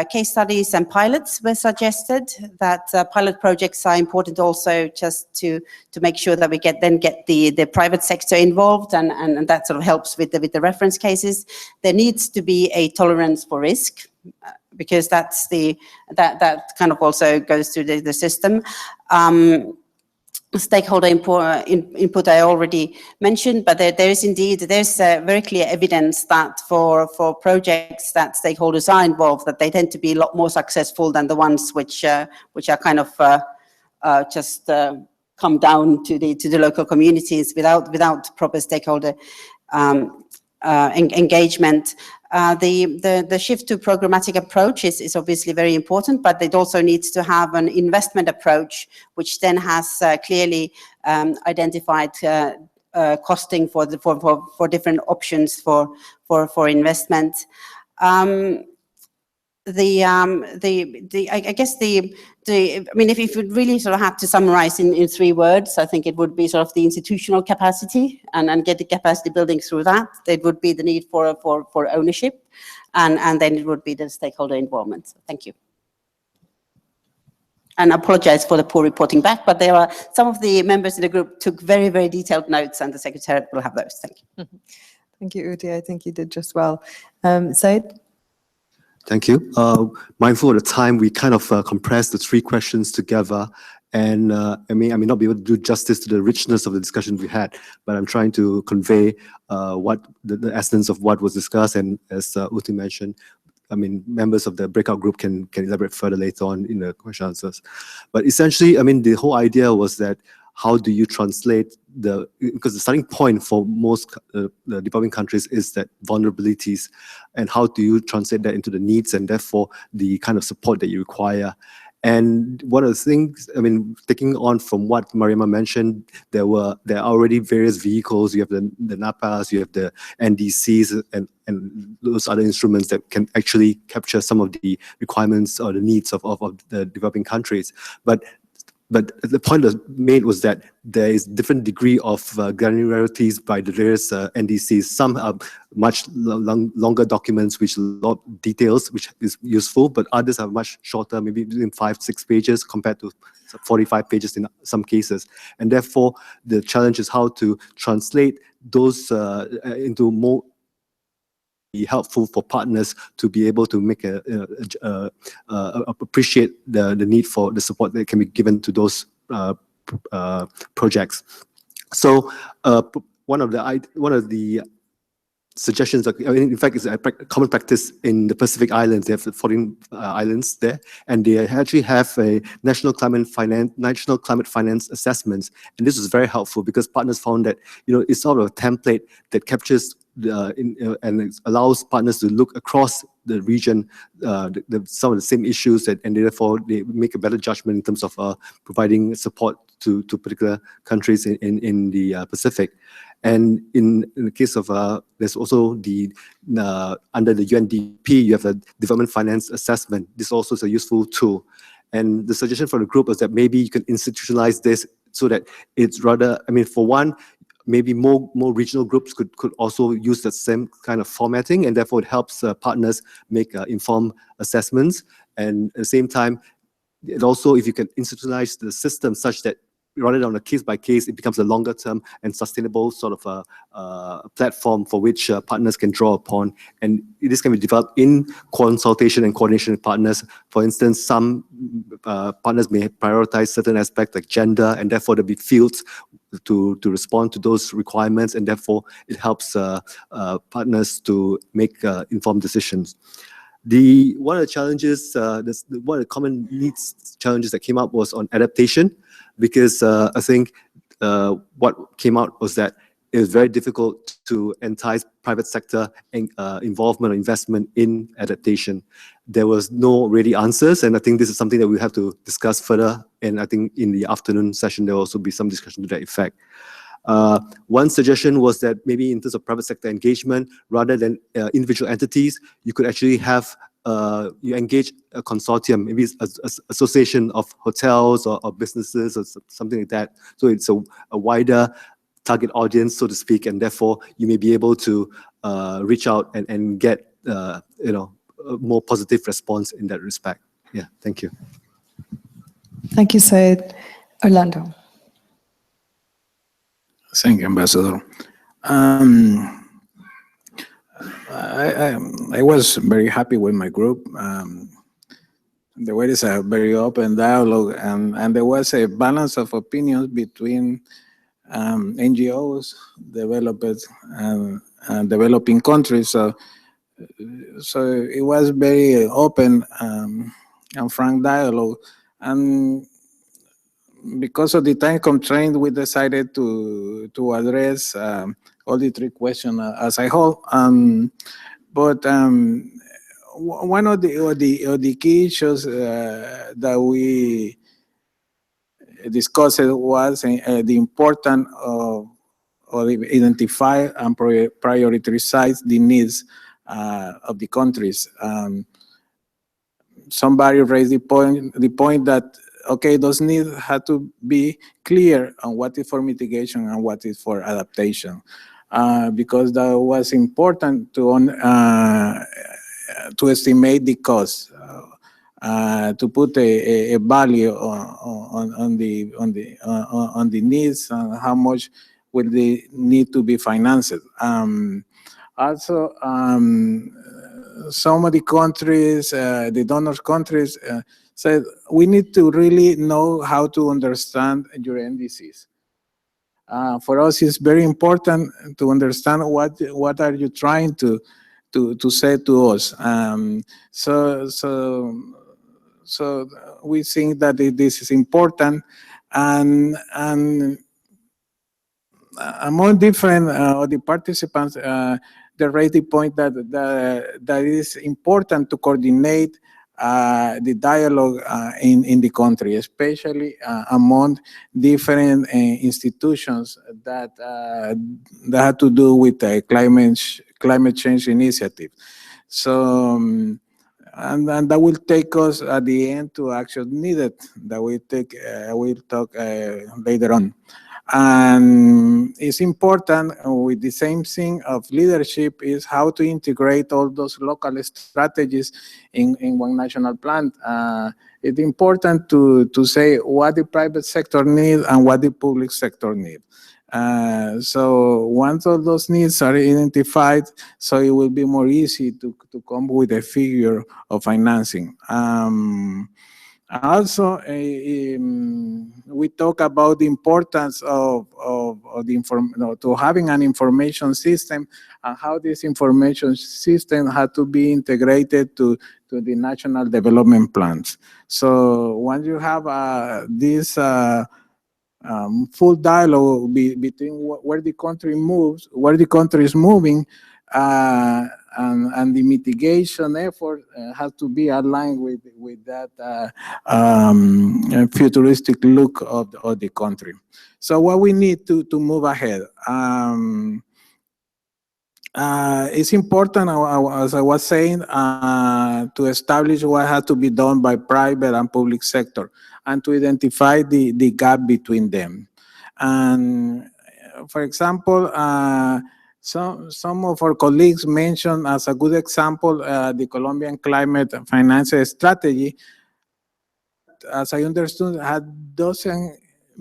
case studies and pilots were suggested. That pilot projects are important also just to make sure that we get the private sector involved, and that sort of helps with the reference cases. There needs to be a tolerance for risk, because that kind of also goes through the system. Stakeholder input I already mentioned, but there's very clear evidence that for projects that stakeholders are involved, that they tend to be a lot more successful than the ones which are kind of just come down to the local communities without proper stakeholder engagement. The shift to programmatic approach is obviously very important, but it also needs to have an investment approach, which then has clearly identified costing for different options for investment. I guess I mean, if you really sort of have to summarize in 3 words, I think it would be sort of the institutional capacity and get the capacity building through that. There would be the need for ownership, and then it would be the stakeholder involvement. So thank you. And I apologize for the poor reporting back, but there are some of the members in the group took very, very detailed notes, and the Secretariat will have those. Thank you. Thank you, Udi. I think you did just well. Said? Thank you. Mindful of the time, we kind of compressed the 3 questions together. And I may not be able to do justice to the richness of the discussion we had, but I'm trying to convey what the essence of what was discussed. And as Uti mentioned, I mean, members of the breakout group can elaborate further later on in the question answers. But essentially, I mean, the whole idea was that how do you translate because the starting point for most the developing countries is that vulnerabilities, and how do you translate that into the needs and therefore the kind of support that you require. And one of the things, I mean, taking on from what Mariama mentioned, there are already various vehicles. You have the NAPAs, you have the NDCs, and those other instruments that can actually capture some of the requirements or the needs of the developing countries. But the point that made was that there is different degree of granularities by the various NDCs. Some are much longer documents, which a lot of details, which is useful, but others are much shorter, maybe in 5-6 pages compared to 45 pages in some cases. And therefore, the challenge is how to translate those into more be helpful for partners to be able to make appreciate the need for the support that can be given to those projects. So one of the suggestions, in fact, is a common practice in the Pacific Islands. They have 14 islands there, and they actually have a national climate finance assessments. And this was very helpful because partners found that it's sort of a template that captures and it allows partners to look across the region, some of the same issues, and therefore they make a better judgment in terms of providing support to particular countries in the Pacific. And in the case of, there's also under the UNDP, you have a development finance assessment. This also is a useful tool. And the suggestion for the group is that maybe you can institutionalize this so that it's rather, for one, maybe more regional groups could also use the same kind of formatting, and therefore it helps partners make informed assessments. And at the same time, it also, if you can institutionalize the system such that rather than on a case by case, it becomes a longer term and sustainable sort of a platform for which partners can draw upon. And this can be developed in consultation and coordination with partners. For instance, some partners may prioritize certain aspects like gender, and therefore there'll be fields to respond to those requirements, and therefore it helps partners to make informed decisions. One of the challenges, one of the common needs challenges that came up was on adaptation, because I think what came out was that it was very difficult to entice private sector involvement or investment in adaptation. There was no really answers, and I think this is something that we have to discuss further. And I think in the afternoon session there will also be some discussion to that effect. One suggestion was that maybe in terms of private sector engagement, rather than individual entities, you could actually have you engage a consortium, maybe an association of hotels or businesses or something like that. So it's a wider target audience, so to speak, and therefore you may be able to reach out and get a more positive response in that respect. Yeah, thank you. Thank you, Syed. Orlando. Thank you, Ambassador. I was very happy with my group. There was a very open dialogue, and there was a balance of opinions between NGOs, developers, and developing countries. So it was very open and frank dialogue. And because of the time constraint, we decided to address all the three questions as a whole. But one of the key issues that we discussed was the importance of identify and prioritize the needs of the countries. Somebody raised the point that, okay, those needs have to be clear on what is for mitigation and what is for adaptation, because that was important to estimate the cost, to put a value on the needs and how much will they need to be financed. Also, some of the countries, the donor countries, said we need to really know how to understand your NDCs. For us, it's very important to understand what are you trying to say to us. So we think that this is important, and among different the participants, they raised the point that it is important to coordinate the dialogue in the country, especially among different institutions that have to do with the climate change initiative. So, and that will take us at the end to action needed that we'll talk later on. And it's important with the same thing of leadership is how to integrate all those local strategies in one national plan. It's important to say what the private sector needs and what the public sector needs. So once all those needs are identified, so it will be more easy to come with a figure of financing. Also, we talk about the importance of to having an information system and how this information system had to be integrated to the national development plans. So once you have this full dialogue between where the country moves, where the country is moving, and the mitigation effort has to be aligned with that futuristic look of the country. So what we need to move ahead. It's important, as I was saying, to establish what has to be done by private and public sector and to identify the gap between them. And for example, some of our colleagues mentioned as a good example the Colombian climate finance strategy. As I understood, doesn't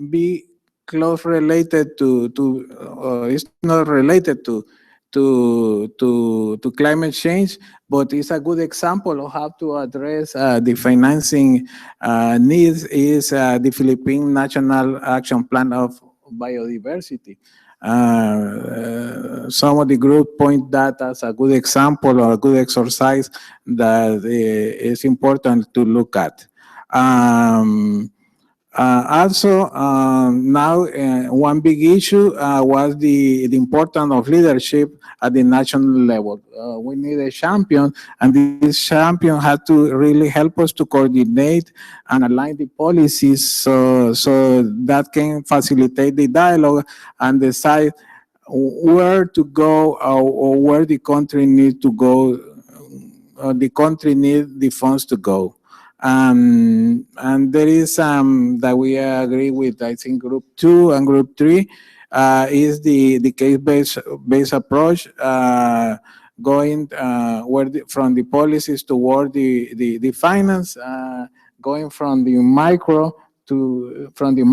be close related it's not related to climate change, but it's a good example of how to address the financing needs is the Philippine National Action Plan of Biodiversity. Some of the group point that as a good example or a good exercise that is important to look at. Also, now one big issue was the importance of leadership at the national level. We need a champion, and this champion had to really help us to coordinate and align the policies so that can facilitate the dialogue and decide where to go or where the country needs to go, the country needs the funds to go. And there is that we agree with, I think, Group 2 and Group 3 is the case-based approach, going from the policies toward the finance, going from the micro to the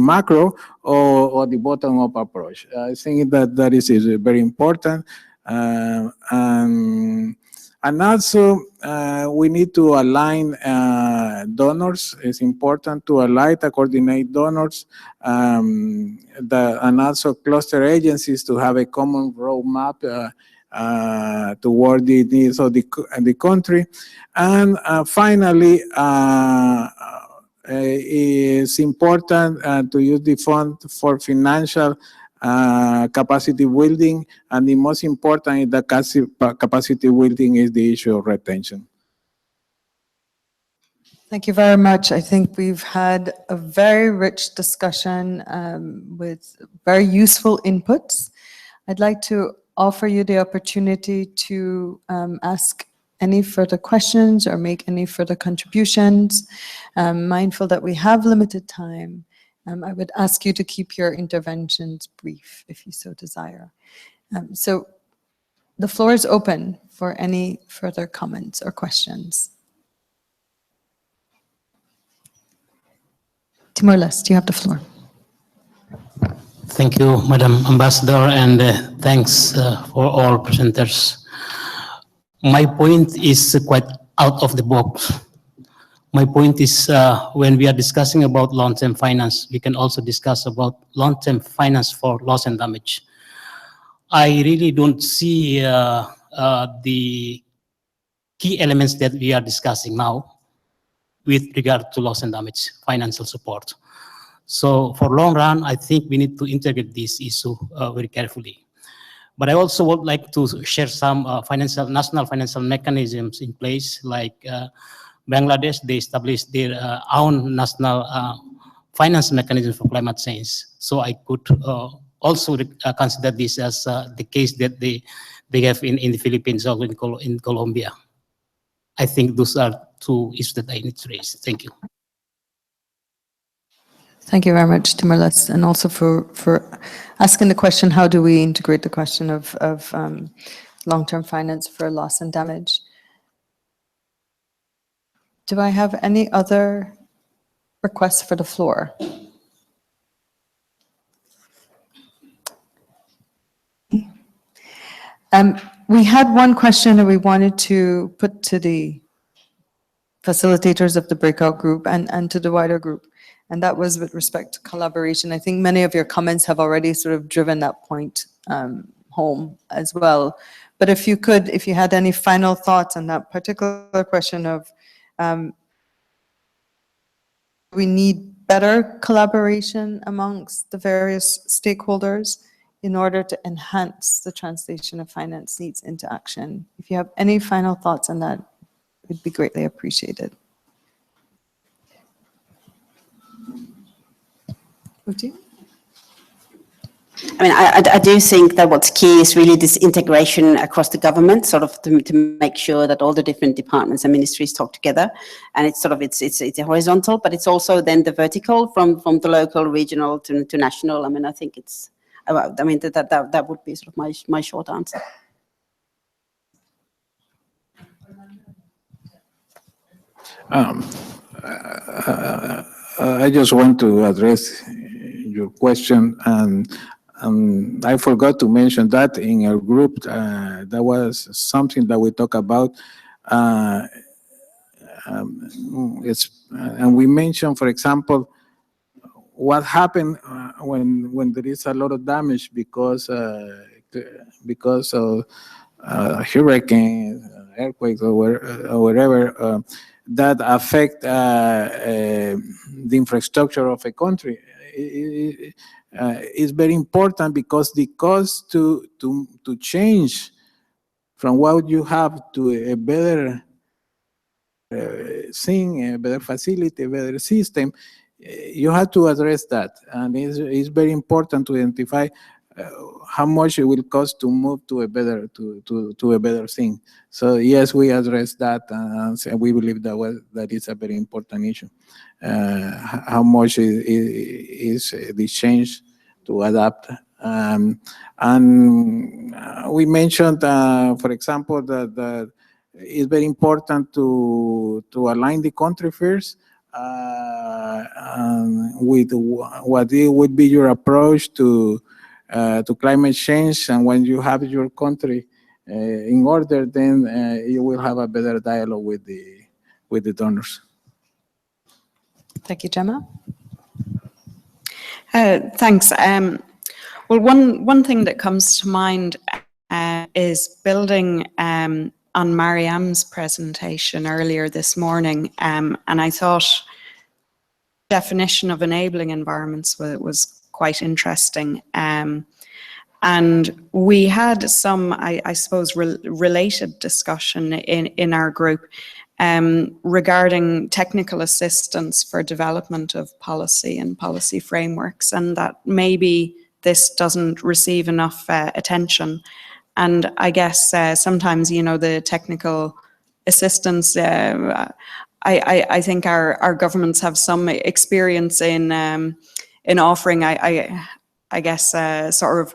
macro, or the bottom-up approach. I think that is very important. And also, we need to align donors. It's important to align and coordinate donors, and also cluster agencies to have a common roadmap toward the needs of the country. And finally, it's important to use the fund for financial capacity building, and the most important in the capacity building is the issue of retention. Thank you very much. I think we've had a very rich discussion with very useful inputs. I'd like to offer you the opportunity to ask any further questions or make any further contributions. Mindful that we have limited time, I would ask you to keep your interventions brief if you so desire. So the floor is open for any further comments or questions. Timor-Leste, you have the floor. Thank you, Madam Ambassador, and thanks for all presenters. My point is quite out of the box. My point is when we are discussing about long-term finance, we can also discuss about long-term finance for loss and damage. I really don't see the key elements that we are discussing now with regard to loss and damage financial support. So for long run, I think we need to integrate this issue very carefully. But I also would like to share some national financial mechanisms in place, like Bangladesh. They established their own national finance mechanism for climate change. So I could also consider this as the case that they have in the Philippines or in Colombia. I think those are two issues that I need to raise. Thank you. Thank you very much, Timor-Leste, and also for asking the question, how do we integrate the question of long-term finance for loss and damage? Do I have any other requests for the floor? We had one question that we wanted to put to the facilitators of the breakout group and to the wider group, and that was with respect to collaboration. I think many of your comments have already sort of driven that point home as well. But if you had any final thoughts on that particular question of we need better collaboration amongst the various stakeholders in order to enhance the translation of finance needs into action. If you have any final thoughts on that, it would be greatly appreciated. Uti? I mean, I do think that what's key is really this integration across the government, sort of to make sure that all the different departments and ministries talk together. And it's sort of, it's a horizontal, but it's also then the vertical from the local, regional to national. I mean, I think it's, I mean, that would be sort of my short answer. I just want to address your question, and I forgot to mention that in our group, that was something that we talk about. And we mentioned, for example, what happened when there is a lot of damage because of hurricanes, earthquakes, or wherever that affect the infrastructure of a country. Is very important because the cost to change from what you have to a better thing, a better facility, a better system, you have to address that. And it's very important to identify how much it will cost to move to a better to a better thing. So yes, we address that, and we believe that is a very important issue. How much is the change to adapt? And we mentioned, for example, that it's very important to align the country first with what would be your approach to climate change, and when you have your country in order, then you will have a better dialogue with the donors. Thank you, Gemma. Thanks. Well, one thing that comes to mind is building on Mariam's presentation earlier this morning, and I thought the definition of enabling environments was quite interesting. And we had some, I suppose, related discussion in our group regarding technical assistance for development of policy and policy frameworks, and that maybe this doesn't receive enough attention. And I guess sometimes, you know, the technical assistance, I think our governments have some experience in offering, I guess, sort of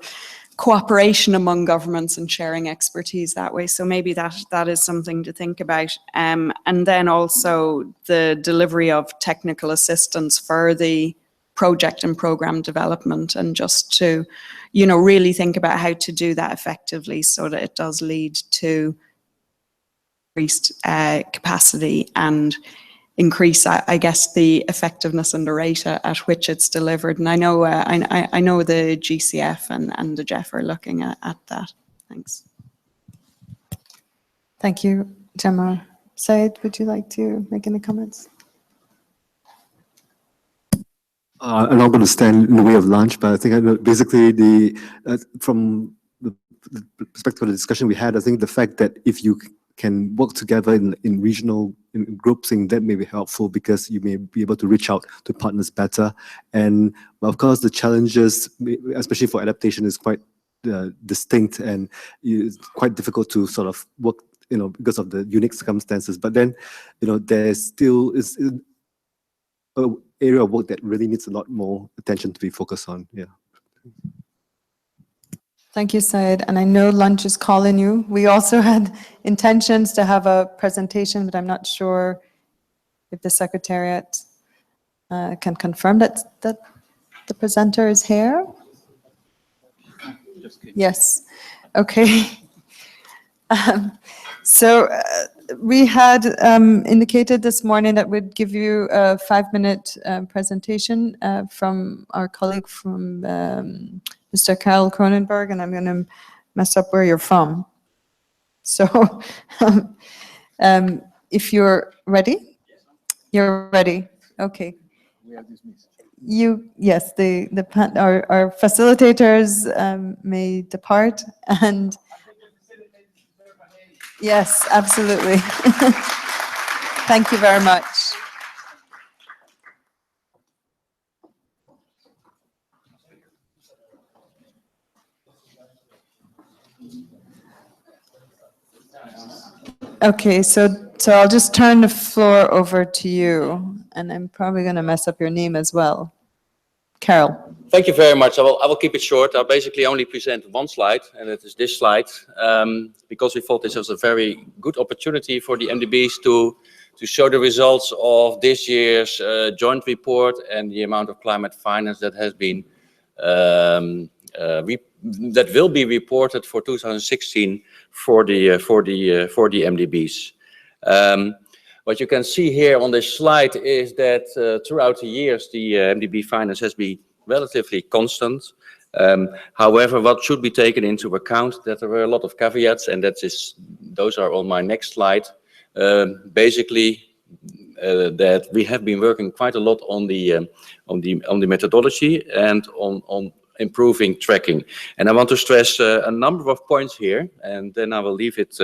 cooperation among governments and sharing expertise that way. So maybe that is something to think about. And then also the delivery of technical assistance for the project and program development, and just to, you know, really think about how to do that effectively so that it does lead to increased capacity and increase, I guess, the effectiveness and the rate at which it's delivered. And I know I know the GCF and the GEF are looking at that. Thanks. Thank you, Gemma. Syed, would you like to make any comments? I'm not going to stand in the way of lunch, but I think basically from the perspective of the discussion we had, I think the fact that if you can work together in regional grouping, that may be helpful because you may be able to reach out to partners better. And of course, the challenges, especially for adaptation, is quite distinct, and it's quite difficult to sort of work, you know, because of the unique circumstances. But then, you know, there still is an area of work that really needs a lot more attention to be focused on. Yeah. Thank you, Syed. And I know lunch is calling you. We also had intentions to have a presentation, but I'm not sure if the Secretariat can confirm that the presenter is here. Yes. Okay. So we had indicated this morning that we'd give you a 5-minute presentation from our colleague from Mr. Karl Kronenberg, and I'm going to mess up where you're from. So if you're ready, you're ready. Okay. Yes, our facilitators may depart, and yes, absolutely. Thank you very much. Okay, so I'll just turn the floor over to you, and I'm probably going to mess up your name as well. Carol. Thank you very much. I will keep it short. I'll basically only present one slide, and it is this slide, because we thought this was a very good opportunity for the MDBs to show the results of this year's joint report and the amount of climate finance that has been that will be reported for 2016 for the MDBs. What you can see here on this slide is that throughout the years, the MDB finance has been relatively constant. However, what should be taken into account that there were a lot of caveats, and those are on my next slide. Basically, that we have been working quite a lot on the methodology and on improving tracking. And I want to stress a number of points here, and then I will leave it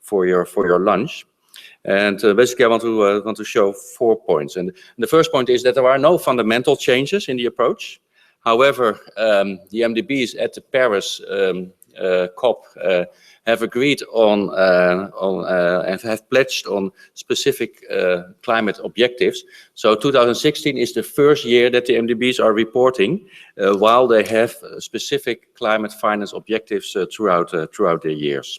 for your lunch. And basically, I want to show 4 points. And the first point is that there are no fundamental changes in the approach. However, the MDBs at the Paris COP have agreed on and have pledged on specific climate objectives. So 2016 is the first year that the MDBs are reporting, while they have specific climate finance objectives throughout their years.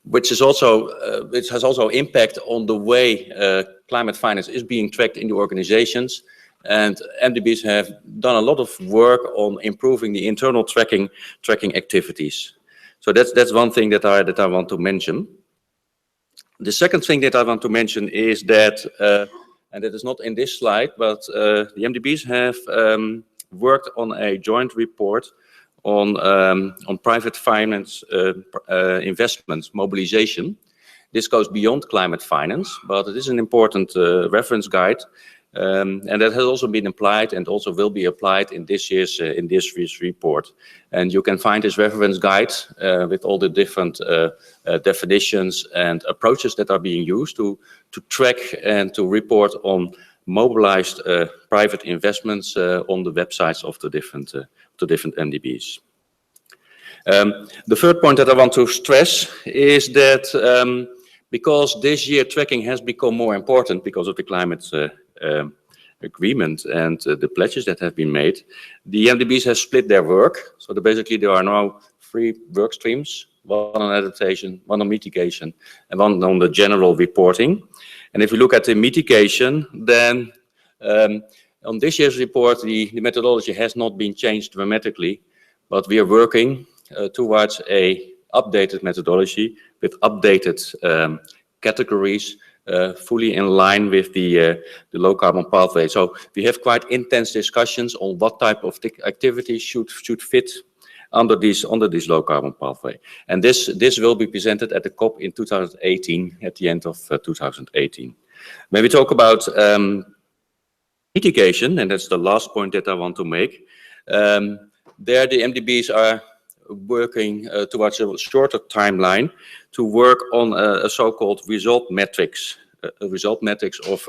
Which has also impact on the way climate finance is being tracked in the organizations. And MDBs have done a lot of work on improving the internal tracking activities. So that's one thing that I want to mention. The second thing that I want to mention is that, and that is not in this slide, but the MDBs have worked on a joint report on private finance investment mobilization. This goes beyond climate finance, but it is an important reference guide, and that has also been applied and also will be applied in this year's report. And you can find this reference guide with all the different definitions and approaches that are being used to track and to report on mobilized private investments on the websites of the different MDBs. The third point that I want to stress is that because this year tracking has become more important because of the climate agreement and the pledges that have been made, the MDBs have split their work. So basically there are now 3 work streams, one on adaptation, one on mitigation, and one on the general reporting. And if you look at the mitigation, then on this year's report, the methodology has not been changed dramatically, but we are working towards a updated methodology with updated categories, fully in line with the low carbon pathway. So we have quite intense discussions on what type of activities should fit under this low carbon pathway. And this will be presented at the COP in 2018, at the end of 2018. When we talk about mitigation, and that's the last point that I want to make, there the MDBs are working towards a shorter timeline to work on a so-called result metrics of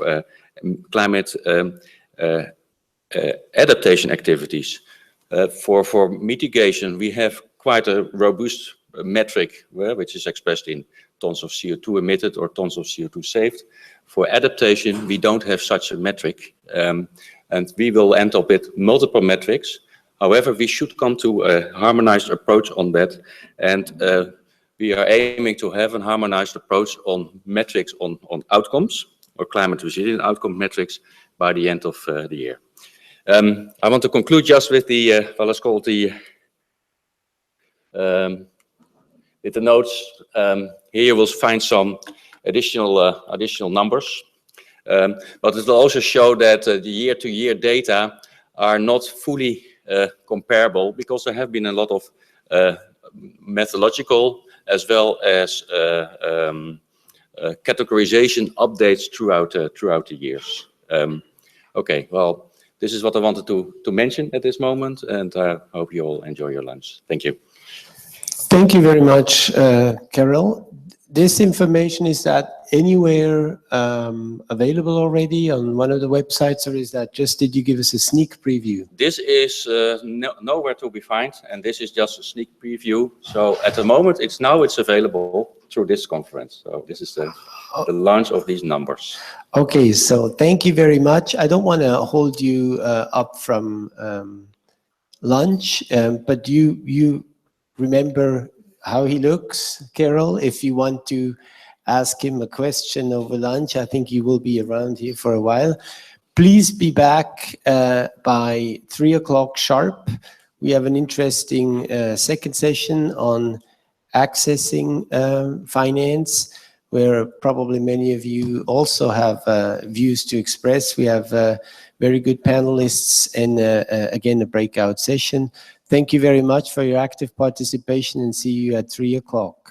climate adaptation activities. For mitigation, we have quite a robust metric, which is expressed in tons of CO2 emitted or tons of CO2 saved. For adaptation, we don't have such a metric, and we will end up with multiple metrics. However, we should come to a harmonized approach on that, and we are aiming to have a harmonized approach on metrics on outcomes or climate resilient outcome metrics by the end of the year. I want to conclude just with the what is called the with the notes. Here you will find some additional numbers, but it will also show that the year-to-year data are not fully comparable, because there have been a lot of methodological as well as categorization updates throughout the years. Okay, well, this is what I wanted to mention at this moment, and I hope you all enjoy your lunch. Thank you. Thank you very much, Carol. This information, is that anywhere available already on one of the websites, or is that just, did you give us a sneak preview? This is nowhere to be found, and this is just a sneak preview. So at the moment, it's available through this conference. So this is the launch of these numbers. Okay, so thank you very much. I don't want to hold you up from lunch, but you remember how he looks, Carol. If you want to ask him a question over lunch, I think you will be around here for a while. Please be back by 3 o'clock sharp. We have an interesting second session on accessing finance, where probably many of you also have views to express. We have very good panelists and again, a breakout session. Thank you very much for your active participation, and see you at 3 o'clock.